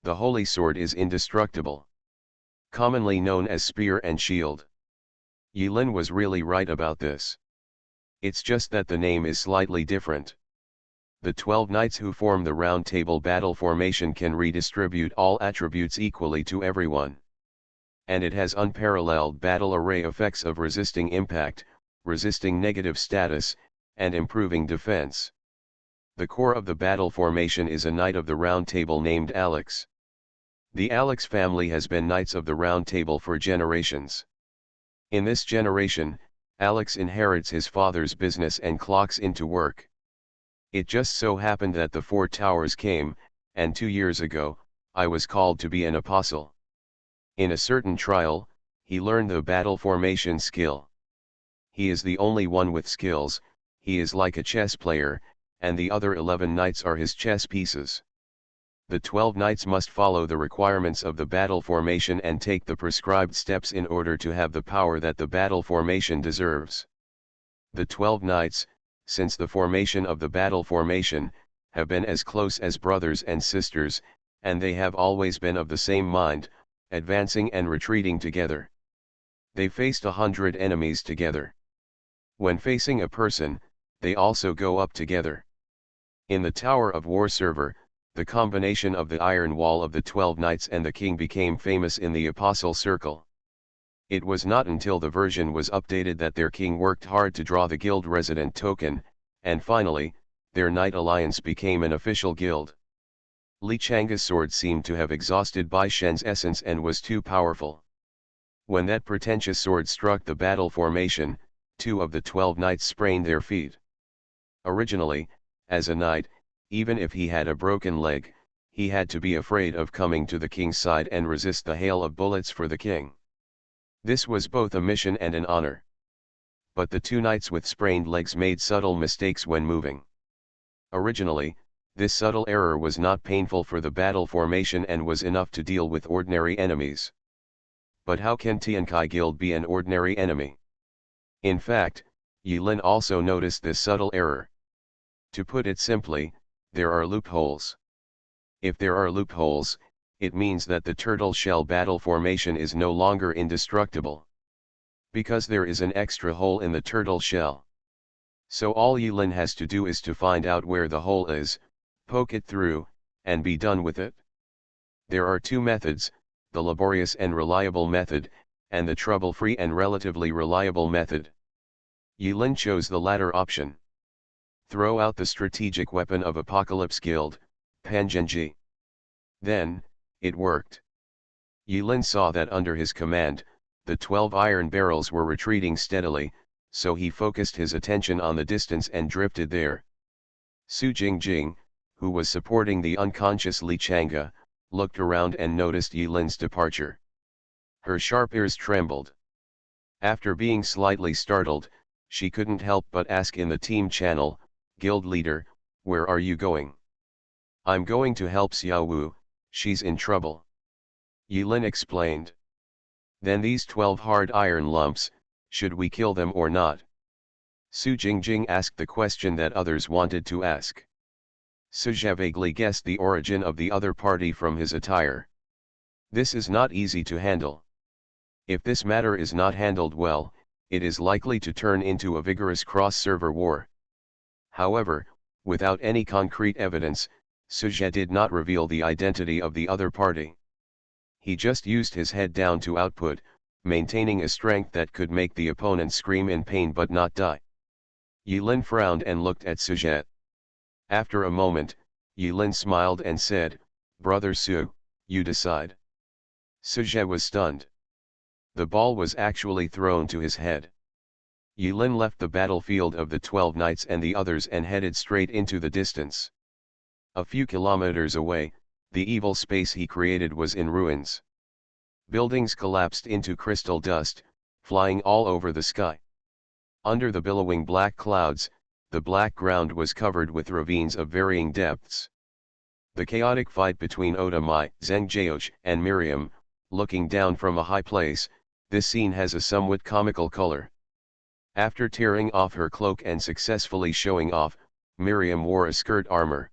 The Holy Sword is indestructible. Commonly known as Spear and Shield. Yilin was really right about this. It's just that the name is slightly different. The 12 knights who form the Round Table battle formation can redistribute all attributes equally to everyone. And it has unparalleled battle array effects of resisting impact, resisting negative status, and improving defense. The core of the battle formation is a knight of the Round Table named Alex. The Alex family has been knights of the Round Table for generations. In this generation, Alex inherits his father's business and clocks into work. It just so happened that the 4 towers came, and 2 years ago, I was called to be an apostle. In a certain trial, he learned the battle formation skill. He is the only one with skills, he is like a chess player, and the other 11 knights are his chess pieces. The 12 knights must follow the requirements of the battle formation and take the prescribed steps in order to have the power that the battle formation deserves. The 12 knights, since the formation of the battle formation, have been as close as brothers and sisters, and they have always been of the same mind, advancing and retreating together. They faced 100 enemies together. When facing a person, they also go up together. In the Tower of War server, the combination of the Iron Wall of the 12 knights and the king became famous in the Apostle Circle. It was not until the version was updated that their king worked hard to draw the guild resident token, and finally, their knight alliance became an official guild. Li Changa's sword seemed to have exhausted Bai Shen's essence and was too powerful. When that pretentious sword struck the battle formation, 2 of the 12 knights sprained their feet. Originally, as a knight, even if he had a broken leg, he had to be afraid of coming to the king's side and resist the hail of bullets for the king. This was both a mission and an honor. But the 2 knights with sprained legs made subtle mistakes when moving. Originally, this subtle error was not painful for the battle formation and was enough to deal with ordinary enemies. But how can Tiankai Guild be an ordinary enemy? In fact, Yilin also noticed this subtle error. To put it simply, there are loopholes. If there are loopholes, it means that the turtle shell battle formation is no longer indestructible. Because there is an extra hole in the turtle shell. So all Yilin has to do is to find out where the hole is, poke it through, and be done with it. There are 2 methods, the laborious and reliable method, and the trouble-free and relatively reliable method. Yilin chose the latter option. Throw out the strategic weapon of Apocalypse Guild, Pangenji. Then, it worked. Yilin saw that under his command, the 12 iron barrels were retreating steadily, so he focused his attention on the distance and drifted there. Su Jingjing, who was supporting the unconscious Li Chang'e, looked around and noticed Yilin's departure. Her sharp ears trembled. After being slightly startled, she couldn't help but ask in the team channel, "Guild leader, where are you going?" "I'm going to help Xiao Wu, she's in trouble," Yilin explained. "Then these 12 hard iron lumps, should we kill them or not?" Su Jingjing asked the question that others wanted to ask. Suje vaguely guessed the origin of the other party from his attire. This is not easy to handle. If this matter is not handled well, it is likely to turn into a vigorous cross-server war. However, without any concrete evidence, Suje did not reveal the identity of the other party. He just used his head down to output, maintaining a strength that could make the opponent scream in pain but not die. Yilin frowned and looked at Suje. After a moment, Yilin smiled and said, "Brother Su, you decide." Suje was stunned. The ball was actually thrown to his head. Yilin left the battlefield of the 12 knights and the others and headed straight into the distance. A few kilometers away, the evil space he created was in ruins. Buildings collapsed into crystal dust, flying all over the sky. Under the billowing black clouds, the black ground was covered with ravines of varying depths. The chaotic fight between Oda Mai, Zheng Jiaoch, and Miriam, looking down from a high place, this scene has a somewhat comical color. After tearing off her cloak and successfully showing off, Miriam wore a skirt armor.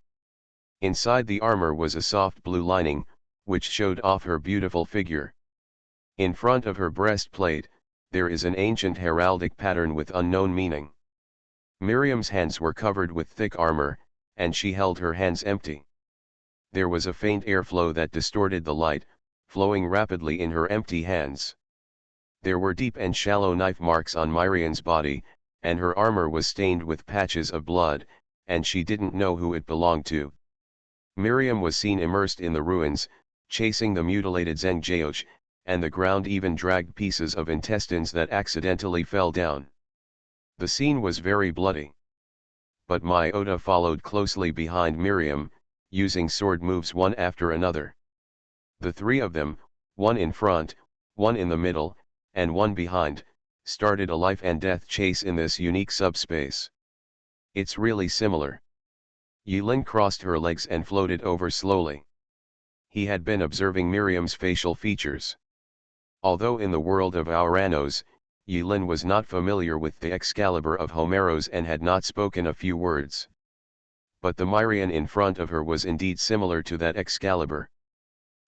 Inside the armor was a soft blue lining, which showed off her beautiful figure. In front of her breastplate, there is an ancient heraldic pattern with unknown meaning. Miriam's hands were covered with thick armor, and she held her hands empty. There was a faint airflow that distorted the light, flowing rapidly in her empty hands. There were deep and shallow knife marks on Miriam's body, and her armor was stained with patches of blood, and she didn't know who it belonged to. Miriam was seen immersed in the ruins, chasing the mutilated Zheng Jiaoch, and the ground even dragged pieces of intestines that accidentally fell down. The scene was very bloody. But Mai Oda followed closely behind Miriam, using sword moves one after another. The three of them, one in front, one in the middle, and one behind, started a life and death chase in this unique subspace. It's really similar. Yilin crossed her legs and floated over slowly. He had been observing Miriam's facial features. Although in the world of Auranos, Yilin was not familiar with the Excalibur of Homeros and had not spoken a few words. But the Miriam in front of her was indeed similar to that Excalibur.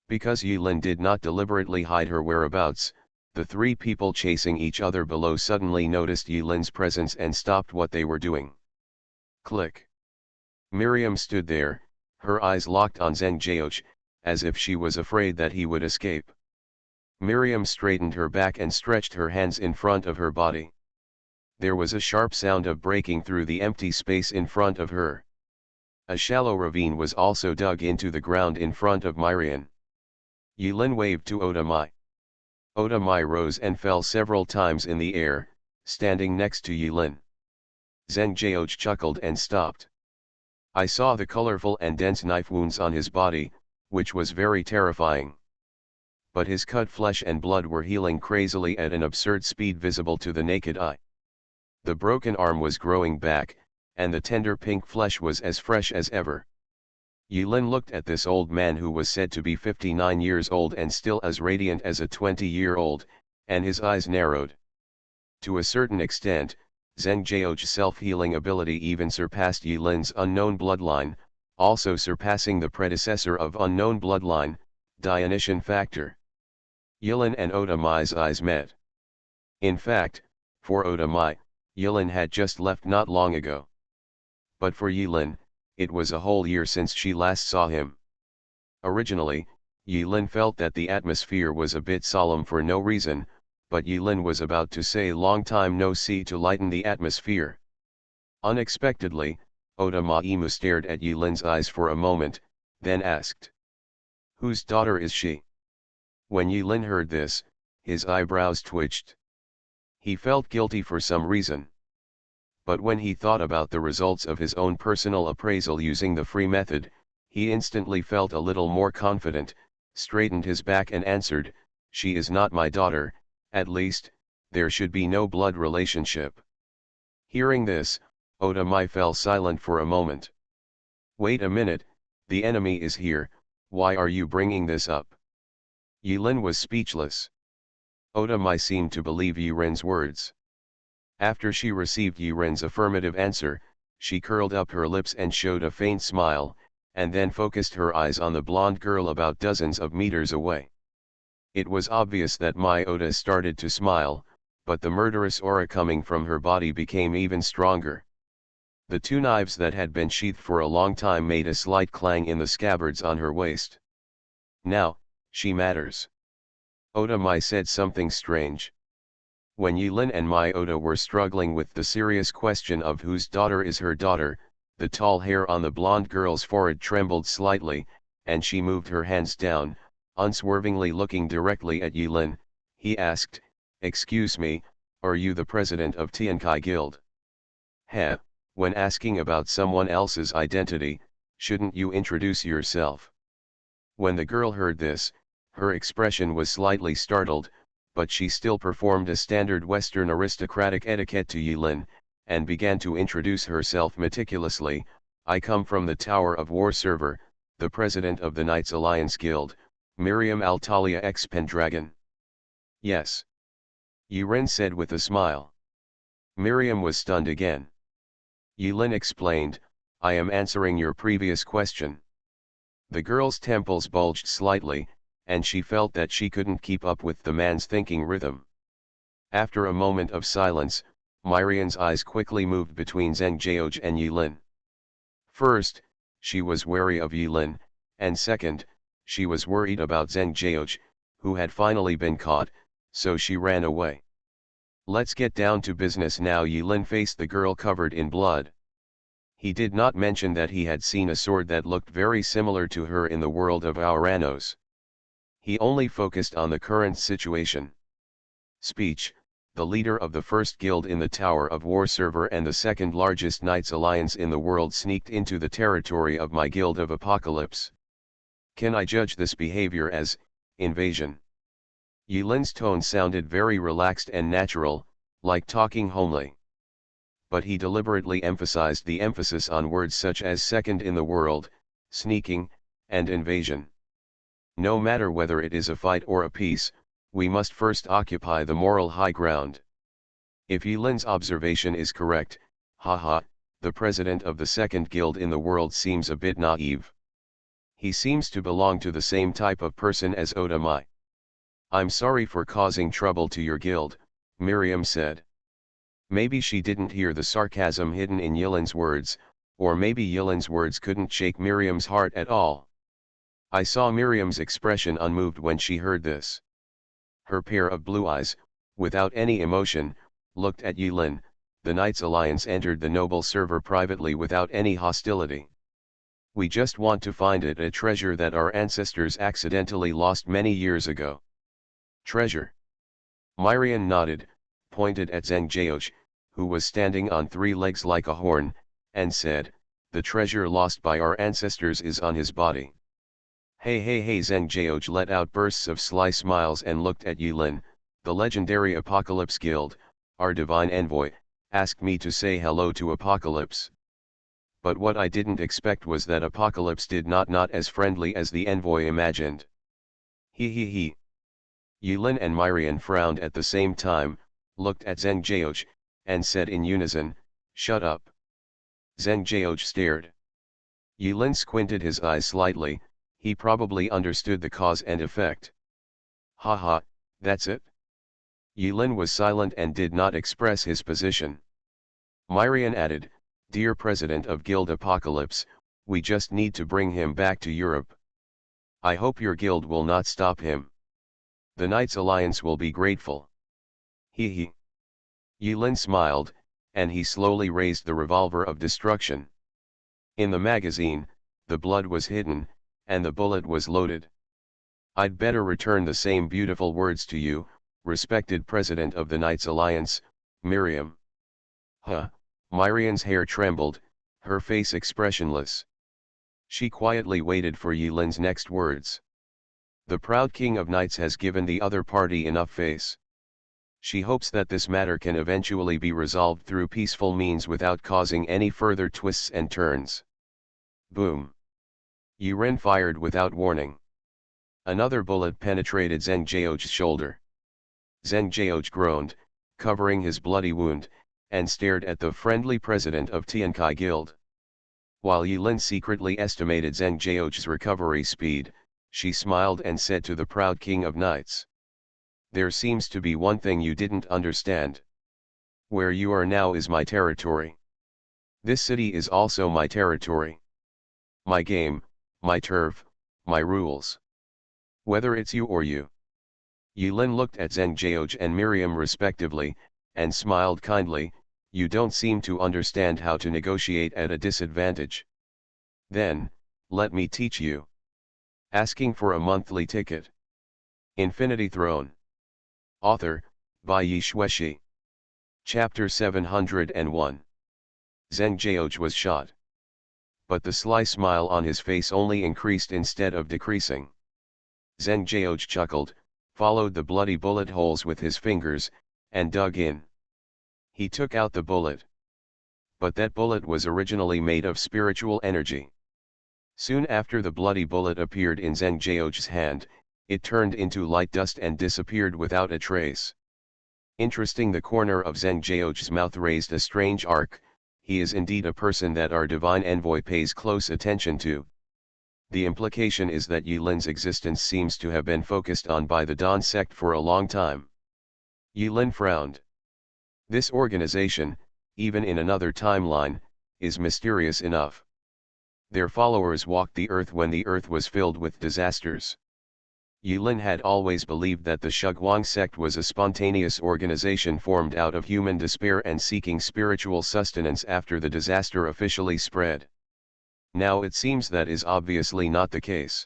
Because Yilin did not deliberately hide her whereabouts, the three people chasing each other below suddenly noticed Yilin's presence and stopped what they were doing. Click. Miriam stood there, her eyes locked on Zheng Jiaoch, as if she was afraid that he would escape. Miriam straightened her back and stretched her hands in front of her body. There was a sharp sound of breaking through the empty space in front of her. A shallow ravine was also dug into the ground in front of Miriam. Yilin waved to Oda Mai. Oda Mai rose and fell several times in the air, standing next to Yilin. Zheng Jiaoch chuckled and stopped. I saw the colorful and dense knife wounds on his body, which was very terrifying. But his cut flesh and blood were healing crazily at an absurd speed visible to the naked eye. The broken arm was growing back, and the tender pink flesh was as fresh as ever. Yilin looked at this old man who was said to be 59 years old and still as radiant as a 20-year-old, and his eyes narrowed. To a certain extent, Zheng Jiaoch's self-healing ability even surpassed Yilin's unknown bloodline, also surpassing the predecessor of unknown bloodline, Dionysian factor. Yilin and Oda Mai's eyes met. In fact, for Oda Mai, Yilin had just left not long ago. But for Yilin, it was a whole year since she last saw him. Originally, Yilin felt that the atmosphere was a bit solemn for no reason, but Yilin was about to say long time no see to lighten the atmosphere. Unexpectedly, Oda Maimu stared at Yilin's eyes for a moment, then asked. Whose daughter is she? When Yilin heard this, his eyebrows twitched. He felt guilty for some reason. But when he thought about the results of his own personal appraisal using the free method, he instantly felt a little more confident, straightened his back and answered, "She is not my daughter, at least, there should be no blood relationship." Hearing this, Oda Mai fell silent for a moment. "Wait a minute, the enemy is here, why are you bringing this up?" Yilin was speechless. Oda Mai seemed to believe Yiren's words. After she received Yiren's affirmative answer, she curled up her lips and showed a faint smile, and then focused her eyes on the blonde girl about dozens of meters away. It was obvious that Mai Oda started to smile, but the murderous aura coming from her body became even stronger. The two knives that had been sheathed for a long time made a slight clang in the scabbards on her waist. "Now, she matters." Oda Mai said something strange. When Yilin and Mai Oda were struggling with the serious question of whose daughter is her daughter, the tall hair on the blonde girl's forehead trembled slightly, and she moved her hands down, unswervingly looking directly at Yilin. He asked, "Excuse me, are you the president of Tiankai Guild?" "Heh, when asking about someone else's identity, shouldn't you introduce yourself?" When the girl heard this, her expression was slightly startled, but she still performed a standard Western aristocratic etiquette to Yilin, and began to introduce herself meticulously. "I come from the Tower of War server, the president of the Knights Alliance Guild, Miriam Altalia X Pendragon." "Yes," Yilin said with a smile. Miriam was stunned again. Yilin explained, "I am answering your previous question." The girl's temples bulged slightly, and she felt that she couldn't keep up with the man's thinking rhythm. After a moment of silence, Miriam's eyes quickly moved between Zheng Jiao and Yilin. First, she was wary of Yilin, and second, she was worried about Zheng Jiao, who had finally been caught, so she ran away. "Let's get down to business now." Yilin faced the girl covered in blood. He did not mention that he had seen a sword that looked very similar to her in the world of Auranos. He only focused on the current situation. Speech: the leader of the first guild in the Tower of War server and the second largest Knights Alliance in the world sneaked into the territory of my Guild of Apocalypse. Can I judge this behavior as invasion? Yilin's tone sounded very relaxed and natural, like talking homely. But he deliberately emphasized the emphasis on words such as second in the world, sneaking, and invasion. No matter whether it is a fight or a peace, we must first occupy the moral high ground. If Yilin's observation is correct, haha, the president of the second guild in the world seems a bit naive. He seems to belong to the same type of person as Oda Mai. "I'm sorry for causing trouble to your guild," Miriam said. Maybe she didn't hear the sarcasm hidden in Yilin's words, or maybe Yilin's words couldn't shake Miriam's heart at all. I saw Miriam's expression unmoved when she heard this. Her pair of blue eyes, without any emotion, looked at Yilin. The Knights Alliance entered the noble server privately without any hostility. "We just want to find a treasure that our ancestors accidentally lost many years ago." "Treasure?" Miriam nodded, pointed at Zheng Jiao, who was standing on three legs like a horn, and said, "The treasure lost by our ancestors is on his body." "Hey hey hey!" Zheng Jiao let out bursts of sly smiles and looked at Yilin. "The legendary Apocalypse Guild, our divine envoy, asked me to say hello to Apocalypse. But what I didn't expect was that Apocalypse did not as friendly as the envoy imagined." He. Yilin and Miriam frowned at the same time, looked at Zheng Jiao, and said in unison, "Shut up." Zheng Jiao stared. Yilin squinted his eyes slightly. He probably understood the cause and effect. "Haha, that's it?" Yilin was silent and did not express his position. Miriam added, "Dear President of Guild Apocalypse, we just need to bring him back to Europe. I hope your guild will not stop him. The Knights Alliance will be grateful." He. Yilin smiled, and he slowly raised the revolver of destruction. In the magazine, the blood was hidden, and the bullet was loaded. I'd better return the same beautiful words to you, respected President of the Knights Alliance, Miriam. Huh, Miriam's hair trembled, her face expressionless. She quietly waited for Yilin's next words. The proud king of knights has given the other party enough face. She hopes that this matter can eventually be resolved through peaceful means without causing any further twists and turns. Boom. Yiren fired without warning. Another bullet penetrated Zheng Jiao's shoulder. Zheng Jiao groaned, covering his bloody wound, and stared at the friendly president of Tiankai Guild. While Yilin secretly estimated Zheng Jiao's recovery speed, she smiled and said to the proud king of knights. There seems to be one thing you didn't understand. Where you are now is my territory. This city is also my territory. My game, my turf, my rules. Whether it's you or you. Yilin looked at Zheng Jiao and Miriam respectively, and smiled kindly. You don't seem to understand how to negotiate at a disadvantage. Then, let me teach you. Asking for a monthly ticket. Infinity Throne. Author, by Yi Shueshi. Chapter 701. Zheng Jiao was shot. But the sly smile on his face only increased instead of decreasing. Zheng Jiao chuckled, followed the bloody bullet holes with his fingers, and dug in. He took out the bullet. But that bullet was originally made of spiritual energy. Soon after the bloody bullet appeared in Zheng Jiao's hand, it turned into light dust and disappeared without a trace. Interesting, the corner of Zheng Jiao's mouth raised a strange arc. He is indeed a person that our divine envoy pays close attention to. The implication is that Yilin's existence seems to have been focused on by the Dawn sect for a long time. Yilin frowned. This organization, even in another timeline, is mysterious enough. Their followers walked the earth when the earth was filled with disasters. Yilin had always believed that the Shuguang sect was a spontaneous organization formed out of human despair and seeking spiritual sustenance after the disaster officially spread. Now it seems that is obviously not the case.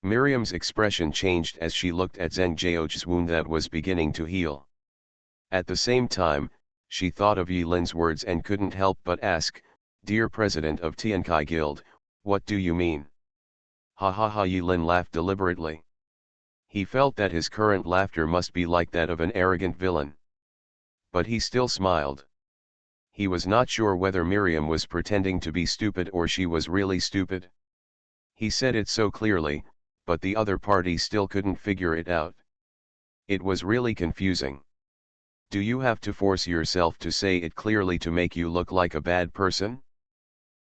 Miriam's expression changed as she looked at Zheng Jiao's wound that was beginning to heal. At the same time, she thought of Yilin's words and couldn't help but ask, "Dear President of Tiankai Guild, what do you mean?" Ha ha ha, Yilin laughed deliberately. He felt that his current laughter must be like that of an arrogant villain. But he still smiled. He was not sure whether Miriam was pretending to be stupid or she was really stupid. He said it so clearly, but the other party still couldn't figure it out. It was really confusing. Do you have to force yourself to say it clearly to make you look like a bad person?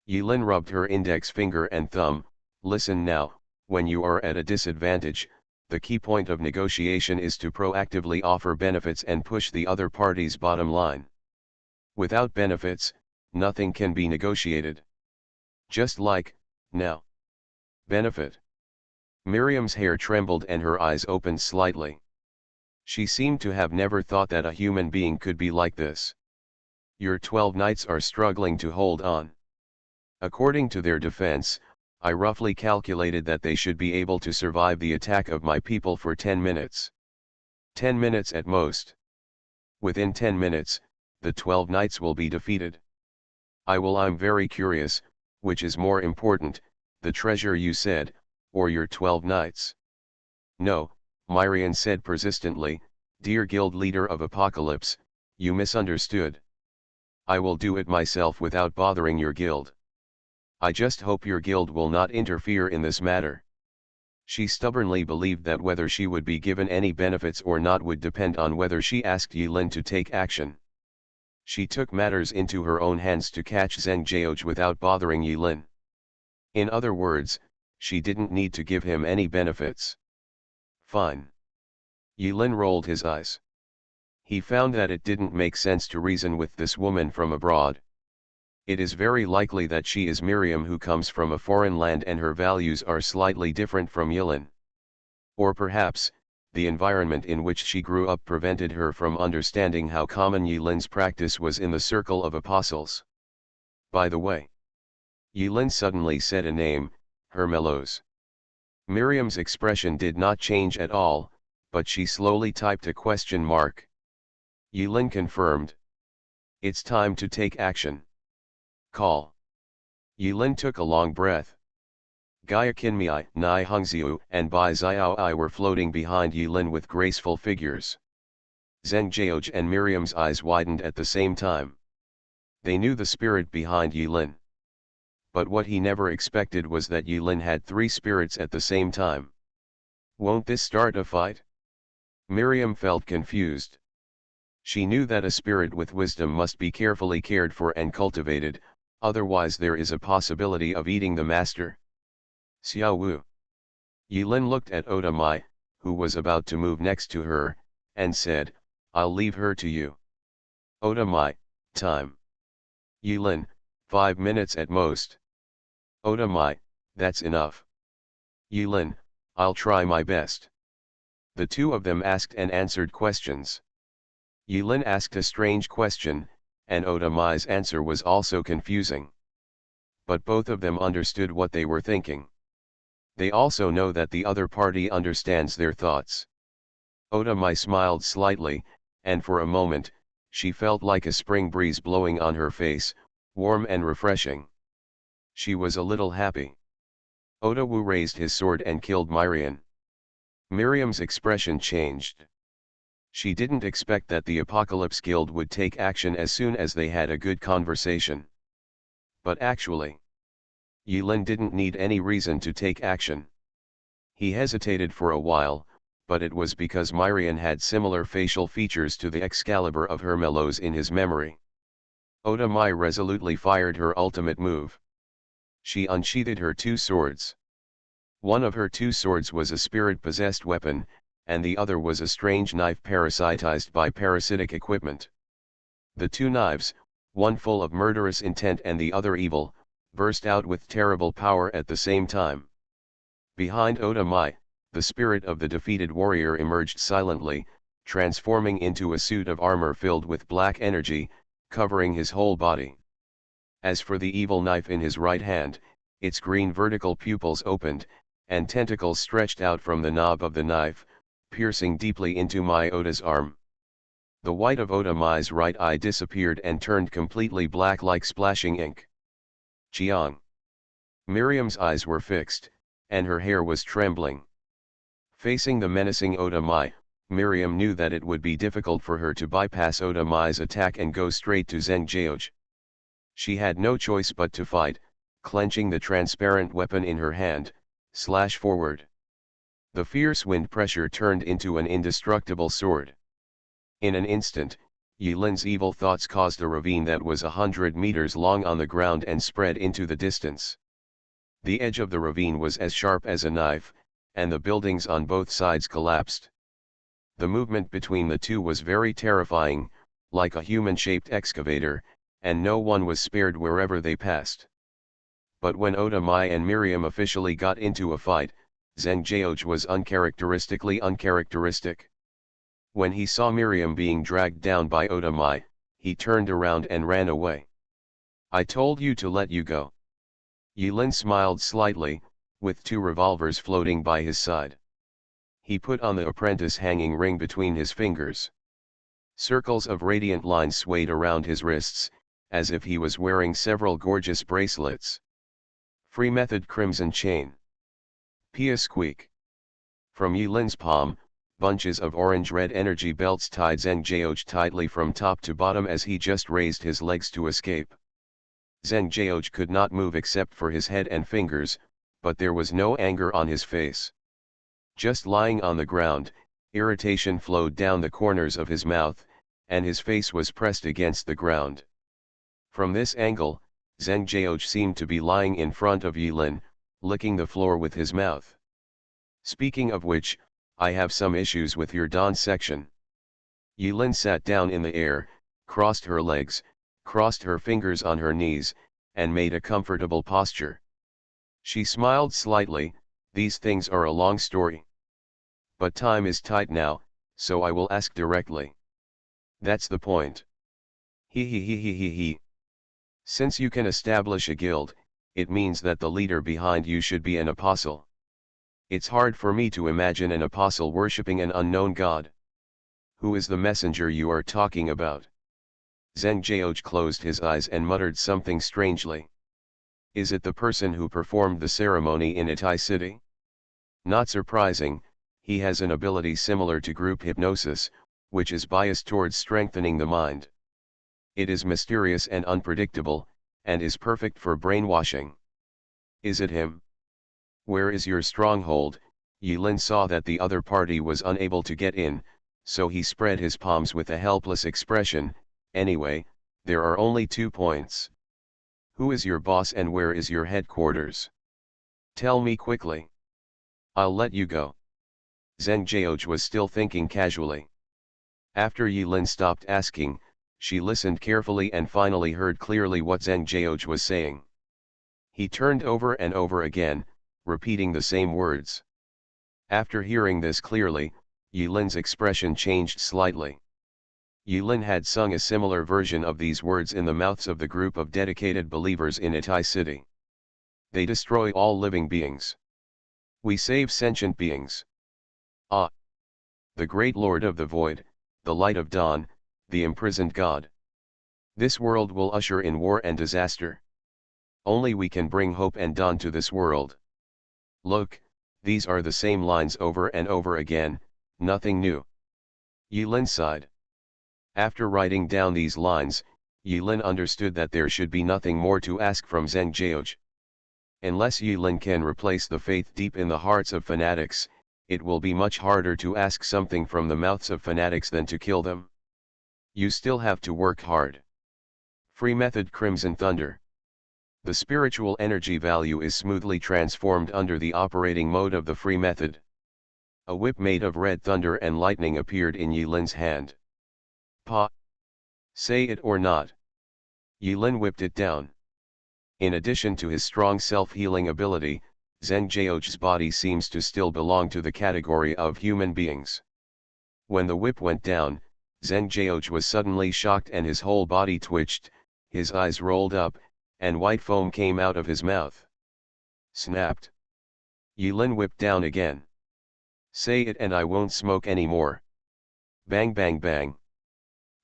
Yilin rubbed her index finger and thumb. Listen now, when you are at a disadvantage, the key point of negotiation is to proactively offer benefits and push the other party's bottom line. Without benefits, nothing can be negotiated. Just like, now. Benefit. Miriam's hair trembled and her eyes opened slightly. She seemed to have never thought that a human being could be like this. Your 12 knights are struggling to hold on. According to their defense, I roughly calculated that they should be able to survive the attack of my people for 10 minutes. 10 minutes at most. Within 10 minutes, the 12 knights will be defeated. I'm very curious, which is more important, the treasure you said, or your 12 knights? No, Miriam said persistently, dear guild leader of Apocalypse, you misunderstood. I will do it myself without bothering your guild. I just hope your guild will not interfere in this matter. She stubbornly believed that whether she would be given any benefits or not would depend on whether she asked Yilin to take action. She took matters into her own hands to catch Zheng Jiao without bothering Yilin. In other words, she didn't need to give him any benefits. Fine. Yilin rolled his eyes. He found that it didn't make sense to reason with this woman from abroad. It is very likely that she is Miriam who comes from a foreign land and her values are slightly different from Yilin. Or perhaps, the environment in which she grew up prevented her from understanding how common Yilin's practice was in the circle of apostles. By the way, Yilin suddenly said a name, Hermelos. Miriam's expression did not change at all, but she slowly typed a question mark. Yulin confirmed. It's time to take action. Call. Yulin took a long breath. Gaia Kinmei, Nai Hungziu and Bai Xiaoi were floating behind Yulin with graceful figures. Zheng Jioj and Miriam's eyes widened at the same time. They knew the spirit behind Yulin. But what he never expected was that Yulin had 3 spirits at the same time. Won't this start a fight? Miriam felt confused. She knew that a spirit with wisdom must be carefully cared for and cultivated, otherwise there is a possibility of eating the master. Xiao Wu. Yulin looked at Oda Mai, who was about to move next to her, and said, I'll leave her to you. Oda Mai, time. Yulin, 5 minutes at most. Oda Mai, that's enough. Yulin, I'll try my best. The two of them asked and answered questions. Yulin asked a strange question, and Oda Mai's answer was also confusing. But both of them understood what they were thinking. They also know that the other party understands their thoughts. Oda Mai smiled slightly, and for a moment, she felt like a spring breeze blowing on her face, warm and refreshing. She was a little happy. Oda Wu raised his sword and killed Miriam. Miriam's expression changed. She didn't expect that the Apocalypse Guild would take action as soon as they had a good conversation. But actually, Yulin didn't need any reason to take action. He hesitated for a while, but it was because Miriam had similar facial features to the Excalibur of her Melos in his memory. Oda Mai resolutely fired her ultimate move. She unsheathed her 2 swords. One of her 2 swords was a spirit-possessed weapon, and the other was a strange knife parasitized by parasitic equipment. The 2 knives, one full of murderous intent and the other evil, burst out with terrible power at the same time. Behind Oda Mai, the spirit of the defeated warrior emerged silently, transforming into a suit of armor filled with black energy, covering his whole body. As for the evil knife in his right hand, its green vertical pupils opened, and tentacles stretched out from the knob of the knife, piercing deeply into Oda's arm. The white of Oda Mai's right eye disappeared and turned completely black like splashing ink. Chiang. Miriam's eyes were fixed, and her hair was trembling. Facing the menacing Oda Mai, Miriam knew that it would be difficult for her to bypass Oda Mai's attack and go straight to Zheng Jioj. She had no choice but to fight, clenching the transparent weapon in her hand, slash forward. The fierce wind pressure turned into an indestructible sword. In an instant, Yulin's evil thoughts caused a ravine that was 100 meters long on the ground and spread into the distance. The edge of the ravine was as sharp as a knife, and the buildings on both sides collapsed. The movement between the two was very terrifying, like a human-shaped excavator, and no one was spared wherever they passed. But when Oda Mai and Miriam officially got into a fight, Zheng Jioj was uncharacteristically uncharacteristic. When he saw Miriam being dragged down by Oda Mai, he turned around and ran away. I told you to let you go. Yulin smiled slightly, with 2 revolvers floating by his side. He put on the apprentice hanging ring between his fingers. Circles of radiant lines swayed around his wrists, as if he was wearing several gorgeous bracelets. Free method crimson chain. Pia squeak. From Yulin's palm, bunches of orange-red energy belts tied Zheng Jioj tightly from top to bottom as he just raised his legs to escape. Zheng Jioj could not move except for his head and fingers, but there was no anger on his face. Just lying on the ground, irritation flowed down the corners of his mouth, and his face was pressed against the ground. From this angle, Zheng Jioj seemed to be lying in front of Yulin, licking the floor with his mouth. Speaking of which, I have some issues with your Dan section. Yulin sat down in the air, crossed her legs, crossed her fingers on her knees, and made a comfortable posture. She smiled slightly. These things are a long story. But time is tight now, so I will ask directly. That's the point. He. Since you can establish a guild, it means that the leader behind you should be an apostle. It's hard for me to imagine an apostle worshipping an unknown god. Who is the messenger you are talking about? Zheng Jiao closed his eyes and muttered something strangely. Is it the person who performed the ceremony in Itai City? Not surprising, he has an ability similar to group hypnosis, which is biased towards strengthening the mind. It is mysterious and unpredictable, and is perfect for brainwashing. Is it him? Where is your stronghold? Yilin saw that the other party was unable to get in, so he spread his palms with a helpless expression. Anyway, there are only 2 points. Who is your boss and where is your headquarters? Tell me quickly. I'll let you go. Zheng Jiao was still thinking casually. After Yilin stopped asking, she listened carefully and finally heard clearly what Zheng Jiao was saying. He turned over and over again, repeating the same words. After hearing this clearly, Yilin's expression changed slightly. Yilin had sung a similar version of these words in the mouths of the group of dedicated believers in Itai City. They destroy all living beings. We save sentient beings. Ah! The great Lord of the Void, the light of dawn, the imprisoned God. This world will usher in war and disaster. Only we can bring hope and dawn to this world. Look, these are the same lines over and over again, nothing new. Yilin sighed. After writing down these lines, Yilin understood that there should be nothing more to ask from Zheng Jiao. Unless Yilin can replace the faith deep in the hearts of fanatics, it will be much harder to ask something from the mouths of fanatics than to kill them. You still have to work hard. Free method Crimson Thunder. The spiritual energy value is smoothly transformed under the operating mode of the free method. A whip made of red thunder and lightning appeared in Yilin's hand. Pa! Say it or not. Yilin whipped it down. In addition to his strong self-healing ability, Zheng Jiao's body seems to still belong to the category of human beings. When the whip went down, Zheng Jiao was suddenly shocked and his whole body twitched, his eyes rolled up, and white foam came out of his mouth. Snapped. Yilin whipped down again. Say it and I won't smoke anymore. Bang bang bang.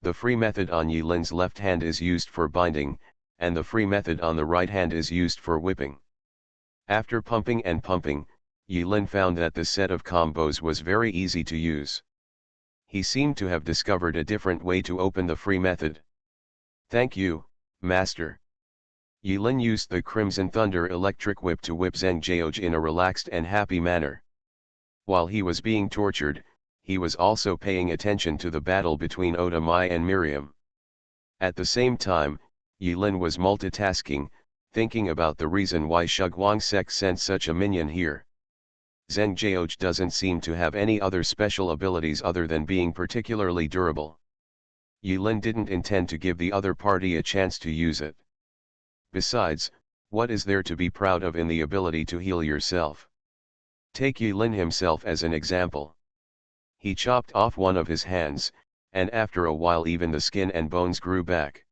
The free method on Yilin's left hand is used for binding, and the free method on the right hand is used for whipping. After pumping and pumping, Yilin found that the set of combos was very easy to use. He seemed to have discovered a different way to open the free method. Thank you, Master. Yilin used the Crimson Thunder electric whip to whip Zheng Jiao in a relaxed and happy manner. While he was being tortured, he was also paying attention to the battle between Oda Mai and Miriam. At the same time, Yilin was multitasking, thinking about the reason why Shugwang Sek sent such a minion here. Zheng Jiao doesn't seem to have any other special abilities other than being particularly durable. Yilin didn't intend to give the other party a chance to use it. Besides, what is there to be proud of in the ability to heal yourself? Take Yilin himself as an example. He chopped off one of his hands, and after a while even the skin and bones grew back.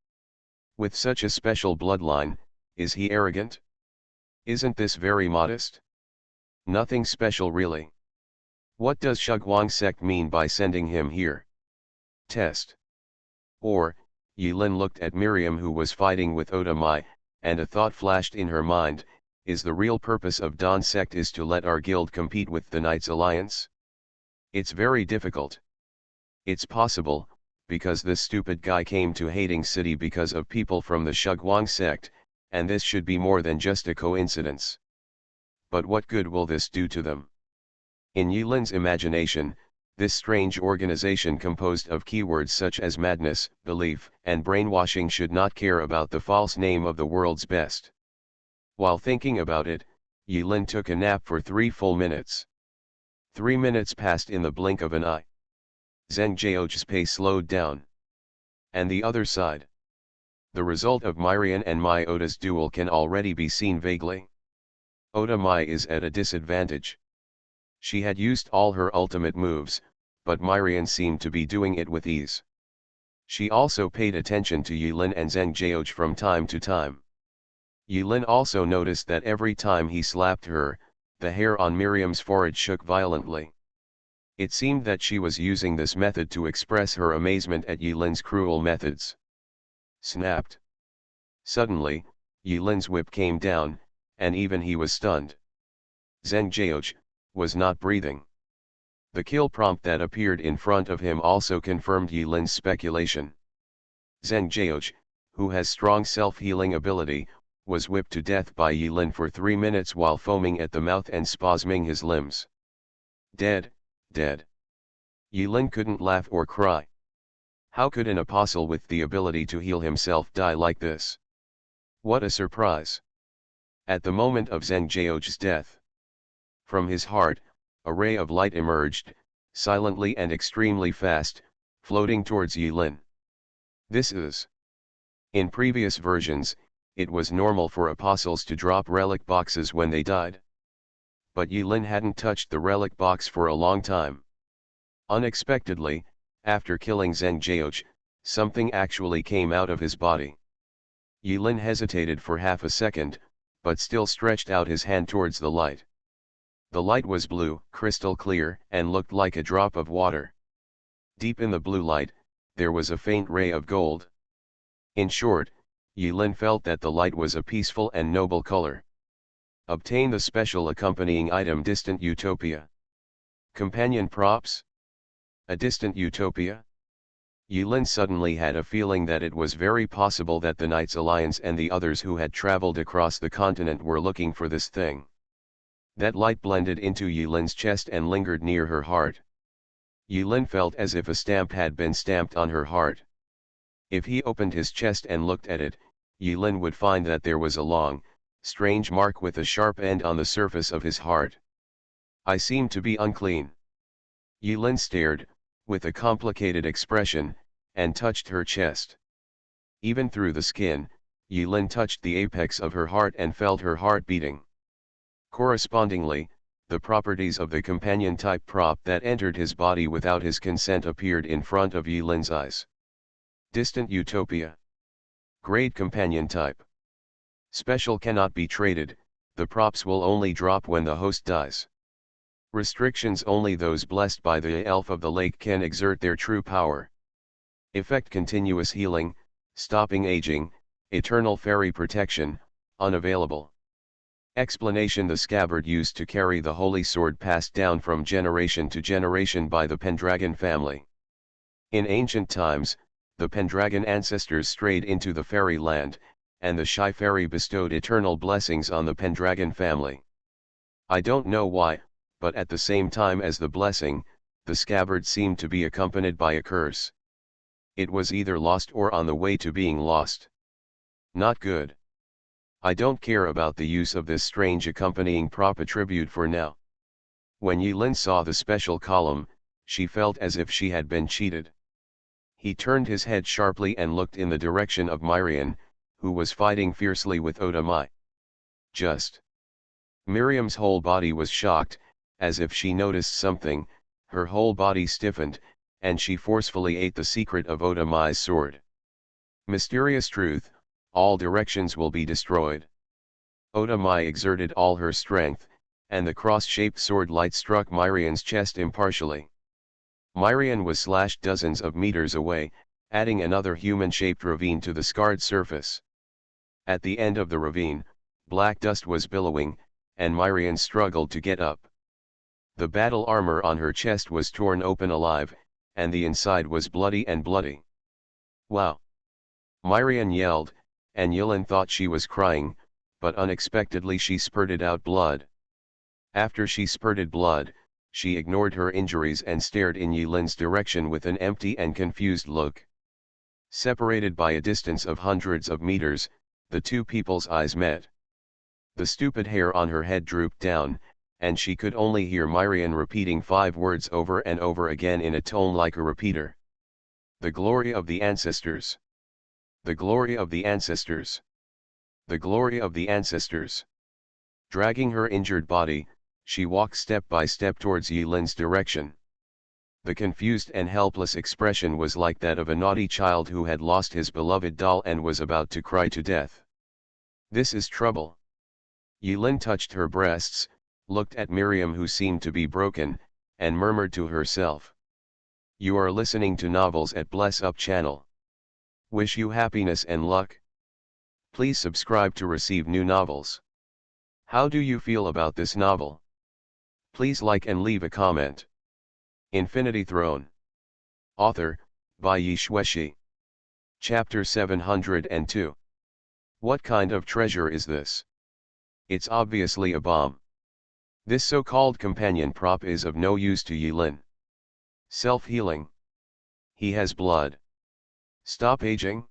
With such a special bloodline, is he arrogant? Isn't this very modest? Nothing special really. What does Shugwang Sek mean by sending him here? Test. Or, Yilin looked at Miriam who was fighting with Oda Mai, and a thought flashed in her mind, is the real purpose of Dawn Sect is to let our guild compete with the Knights Alliance? It's very difficult. It's possible, because this stupid guy came to Hating City because of people from the Shugwang Sect, and this should be more than just a coincidence. But what good will this do to them? In Yilin's imagination, this strange organization composed of keywords such as madness, belief, and brainwashing should not care about the false name of the world's best. While thinking about it, Yilin took a nap for 3 full minutes. 3 minutes passed in the blink of an eye. Zheng Jiao's pace slowed down. And the other side. The result of Miriam and Mai Oda's duel can already be seen vaguely. Oda Mai is at a disadvantage. She had used all her ultimate moves, but Miriam seemed to be doing it with ease. She also paid attention to Yilin and Zheng Jiao from time to time. Yilin also noticed that every time he slapped her, The hair on Miriam's forehead shook violently. It seemed that she was using this method to express her amazement at Yilin's cruel methods. Snapped. Suddenly, Yilin's whip came down, and even he was stunned. Zheng Jiao was not breathing. The kill prompt that appeared in front of him also confirmed Yilin's speculation. Zheng Jiao, who has strong self-healing ability, was whipped to death by Yilin for 3 minutes while foaming at the mouth and spasming his limbs. Dead, dead. Yilin couldn't laugh or cry. How could an apostle with the ability to heal himself die like this? What a surprise! At the moment of Zheng Jiao's death, from his heart, a ray of light emerged, silently and extremely fast, floating towards Yilin. This is. In previous versions, it was normal for apostles to drop relic boxes when they died. But Yilin hadn't touched the relic box for a long time. Unexpectedly, after killing Zheng Jiao, something actually came out of his body. Yilin hesitated for half a second, but still stretched out his hand towards the light. The light was blue, crystal clear, and looked like a drop of water. Deep in the blue light, there was a faint ray of gold. In short, Yilin felt that the light was a peaceful and noble color. Obtain the special accompanying item Distant Utopia. Companion props? A distant utopia? Yilin suddenly had a feeling that it was very possible that the Knights Alliance and the others who had traveled across the continent were looking for this thing. That light blended into Yilin's chest and lingered near her heart. Yilin felt as if a stamp had been stamped on her heart. If he opened his chest and looked at it, Yilin would find that there was a long, strange mark with a sharp end on the surface of his heart. I seem to be unclean. Yilin stared, with a complicated expression, and touched her chest. Even through the skin, Yilin touched the apex of her heart and felt her heart beating. Correspondingly, the properties of the companion type prop that entered his body without his consent appeared in front of Yilin's eyes. Distant Utopia. Grade companion type. Special cannot be traded, the props will only drop when the host dies. Restrictions: only those blessed by the elf of the lake can exert their true power. Effect: continuous healing, stopping aging, eternal fairy protection, unavailable. Explanation: the scabbard used to carry the holy sword passed down from generation to generation by the Pendragon family. In ancient times, the Pendragon ancestors strayed into the fairy land, and the shy fairy bestowed eternal blessings on the Pendragon family. I don't know why, but at the same time as the blessing, the scabbard seemed to be accompanied by a curse. It was either lost or on the way to being lost. Not good. I don't care about the use of this strange accompanying prop attribute for now. When Yilin saw the special column, she felt as if she had been cheated. He turned his head sharply and looked in the direction of Miriam, who was fighting fiercely with Otamai. Just. Miriam's whole body was shocked, as if she noticed something, her whole body stiffened, and she forcefully ate the secret of Otamai's sword. Mysterious truth: all directions will be destroyed. Otamai exerted all her strength, and the cross-shaped sword light struck Miriam's chest impartially. Miriam was slashed dozens of meters away, adding another human-shaped ravine to the scarred surface. At the end of the ravine, black dust was billowing, and Miriam struggled to get up. The battle armor on her chest was torn open alive, and the inside was bloody. Wow! Miriam yelled, and Yilin thought she was crying, but unexpectedly she spurted out blood. After she spurted blood, she ignored her injuries and stared in Yilin's direction with an empty and confused look. Separated by a distance of hundreds of meters, the two people's eyes met. The stupid hair on her head drooped down, and she could only hear Miriam repeating 5 words over and over again in a tone like a repeater. The glory of the ancestors. The glory of the ancestors. The glory of the ancestors. Dragging her injured body, she walked step by step towards Yilin's direction. The confused and helpless expression was like that of a naughty child who had lost his beloved doll and was about to cry to death. This is trouble. Yilin touched her breasts, looked at Miriam, who seemed to be broken, and murmured to herself. You are listening to Novels at Bless Up channel. Wish you happiness and luck. Please subscribe to receive new novels. How do you feel about this novel? Please like and leave a comment. Infinity Throne. Author, by Yi Shueshi. Chapter 702. What kind of treasure is this? It's obviously a bomb. This so-called companion prop is of no use to Yilin. Self-healing. He has blood. Stop aging?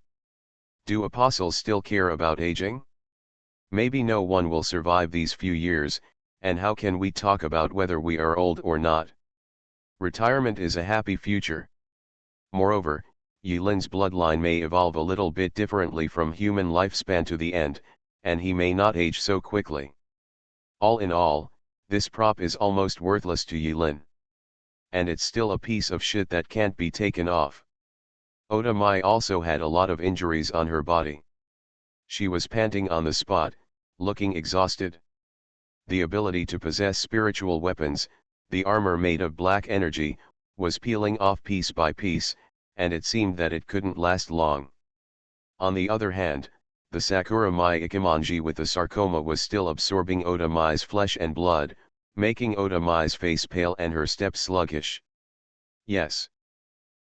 Do apostles still care about aging? Maybe no one will survive these few years, and how can we talk about whether we are old or not? Retirement is a happy future. Moreover, Yilin's bloodline may evolve a little bit differently from human lifespan to the end, and he may not age so quickly. All in all, this prop is almost worthless to Yilin. And it's still a piece of shit that can't be taken off. Oda Mai also had a lot of injuries on her body. She was panting on the spot, looking exhausted. The ability to possess spiritual weapons, the armor made of black energy, was peeling off piece by piece, and it seemed that it couldn't last long. On the other hand, the Sakura Mai Ikemonji with the sarcoma was still absorbing Oda Mai's flesh and blood, making Oda Mai's face pale and her step sluggish. Yes.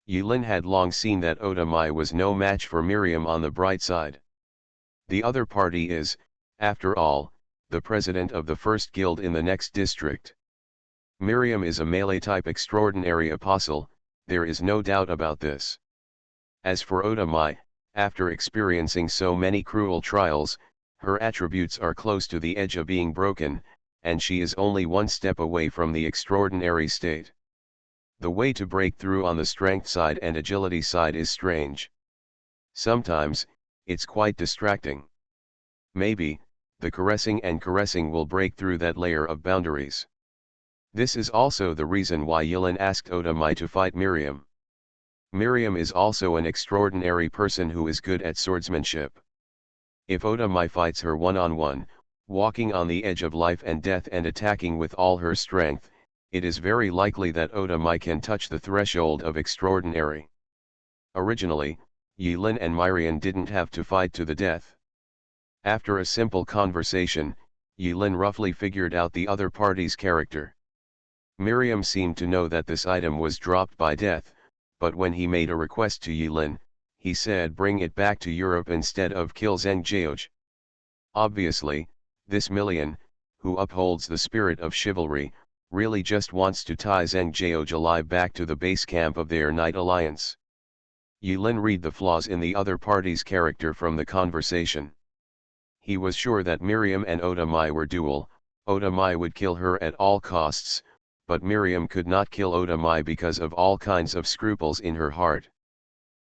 Yilin had long seen that Oda Mai was no match for Miriam on the bright side. The other party is, after all, the president of the first guild in the next district. Miriam is a melee-type extraordinary apostle, there is no doubt about this. As for Oda Mai, after experiencing so many cruel trials, her attributes are close to the edge of being broken, and she is only one step away from the extraordinary state. The way to break through on the strength side and agility side is strange. Sometimes, it's quite distracting. Maybe, the caressing will break through that layer of boundaries. This is also the reason why Yilin asked Oda Mai to fight Miriam. Miriam is also an extraordinary person who is good at swordsmanship. If Oda Mai fights her one-on-one, walking on the edge of life and death and attacking with all her strength, it is very likely that Oda Mai can touch the threshold of extraordinary. Originally, Yilin and Miriam didn't have to fight to the death. After a simple conversation, Yilin roughly figured out the other party's character. Miriam seemed to know that this item was dropped by death, but when he made a request to Yilin, he said bring it back to Europe instead of kill Zheng Jiao. Obviously, this Million, who upholds the spirit of chivalry, really just wants to tie Zheng Jiao alive back to the base camp of their Knight Alliance. Yilin read the flaws in the other party's character from the conversation. He was sure that Miriam and Oda Mai were dual. Oda Mai would kill her at all costs, but Miriam could not kill Oda Mai because of all kinds of scruples in her heart.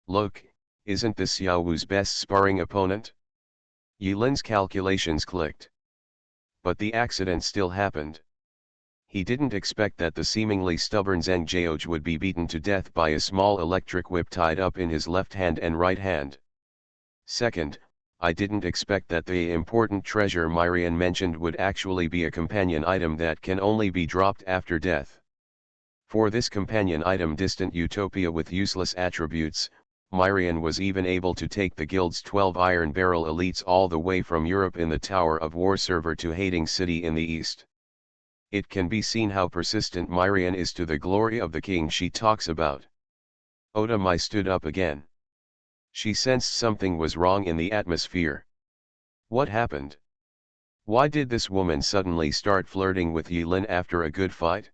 Look, isn't this Xiao Wu's best sparring opponent? Yilin's calculations clicked. But the accident still happened. He didn't expect that the seemingly stubborn Zheng Jiao would be beaten to death by a small electric whip tied up in his left hand and right hand. Second, I didn't expect that the important treasure Miriam mentioned would actually be a companion item that can only be dropped after death. For this companion item distant utopia with useless attributes, Miriam was even able to take the guild's 12 iron barrel elites all the way from Europe in the Tower of War server to Hating City in the east. It can be seen how persistent Miriam is to the glory of the king she talks about. Oda Mai stood up again. She sensed something was wrong in the atmosphere. What happened? Why did this woman suddenly start flirting with Yilin after a good fight?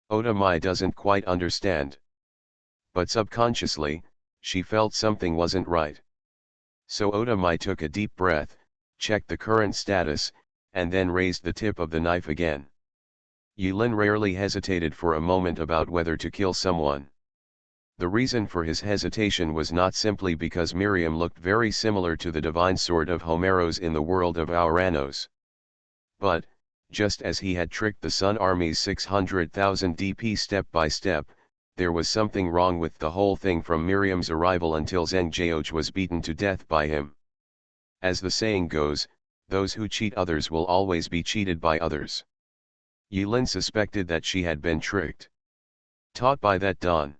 Oda Mai doesn't quite understand. But subconsciously, she felt something wasn't right. So Oda Mai took a deep breath, checked the current status, and then raised the tip of the knife again. Yilin rarely hesitated for a moment about whether to kill someone. The reason for his hesitation was not simply because Miriam looked very similar to the divine sword of Homeros in the world of Auranos. But, just as he had tricked the Sun Army's 600,000 DP step by step, there was something wrong with the whole thing from Miriam's arrival until Zheng Jiao was beaten to death by him. As the saying goes, those who cheat others will always be cheated by others. Yulin suspected that she had been tricked. Taught by that Don.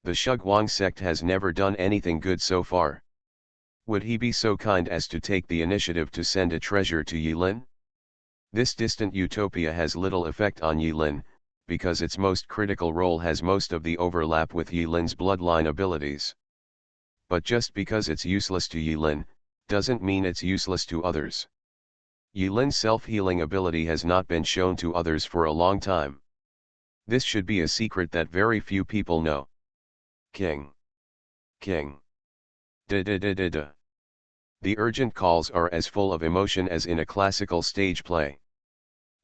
The Shugwang sect has never done anything good so far. Would he be so kind as to take the initiative to send a treasure to Yulin? This distant utopia has little effect on Yulin, because its most critical role has most of the overlap with Yulin's bloodline abilities. But just because it's useless to Yulin, doesn't mean it's useless to others. Yulin's self-healing ability has not been shown to others for a long time. This should be a secret that very few people know. King. King. Da-da-da-da-da. The urgent calls are as full of emotion as in a classical stage play.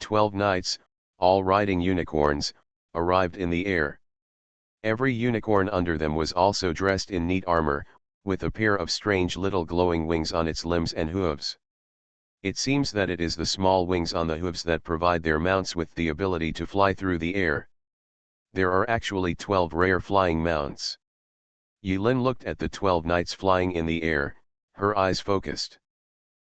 12 knights, all riding unicorns, arrived in the air. Every unicorn under them was also dressed in neat armor, with a pair of strange little glowing wings on its limbs and hooves. It seems that it is the small wings on the hooves that provide their mounts with the ability to fly through the air. There are actually 12 rare flying mounts. Yulin looked at the 12 knights flying in the air, her eyes focused.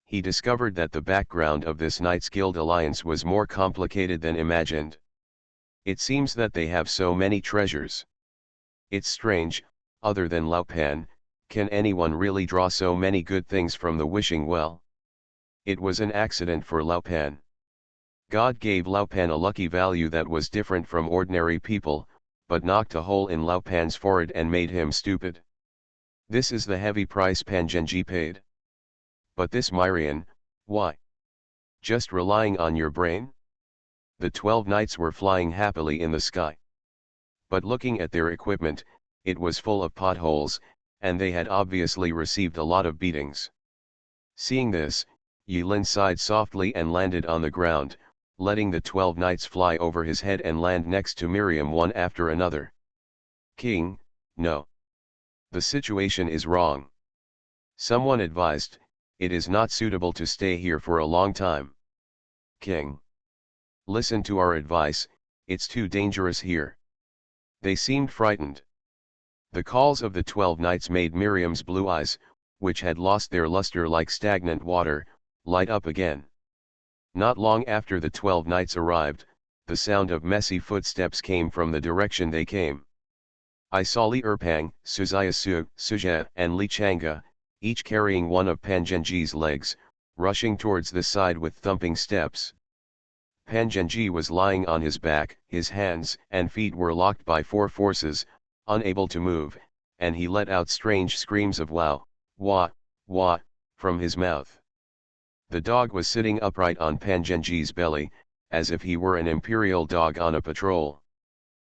He discovered that the background of this Knights Guild alliance was more complicated than imagined. It seems that they have so many treasures. It's strange, other than Lao Pan, can anyone really draw so many good things from the wishing well? It was an accident for Lao Pan. God gave Lao Pan a lucky value that was different from ordinary people, but knocked a hole in Lao Pan's forehead and made him stupid. This is the heavy price Pan Genji paid. But this Myrian, why? Just relying on your brain? The 12 knights were flying happily in the sky. But looking at their equipment, it was full of potholes, and they had obviously received a lot of beatings. Seeing this, Yulin sighed softly and landed on the ground, letting the 12 knights fly over his head and land next to Miriam one after another. King, no. The situation is wrong. Someone advised, it is not suitable to stay here for a long time. King. Listen to our advice, it's too dangerous here. They seemed frightened. The calls of the 12 knights made Miriam's blue eyes, which had lost their luster like stagnant water, light up again. Not long after the 12 knights arrived, the sound of messy footsteps came from the direction they came. I saw Li Erpang, Suzayasu, Suja, and Li Changa, each carrying one of Pan Genji's legs, rushing towards the side with thumping steps. Pan Genji was lying on his back, his hands and feet were locked by 4 forces, unable to move, and he let out strange screams of wow, wah, wah, from his mouth. The dog was sitting upright on Pan Genji's belly, as if he were an imperial dog on a patrol.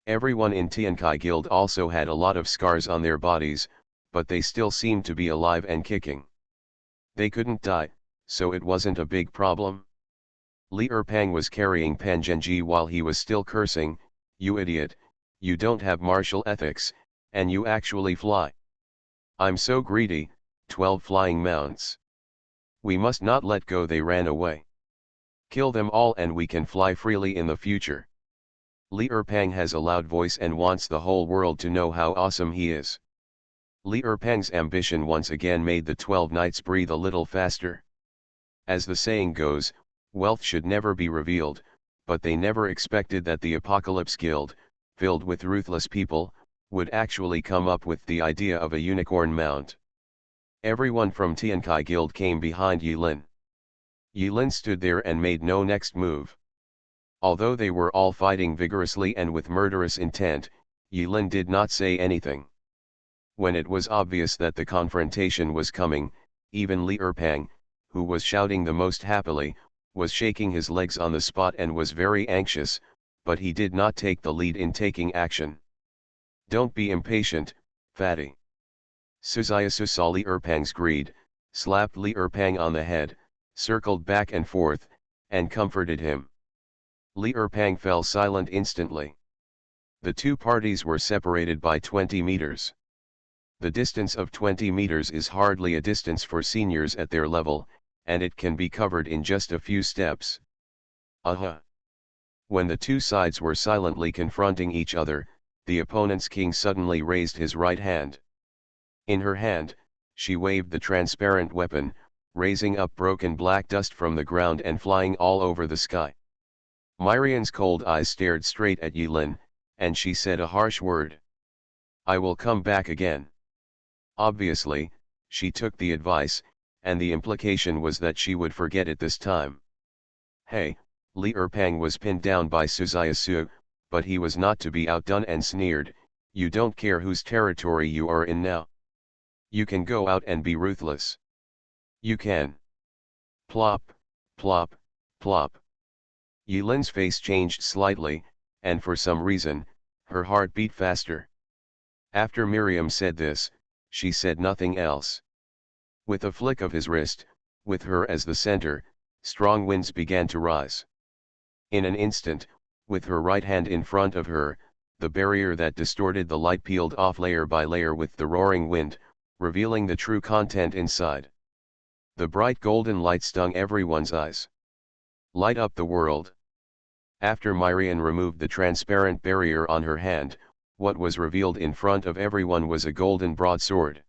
Everyone in Tiankai Guild also had a lot of scars on their bodies, but they still seemed to be alive and kicking. They couldn't die, so it wasn't a big problem. Li Erpang was carrying Pan Genji while he was still cursing, "You idiot, you don't have martial ethics, and you actually fly. I'm so greedy, 12 flying mounts. We must not let go." They ran away. Kill them all and we can fly freely in the future. Li Erpang has a loud voice and wants the whole world to know how awesome he is. Li Erpang's ambition once again made the 12 knights breathe a little faster. As the saying goes, wealth should never be revealed, but they never expected that the Apocalypse Guild, filled with ruthless people, would actually come up with the idea of a unicorn mount. Everyone from Tiankai Guild came behind Yulin. Yulin stood there and made no next move. Although they were all fighting vigorously and with murderous intent, Yulin did not say anything. When it was obvious that the confrontation was coming, even Li Erpang, who was shouting the most happily, was shaking his legs on the spot and was very anxious, but he did not take the lead in taking action. "Don't be impatient, fatty." Suzayasu saw Li Erpang's greed, slapped Li Erpang on the head, circled back and forth, and comforted him. Li Erpang fell silent instantly. The two parties were separated by 20 meters. The distance of 20 meters is hardly a distance for seniors at their level, and it can be covered in just a few steps. When the two sides were silently confronting each other, the opponent's king suddenly raised his right hand. In her hand, she waved the transparent weapon, raising up broken black dust from the ground and flying all over the sky. Myrian's cold eyes stared straight at Yilin, and she said a harsh word. I will come back again. Obviously, she took the advice, and the implication was that she would forget it this time. Hey, Li Erpang was pinned down by Suzayasu, but he was not to be outdone and sneered, you don't care whose territory you are in now. You can go out and be ruthless. You can. Plop, plop, plop. Yilin's face changed slightly, and for some reason, her heart beat faster. After Miriam said this, she said nothing else. With a flick of his wrist, with her as the center, strong winds began to rise. In an instant, with her right hand in front of her, the barrier that distorted the light peeled off layer by layer with the roaring wind, revealing the true content inside. The bright golden light stung everyone's eyes. Light up the world. After Myrian removed the transparent barrier on her hand, what was revealed in front of everyone was a golden broadsword.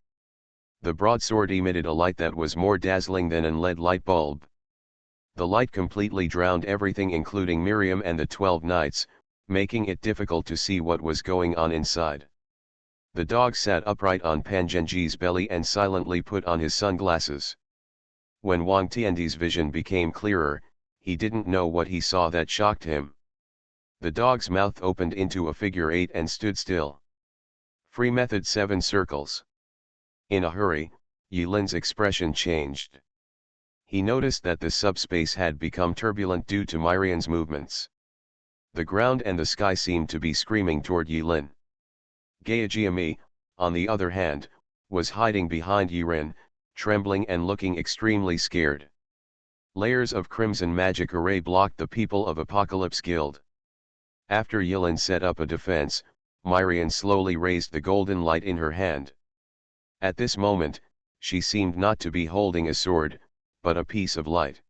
The broadsword emitted a light that was more dazzling than an LED light bulb. The light completely drowned everything including Miriam and the 12 knights, making it difficult to see what was going on inside. The dog sat upright on Pangenji's belly and silently put on his sunglasses. When Wang Tiandi's vision became clearer, he didn't know what he saw that shocked him. The dog's mouth opened into a figure 8 and stood still. Free method 7 circles. In a hurry, Yilin's expression changed. He noticed that the subspace had become turbulent due to Myrian's movements. The ground and the sky seemed to be screaming toward Yilin. Gaijiami, on the other hand, was hiding behind Yirin, trembling and looking extremely scared. Layers of crimson magic array blocked the people of Apocalypse Guild. After Yilin set up a defense, Myrian slowly raised the golden light in her hand. At this moment, she seemed not to be holding a sword, but a piece of light.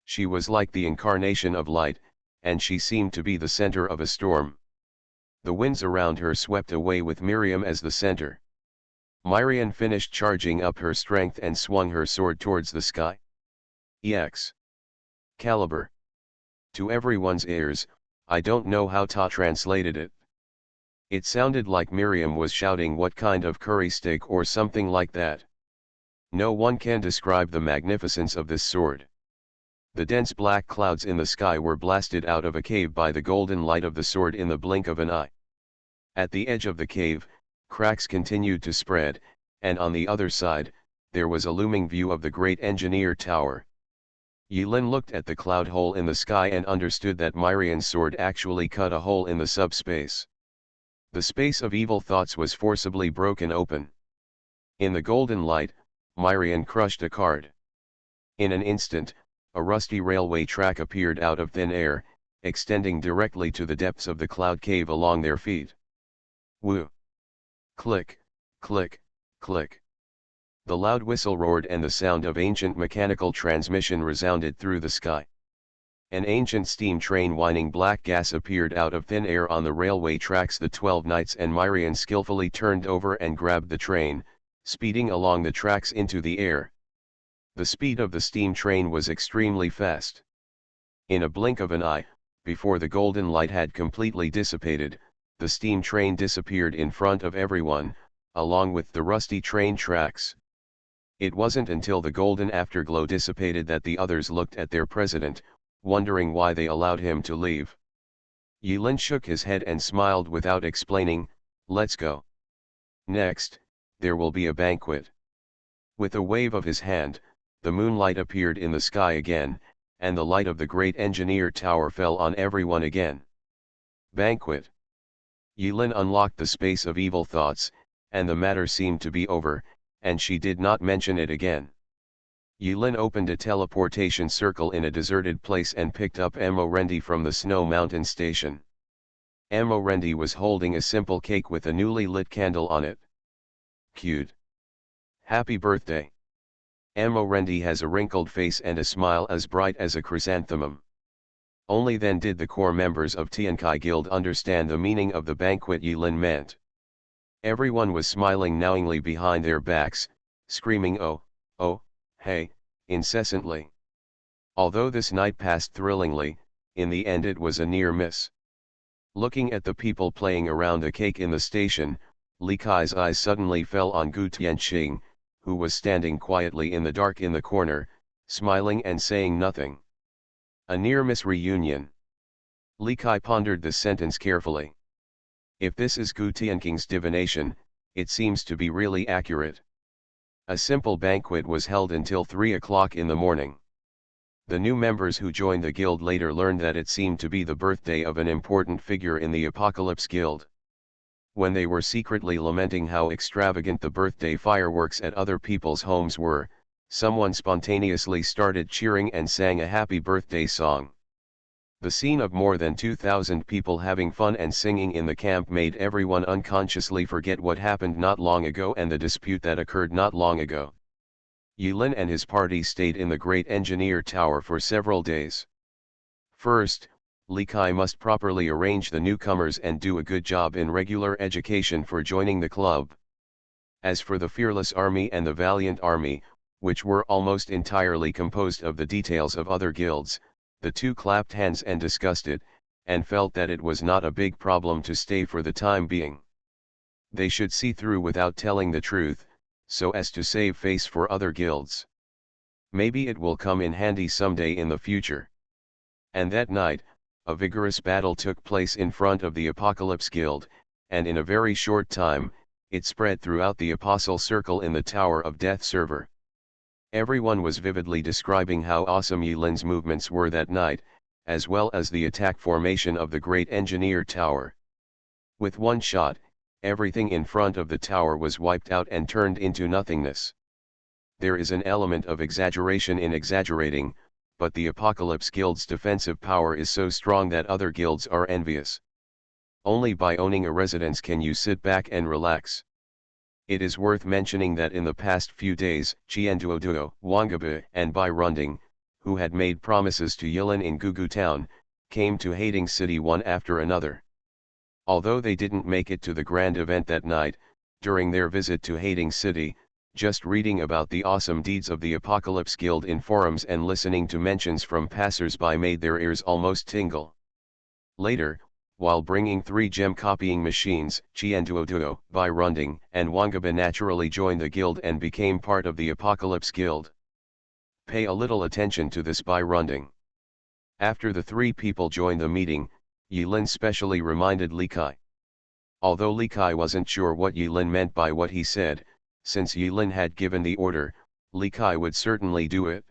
She was like the incarnation of light, and she seemed to be the center of a storm. The winds around her swept away with Miriam as the center. Myrian finished charging up her strength and swung her sword towards the sky. EX. Caliber. To everyone's ears, I don't know how Ta translated it. It sounded like Miriam was shouting what kind of curry steak or something like that. No one can describe the magnificence of this sword. The dense black clouds in the sky were blasted out of a cave by the golden light of the sword in the blink of an eye. At the edge of the cave, cracks continued to spread, and on the other side, there was a looming view of the great engineer tower. Yilin looked at the cloud hole in the sky and understood that Myrian's sword actually cut a hole in the subspace. The space of evil thoughts was forcibly broken open. In the golden light, Myrian crushed a card. In an instant, a rusty railway track appeared out of thin air, extending directly to the depths of the cloud cave along their feet. Woo! Click, click, click. The loud whistle roared and the sound of ancient mechanical transmission resounded through the sky. An ancient steam train whining black gas appeared out of thin air on the railway tracks. The 12 knights and Myrian skillfully turned over and grabbed the train, speeding along the tracks into the air. The speed of the steam train was extremely fast. In a blink of an eye, before the golden light had completely dissipated, the steam train disappeared in front of everyone, along with the rusty train tracks. It wasn't until the golden afterglow dissipated that the others looked at their president, wondering why they allowed him to leave. Yilin shook his head and smiled without explaining, "Let's go. Next, there will be a banquet." With a wave of his hand, the moonlight appeared in the sky again, and the light of the great engineer tower fell on everyone again. Banquet. Yilin unlocked the space of evil thoughts, and the matter seemed to be over, and she did not mention it again. Yilin opened a teleportation circle in a deserted place and picked up Rendi from the Snow Mountain station. Rendi was holding a simple cake with a newly lit candle on it. Cute. Happy birthday. Rendi has a wrinkled face and a smile as bright as a chrysanthemum. Only then did the core members of Tiankai Guild understand the meaning of the banquet Yilin meant. Everyone was smiling knowingly behind their backs, screaming "Oh, oh, hey," incessantly. Although this night passed thrillingly, in the end it was a near miss. Looking at the people playing around a cake in the station, Li Kai's eyes suddenly fell on Gu Tianqing, who was standing quietly in the dark in the corner, smiling and saying nothing. A near-miss reunion. Li Kai pondered this sentence carefully. If this is Gu Tianqing's divination, it seems to be really accurate. A simple banquet was held until 3 o'clock in the morning. The new members who joined the guild later learned that it seemed to be the birthday of an important figure in the Apocalypse Guild. When they were secretly lamenting how extravagant the birthday fireworks at other people's homes were, someone spontaneously started cheering and sang a happy birthday song. The scene of more than 2,000 people having fun and singing in the camp made everyone unconsciously forget what happened not long ago and the dispute that occurred not long ago. Yulin and his party stayed in the Great Engineer Tower for several days. First, Li Kai must properly arrange the newcomers and do a good job in regular education for joining the club. As for the Fearless Army and the Valiant Army, which were almost entirely composed of the details of other guilds, the two clapped hands and discussed it, and felt that it was not a big problem to stay for the time being. They should see through without telling the truth, so as to save face for other guilds. Maybe it will come in handy someday in the future. And that night, a vigorous battle took place in front of the Apocalypse Guild, and in a very short time, it spread throughout the Apostle Circle in the Tower of Death server. Everyone was vividly describing how awesome Yulin's movements were that night, as well as the attack formation of the Great Engineer Tower. With one shot, everything in front of the tower was wiped out and turned into nothingness. There is an element of exaggeration in exaggerating, but the Apocalypse Guild's defensive power is so strong that other guilds are envious. Only by owning a residence can you sit back and relax. It is worth mentioning that in the past few days, Qianduoduo, Wangabe and Bai Runding, who had made promises to Yilin in Gugu Town, came to Hading City one after another. Although they didn't make it to the grand event that night, during their visit to Hading City, just reading about the awesome deeds of the Apocalypse Guild in forums and listening to mentions from passers-by made their ears almost tingle. Later, while bringing 3 gem copying machines, Qianduoduo, Bai Runding, and Wangabe naturally joined the guild and became part of the Apocalypse Guild. Pay a little attention to this Bai Runding. After the 3 people joined the meeting, Yulin specially reminded Li Kai. Although Li Kai wasn't sure what Yulin meant by what he said, since Yulin had given the order, Li Kai would certainly do it.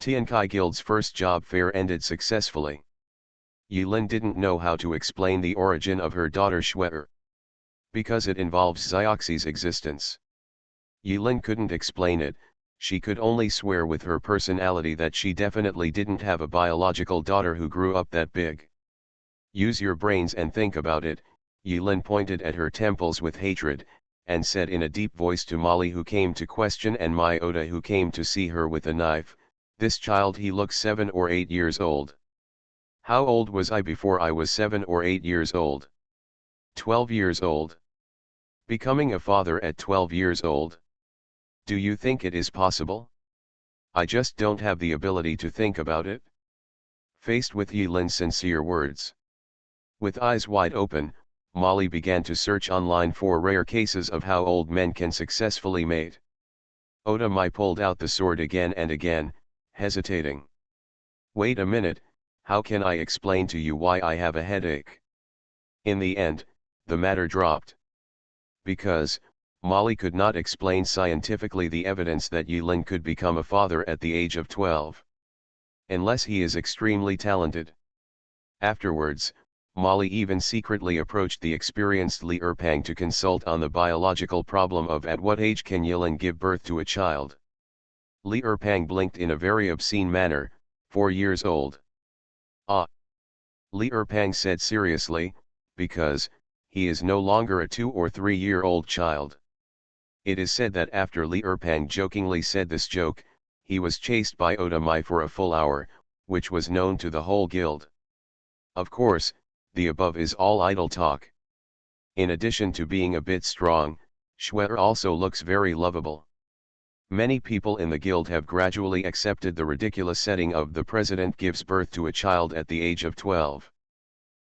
Tiankai Guild's first job fair ended successfully. Yulin didn't know how to explain the origin of her daughter Xue'er, because it involves Xioxi's existence. Yulin couldn't explain it, she could only swear with her personality that she definitely didn't have a biological daughter who grew up that big. Use your brains and think about it, Yulin pointed at her temples with hatred, and said in a deep voice to Molly who came to question and my Oda who came to see her with a knife, "This child he looks 7 or 8 years old. How old was I before I was 7 or 8 years old? 12 years old. Becoming a father at 12 years old? Do you think it is possible? I just don't have the ability to think about it." Faced with Yulin's sincere words, with eyes wide open, Molly began to search online for rare cases of how old men can successfully mate. Oda Mai pulled out the sword again and again, hesitating. "Wait a minute, how can I explain to you why I have a headache?" In the end, the matter dropped. Because, Molly could not explain scientifically the evidence that Yulin could become a father at the age of 12. Unless he is extremely talented. Afterwards, Molly even secretly approached the experienced Li Erpang to consult on the biological problem of at what age can Yulin give birth to a child. Li Erpang blinked in a very obscene manner, 4 years old. Ah! Li Erpang said seriously, because, he is no longer a 2 or 3-year-old child. It is said that after Li Erpang jokingly said this joke, he was chased by Oda Mai for a full hour, which was known to the whole guild. Of course, the above is all idle talk. In addition to being a bit strong, Xue'er also looks very lovable. Many people in the guild have gradually accepted the ridiculous setting of the president gives birth to a child at the age of 12.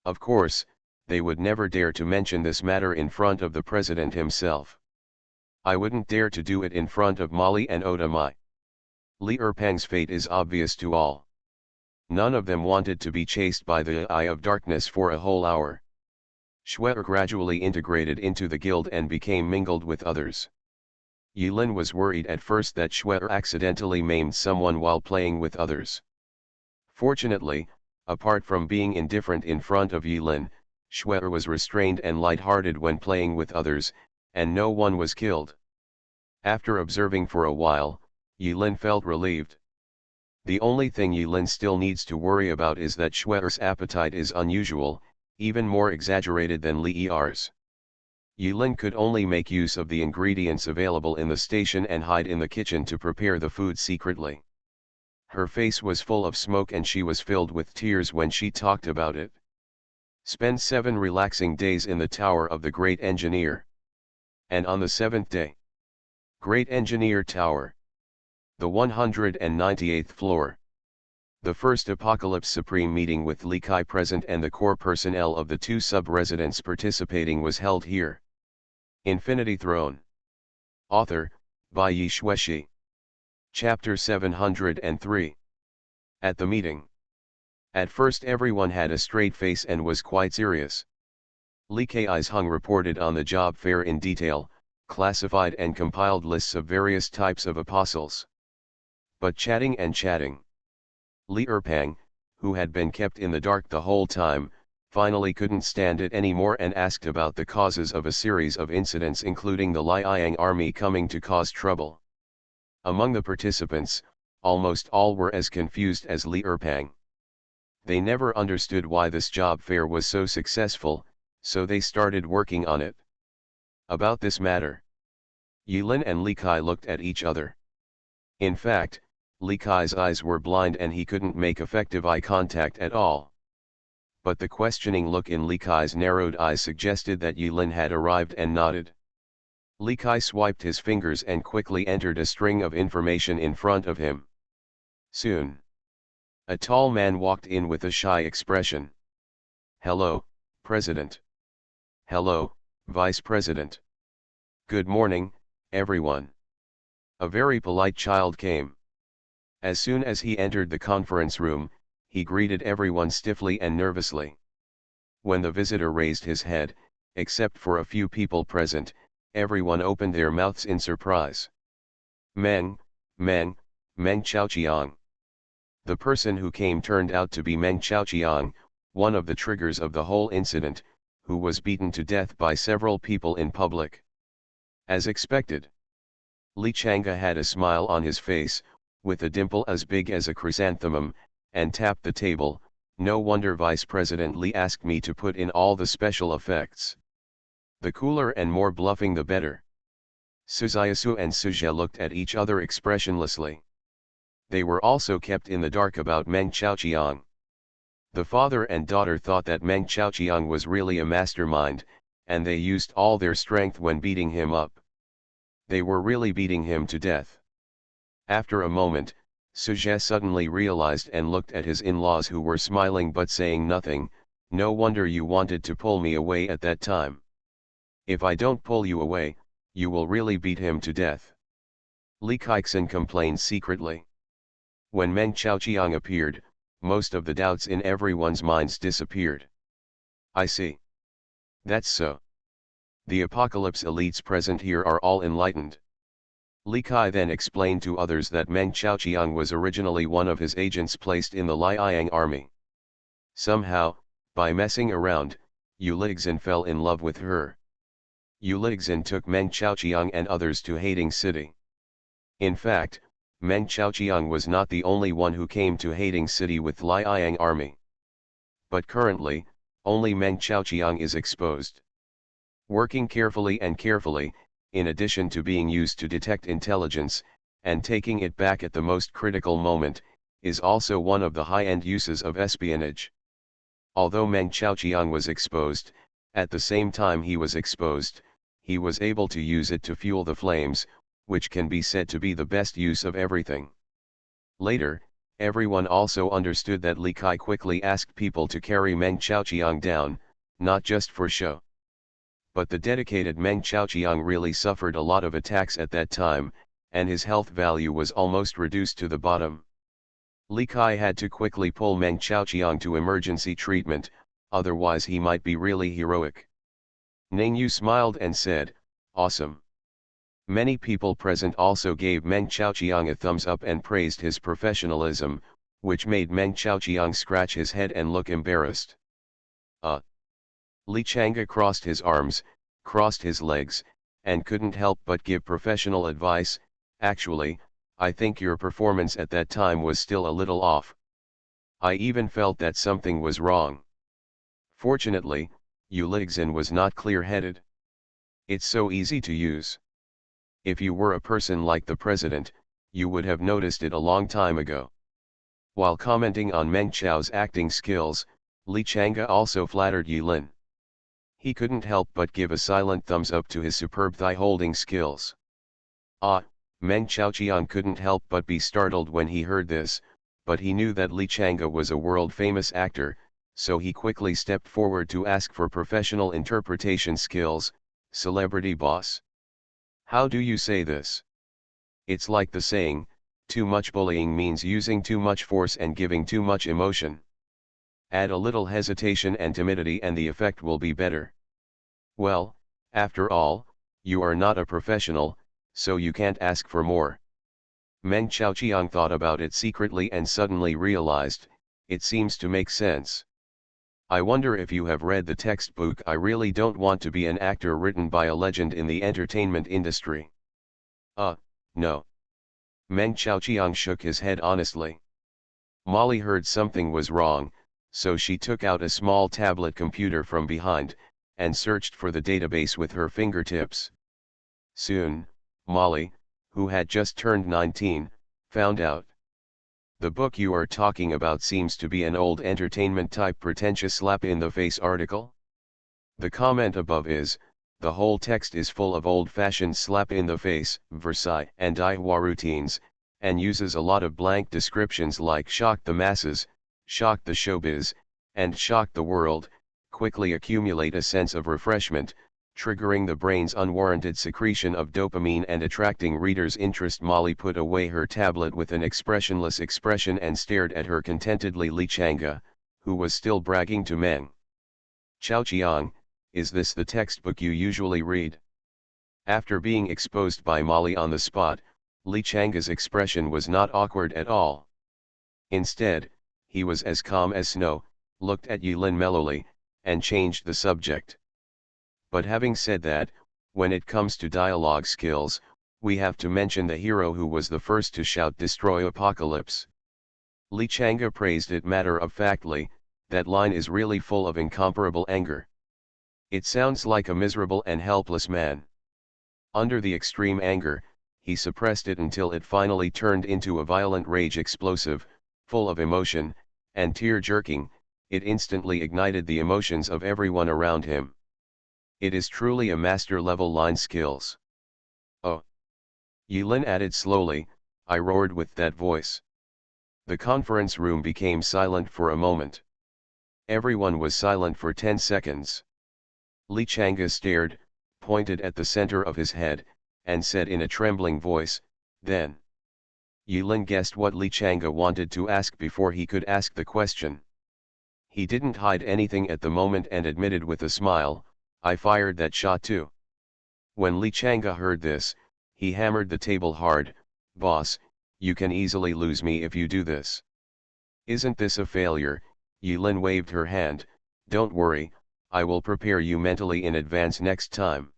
Of course, they would never dare to mention this matter in front of the president himself. I wouldn't dare to do it in front of Molly and Otamai. Li Erpang's fate is obvious to all. None of them wanted to be chased by the eye of darkness for a whole hour. Xue gradually integrated into the guild and became mingled with others. Yilin was worried at first that Xue accidentally maimed someone while playing with others. Fortunately, apart from being indifferent in front of Yilin, Xue was restrained and light-hearted when playing with others, and no one was killed. After observing for a while, Yilin felt relieved. The only thing Yilin still needs to worry about is that Xue's appetite is unusual, even more exaggerated than Li Er's. Yilin could only make use of the ingredients available in the station and hide in the kitchen to prepare the food secretly. Her face was full of smoke and she was filled with tears when she talked about it. Spend 7 relaxing days in the Tower of the Great Engineer. And on the 7th day. Great Engineer Tower. The 198th floor. The first Apocalypse Supreme meeting with Li Kai present and the core personnel of the 2 sub-residents participating was held here. Infinity Throne. Author, by Yi Xueshi. Chapter 703. At the meeting. At first everyone had a straight face and was quite serious. Li Kai's Hung reported on the job fair in detail, classified and compiled lists of various types of apostles. But chatting and chatting. Li Erpang, who had been kept in the dark the whole time, finally couldn't stand it anymore and asked about the causes of a series of incidents including the Liang army coming to cause trouble. Among the participants, almost all were as confused as Li Erpang. They never understood why this job fair was so successful, so they started working on it. About this matter, Yilin and Li Kai looked at each other. In fact, Li Kai's eyes were blind and he couldn't make effective eye contact at all. But the questioning look in Li Kai's narrowed eyes suggested that Yilin had arrived and nodded. Li Kai swiped his fingers and quickly entered a string of information in front of him. Soon, a tall man walked in with a shy expression. "Hello, President." "Hello, Vice President." "Good morning, everyone." A very polite child came. As soon as he entered the conference room, he greeted everyone stiffly and nervously. When the visitor raised his head, except for a few people present, everyone opened their mouths in surprise. Meng Chaoqiang. The person who came turned out to be Meng Chaoqiang, one of the triggers of the whole incident, who was beaten to death by several people in public. As expected. Li Chang'e had a smile on his face, with a dimple as big as a chrysanthemum, and tapped the table. "No wonder Vice President Li asked me to put in all the special effects. The cooler and more bluffing the better." Suzayasu and Suzhe looked at each other expressionlessly. They were also kept in the dark about Meng Chaoqiang. The father and daughter thought that Meng Chaoqiang was really a mastermind, and they used all their strength when beating him up. They were really beating him to death. After a moment, Suzhe suddenly realized and looked at his in-laws who were smiling but saying nothing. "No wonder you wanted to pull me away at that time. If I don't pull you away, you will really beat him to death." Li Keixin complained secretly. When Meng Chaoqiang appeared, most of the doubts in everyone's minds disappeared. "I see. That's so. The Apocalypse elites present here are all enlightened." Li Kai then explained to others that Meng Chaoqiang was originally one of his agents placed in the Liang army. Somehow, by messing around, Yu Lixin fell in love with her. Yu Lixin took Meng Chaoqiang and others to Hading City. In fact, Meng Chaoqiang was not the only one who came to Hading City with Liang army. But currently, only Meng Chaoqiang is exposed. Working carefully, in addition to being used to detect intelligence, and taking it back at the most critical moment, is also one of the high-end uses of espionage. Although Meng Chaoqiang was exposed, at the same time he was exposed, he was able to use it to fuel the flames, which can be said to be the best use of everything. Later, everyone also understood that Li Kai quickly asked people to carry Meng Chaoqiang down, not just for show. But the dedicated Meng Chaoqiang really suffered a lot of attacks at that time, and his health value was almost reduced to the bottom. Li Kai had to quickly pull Meng Chaoqiang to emergency treatment, otherwise he might be really heroic. Ning Yu smiled and said, "Awesome." Many people present also gave Meng Chaoqiang a thumbs up and praised his professionalism, which made Meng Chaoqiang scratch his head and look embarrassed. Li Chang'e crossed his arms, crossed his legs, and couldn't help but give professional advice. "Actually, I think your performance at that time was still a little off. I even felt that something was wrong. Fortunately, Ulixin was not clear-headed. It's so easy to use. If you were a person like the president, you would have noticed it a long time ago." While commenting on Meng Chao's acting skills, Li Chang'e also flattered Yulin. He couldn't help but give a silent thumbs up to his superb thigh-holding skills. Meng Chaoqiang couldn't help but be startled when he heard this, but he knew that Li Chang'e was a world-famous actor, so he quickly stepped forward to ask for professional interpretation skills. "Celebrity boss. How do you say this? It's like the saying, too much bullying means using too much force and giving too much emotion. Add a little hesitation and timidity and the effect will be better. Well, after all, you are not a professional, so you can't ask for more." Meng Chaoqiang thought about it secretly and suddenly realized, it seems to make sense. "I wonder if you have read the textbook I Really Don't Want to Be an Actor written by a legend in the entertainment industry." No. Meng Chaoqiang shook his head honestly. Molly heard something was wrong, so she took out a small tablet computer from behind, and searched for the database with her fingertips. Soon, Molly, who had just turned 19, found out. "The book you are talking about seems to be an old entertainment-type pretentious slap-in-the-face article. The comment above is, the whole text is full of old-fashioned slap-in-the-face, Versailles and Daiwa routines, and uses a lot of blank descriptions like shock the masses, shock the showbiz, and shock the world, quickly accumulate a sense of refreshment, triggering the brain's unwarranted secretion of dopamine and attracting readers' interest." Molly put away her tablet with an expressionless expression and stared at her contentedly Li Chang'e, who was still bragging to Meng Chaoqiang, "Is this the textbook you usually read?" After being exposed by Molly on the spot, Li Chang'e's expression was not awkward at all. Instead, he was as calm as snow, looked at Yulin mellowly, and changed the subject. "But having said that, when it comes to dialogue skills, we have to mention the hero who was the first to shout 'Destroy Apocalypse.'" Li Chang'e praised it matter-of-factly, "That line is really full of incomparable anger. It sounds like a miserable and helpless man. Under the extreme anger, he suppressed it until it finally turned into a violent rage, explosive, full of emotion, and tear-jerking. It instantly ignited the emotions of everyone around him. It is truly a master-level line skills." "Oh." Yulin added slowly, "I roared with that voice." The conference room became silent for a moment. Everyone was silent for 10 seconds. Li Chang'e stared, pointed at the center of his head, and said in a trembling voice, "Then." Yulin guessed what Li Chang'e wanted to ask before he could ask the question. He didn't hide anything at the moment and admitted with a smile, "I fired that shot too." When Li Chang'e heard this, he hammered the table hard, "Boss, you can easily lose me if you do this." "Isn't this a failure?" Yulin waved her hand, "Don't worry, I will prepare you mentally in advance next time."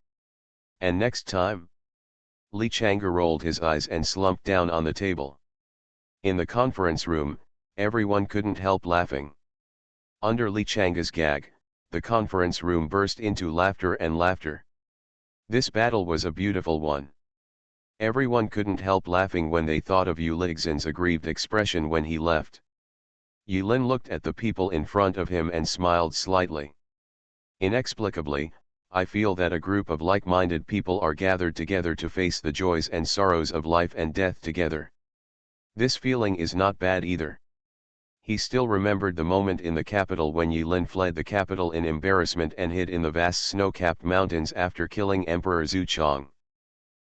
"And next time?" Li Chang'e rolled his eyes and slumped down on the table. In the conference room, everyone couldn't help laughing. Under Li Chang'e's gag, the conference room burst into laughter and laughter. This battle was a beautiful one. Everyone couldn't help laughing when they thought of Ulixin's aggrieved expression when he left. Yulin looked at the people in front of him and smiled slightly. Inexplicably, I feel that a group of like-minded people are gathered together to face the joys and sorrows of life and death together. This feeling is not bad either. He still remembered the moment in the capital when Yilin fled the capital in embarrassment and hid in the vast snow-capped mountains after killing Emperor Zuchong.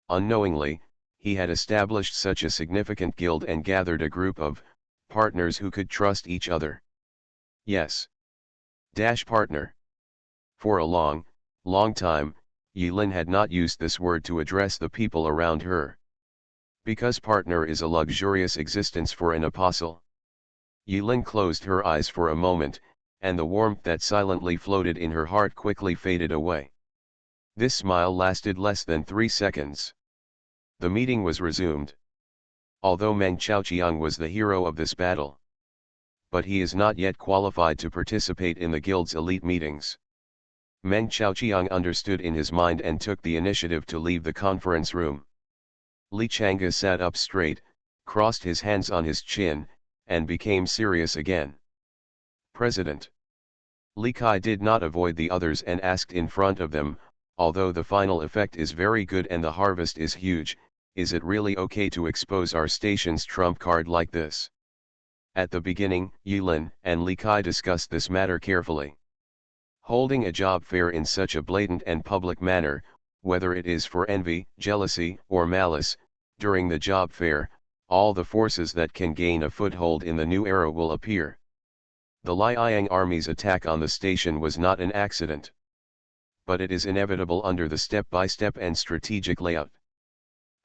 Unknowingly, he had established such a significant guild and gathered a group of partners who could trust each other. Yes. Partner. For a long time, Yilin had not used this word to address the people around her. Because partner is a luxurious existence for an apostle. Yilin closed her eyes for a moment, and the warmth that silently floated in her heart quickly faded away. This smile lasted less than 3 seconds. The meeting was resumed. Although Meng Chaoqiang was the hero of this battle, but he is not yet qualified to participate in the guild's elite meetings. Meng Chaoqiang understood in his mind and took the initiative to leave the conference room. Li Chang'e sat up straight, crossed his hands on his chin, and became serious again. President. Li Kai did not avoid the others and asked in front of them, although the final effect is very good and the harvest is huge, is it really okay to expose our station's trump card like this? At the beginning, Yilin and Li Kai discussed this matter carefully. Holding a job fair in such a blatant and public manner, whether it is for envy, jealousy, or malice, during the job fair, all the forces that can gain a foothold in the new era will appear. The Liang army's attack on the station was not an accident. But it is inevitable under the step-by-step and strategic layout.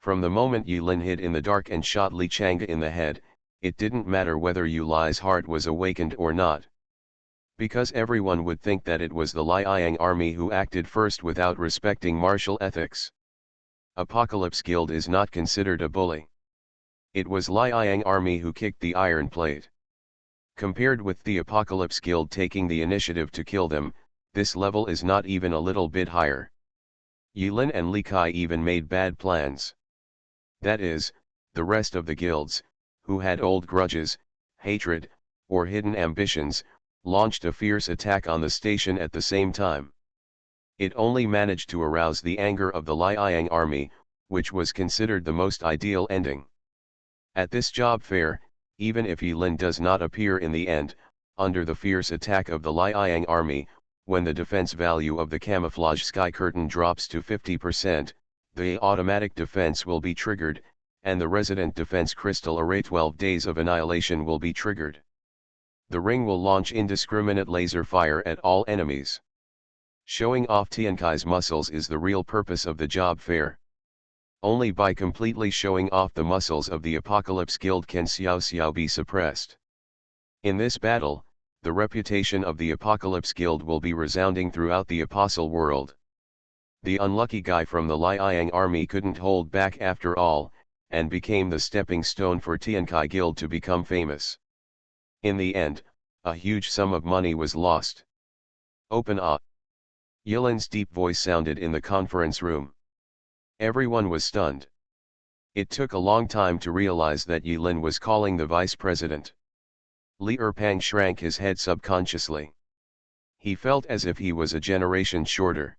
From the moment Yilin hid in the dark and shot Li Chang'e in the head, it didn't matter whether Yu Li's heart was awakened or not. Because everyone would think that it was the Liang army who acted first without respecting martial ethics. Apocalypse Guild is not considered a bully. It was Liang army who kicked the iron plate. Compared with the Apocalypse Guild taking the initiative to kill them, this level is not even a little bit higher. Yilin and Li Kai even made bad plans. That is, the rest of the guilds, who had old grudges, hatred, or hidden ambitions, launched a fierce attack on the station at the same time. It only managed to arouse the anger of the Liang army, which was considered the most ideal ending. At this job fair, even if Yilin does not appear in the end, under the fierce attack of the Liang army, when the defense value of the camouflage sky curtain drops to 50%, the automatic defense will be triggered, and the resident defense crystal array 12 days of annihilation will be triggered. The ring will launch indiscriminate laser fire at all enemies. Showing off Tiankai's muscles is the real purpose of the job fair. Only by completely showing off the muscles of the Apocalypse Guild can Xiao Xiao be suppressed. In this battle, the reputation of the Apocalypse Guild will be resounding throughout the Apostle world. The unlucky guy from the Liang army couldn't hold back after all, and became the stepping stone for Tiankai Guild to become famous. In the end, a huge sum of money was lost. Open up. Yilin's deep voice sounded in the conference room. Everyone was stunned. It took a long time to realize that Yilin was calling the vice president. Li Erpang shrank his head subconsciously. He felt as if he was a generation shorter.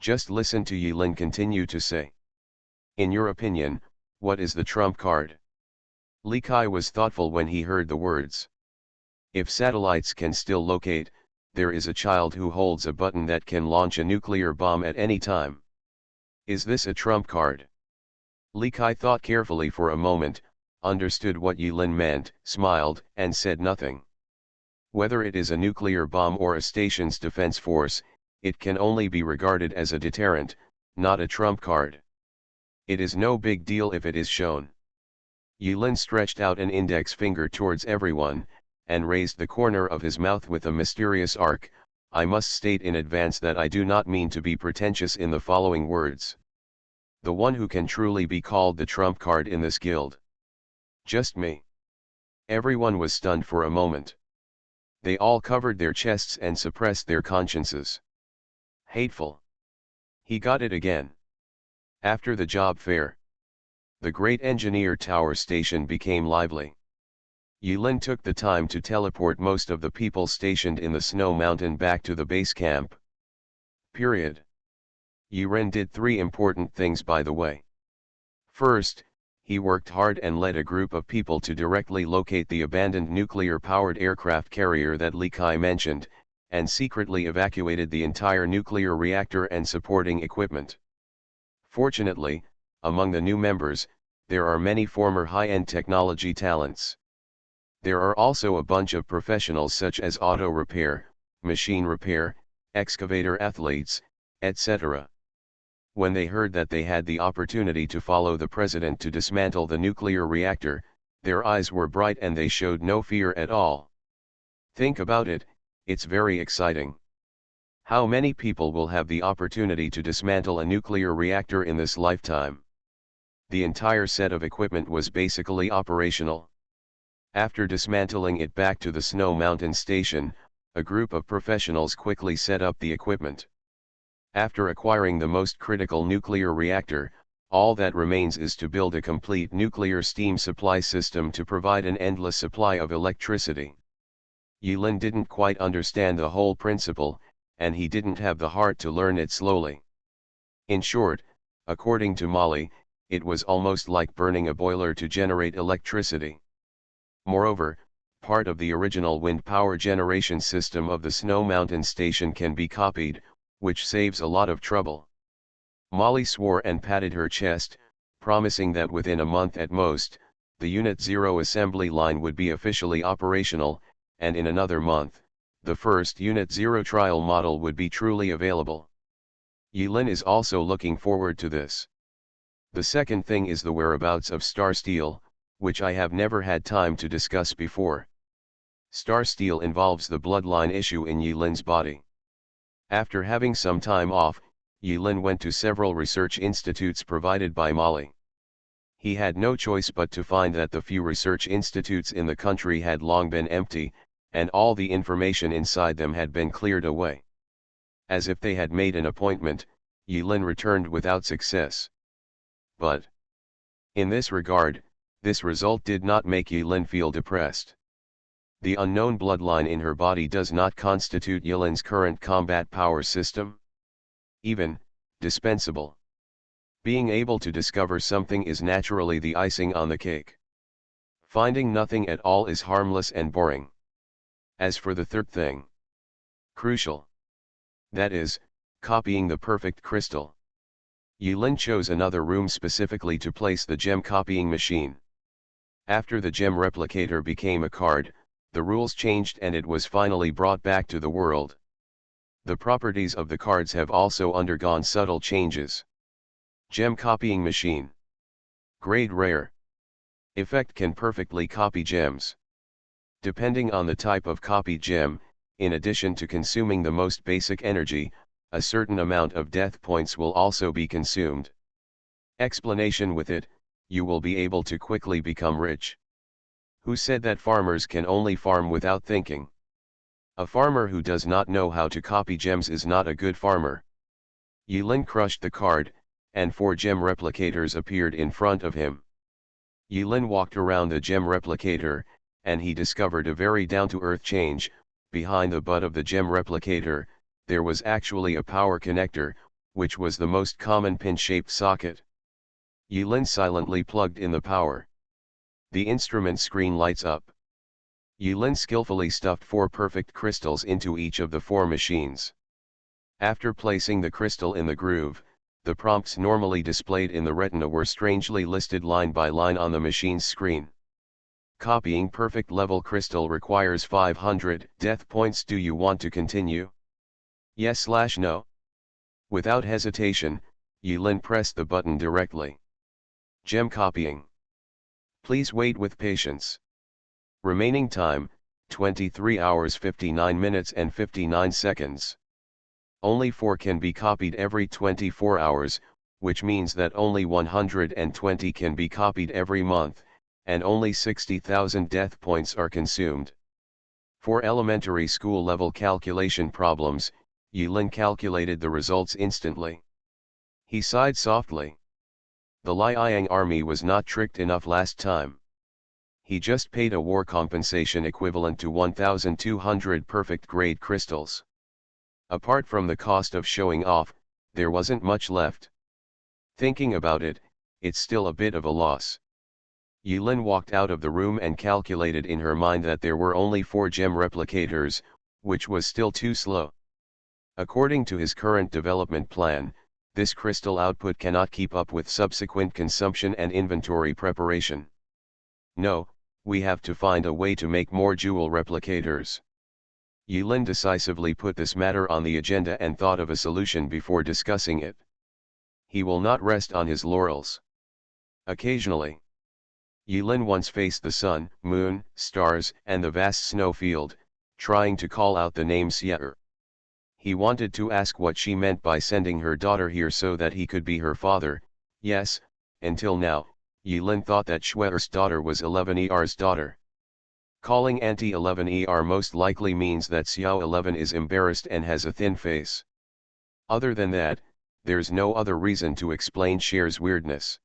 Just listen to Yilin continue to say. In your opinion, what is the trump card? Li Kai was thoughtful when he heard the words. If satellites can still locate, there is a child who holds a button that can launch a nuclear bomb at any time. Is this a trump card? Li Kai thought carefully for a moment, understood what Yilin meant, smiled, and said nothing. Whether it is a nuclear bomb or a station's defense force, it can only be regarded as a deterrent, not a trump card. It is no big deal if it is shown. Yilin stretched out an index finger towards everyone, and raised the corner of his mouth with a mysterious arc. I must state in advance that I do not mean to be pretentious in the following words. The one who can truly be called the trump card in this guild. Just me. Everyone was stunned for a moment. They all covered their chests and suppressed their consciences. Hateful. He got it again. After the job fair, the great engineer tower station became lively. Yilin took the time to teleport most of the people stationed in the snow mountain back to the base camp. Period. Ren did three important things by the way. First, he worked hard and led a group of people to directly locate the abandoned nuclear-powered aircraft carrier that Li Kai mentioned, and secretly evacuated the entire nuclear reactor and supporting equipment. Fortunately, among the new members, there are many former high-end technology talents. There are also a bunch of professionals such as auto repair, machine repair, excavator athletes, etc. When they heard that they had the opportunity to follow the president to dismantle the nuclear reactor, their eyes were bright and they showed no fear at all. Think about it, it's very exciting. How many people will have the opportunity to dismantle a nuclear reactor in this lifetime? The entire set of equipment was basically operational. After dismantling it back to the Snow Mountain station, a group of professionals quickly set up the equipment. After acquiring the most critical nuclear reactor, all that remains is to build a complete nuclear steam supply system to provide an endless supply of electricity. Yulin didn't quite understand the whole principle, and he didn't have the heart to learn it slowly. In short, according to Molly, it was almost like burning a boiler to generate electricity. Moreover, part of the original wind power generation system of the Snow Mountain station can be copied, which saves a lot of trouble. Molly swore and patted her chest, promising that within a month at most, the Unit 0 assembly line would be officially operational, and in another month, the first Unit 0 trial model would be truly available. Yulin is also looking forward to this. The second thing is the whereabouts of Star Steel, which I have never had time to discuss before. Star Steel involves the bloodline issue in Yulin's body. After having some time off, Yulin went to several research institutes provided by Molly. He had no choice but to find that the few research institutes in the country had long been empty, and all the information inside them had been cleared away. As if they had made an appointment, Yulin returned without success. But in this regard, this result did not make Yulin feel depressed. The unknown bloodline in her body does not constitute Yulin's current combat power system. Even, dispensable. Being able to discover something is naturally the icing on the cake. Finding nothing at all is harmless and boring. As for the third thing, crucial. That is, copying the perfect crystal. Yulin chose another room specifically to place the gem copying machine. After the gem replicator became a card, the rules changed and it was finally brought back to the world. The properties of the cards have also undergone subtle changes. Gem copying machine. Grade rare. Effect can perfectly copy gems. Depending on the type of copied gem, in addition to consuming the most basic energy, a certain amount of death points will also be consumed. Explanation: with it, you will be able to quickly become rich. Who said that farmers can only farm without thinking? A farmer who does not know how to copy gems is not a good farmer. Yulin crushed the card, and 4 gem replicators appeared in front of him. Yulin walked around the gem replicator, and he discovered a very down-to-earth change. Behind the butt of the gem replicator, there was actually a power connector, which was the most common pin-shaped socket. Yulin silently plugged in the power. The instrument screen lights up. Yulin skillfully stuffed 4 perfect crystals into each of the 4 machines. After placing the crystal in the groove, the prompts normally displayed in the retina were strangely listed line by line on the machine's screen. Copying perfect level crystal requires 500 death points. Do you want to continue? Yes/no. Without hesitation, Yulin pressed the button directly. Gem copying. Please wait with patience. Remaining time, 23 hours 59 minutes and 59 seconds. Only 4 can be copied every 24 hours, which means that only 120 can be copied every month, and only 60,000 death points are consumed. For elementary school level calculation problems, Yulin calculated the results instantly. He sighed softly. The Liang army was not tricked enough last time. He just paid a war compensation equivalent to 1,200 perfect grade crystals. Apart from the cost of showing off, There wasn't much left. Thinking about it, it's still a bit of a loss. Yulin walked out of the room and calculated in her mind that there were only 4 gem replicators, which was still too slow. According to his current development plan, this crystal output cannot keep up with subsequent consumption and inventory preparation. No, we have to find a way to make more jewel replicators. Yulin decisively put this matter on the agenda and thought of a solution before discussing it. He will not rest on his laurels. Occasionally, Yulin once faced the sun, moon, stars, and the vast snow field, trying to call out the name Xie. He wanted to ask what she meant by sending her daughter here so that he could be her father. Yes, until now, Yulin thought that Xue'er's daughter was 11Er's daughter. Calling Auntie 11Er most likely means that Xiao 11 is embarrassed and has a thin face. Other than that, there's no other reason to explain Cher's weirdness.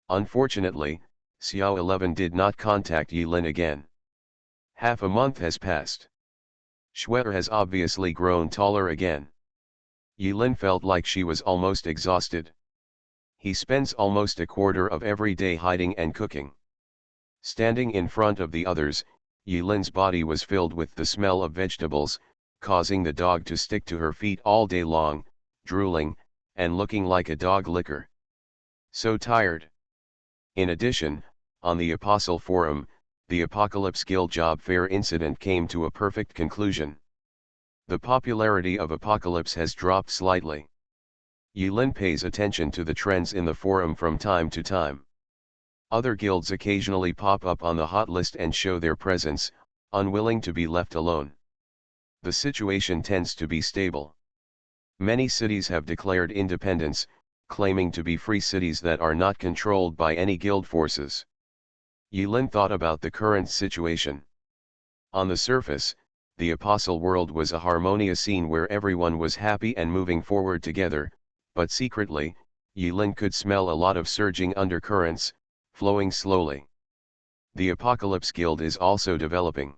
Unfortunately, Xiao 11 did not contact Yulin again. Half a month has passed. Xue'er has obviously grown taller again. Yulin felt like she was almost exhausted. He spends almost a quarter of every day hiding and cooking. Standing in front of the others, Yulin's body was filled with the smell of vegetables, causing the dog to stick to her feet all day long, drooling, and looking like a dog licker. So tired. In addition, on the Apostle Forum, the Apocalypse Guild job fair incident came to a perfect conclusion. The popularity of Apocalypse has dropped slightly. Yulin pays attention to the trends in the forum from time to time. Other guilds occasionally pop up on the hot list and show their presence, unwilling to be left alone. The situation tends to be stable. Many cities have declared independence, claiming to be free cities that are not controlled by any guild forces. Yulin thought about the current situation. On the surface, the Apostle world was a harmonious scene where everyone was happy and moving forward together, but secretly, Yulin could smell a lot of surging undercurrents, flowing slowly. The Apocalypse Guild is also developing.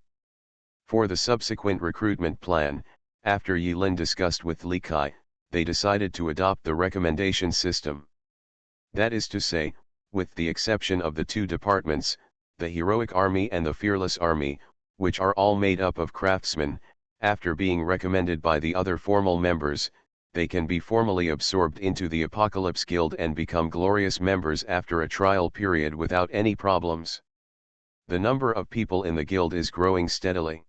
For the subsequent recruitment plan, after Yulin discussed with Li Kai, they decided to adopt the recommendation system. That is to say, with the exception of the 2 departments, the Heroic Army and the Fearless Army, which are all made up of craftsmen, after being recommended by the other formal members, they can be formally absorbed into the Apocalypse Guild and become glorious members after a trial period without any problems. The number of people in the guild is growing steadily.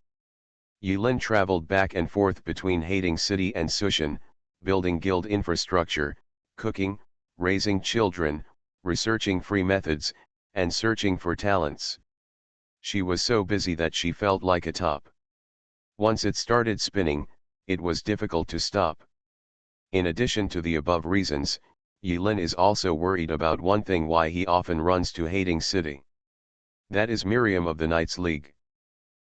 Yulin traveled back and forth between Hading City and Sushan, building guild infrastructure, cooking, raising children, researching free methods, and searching for talents. She was so busy that she felt like a top. Once it started spinning, it was difficult to stop. In addition to the above reasons, Yulin is also worried about one thing: why he often runs to Hading City. That is Miriam of the Knights League.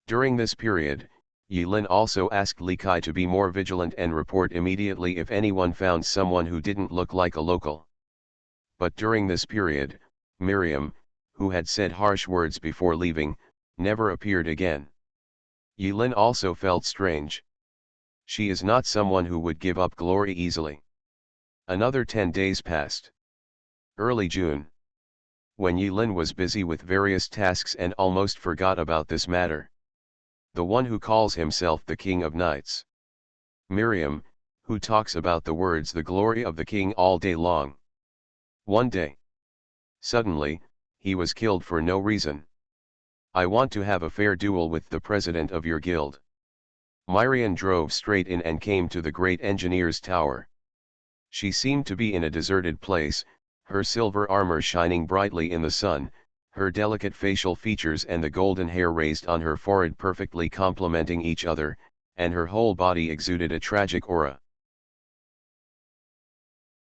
During this period, Yulin also asked Li Kai to be more vigilant and report immediately if anyone found someone who didn't look like a local. But during this period, Miriam, who had said harsh words before leaving, never appeared again. Yulin also felt strange. She is not someone who would give up glory easily. Another 10 days passed. Early June. When Yulin was busy with various tasks and almost forgot about this matter. The one who calls himself the King of Knights. Miriam, who talks about the words "the glory of the king" all day long. One day, suddenly, he was killed for no reason. "I want to have a fair duel with the president of your guild." Miriam drove straight in and came to the great engineer's tower. She seemed to be in a deserted place, her silver armor shining brightly in the sun, her delicate facial features and the golden hair raised on her forehead perfectly complementing each other, and her whole body exuded a tragic aura.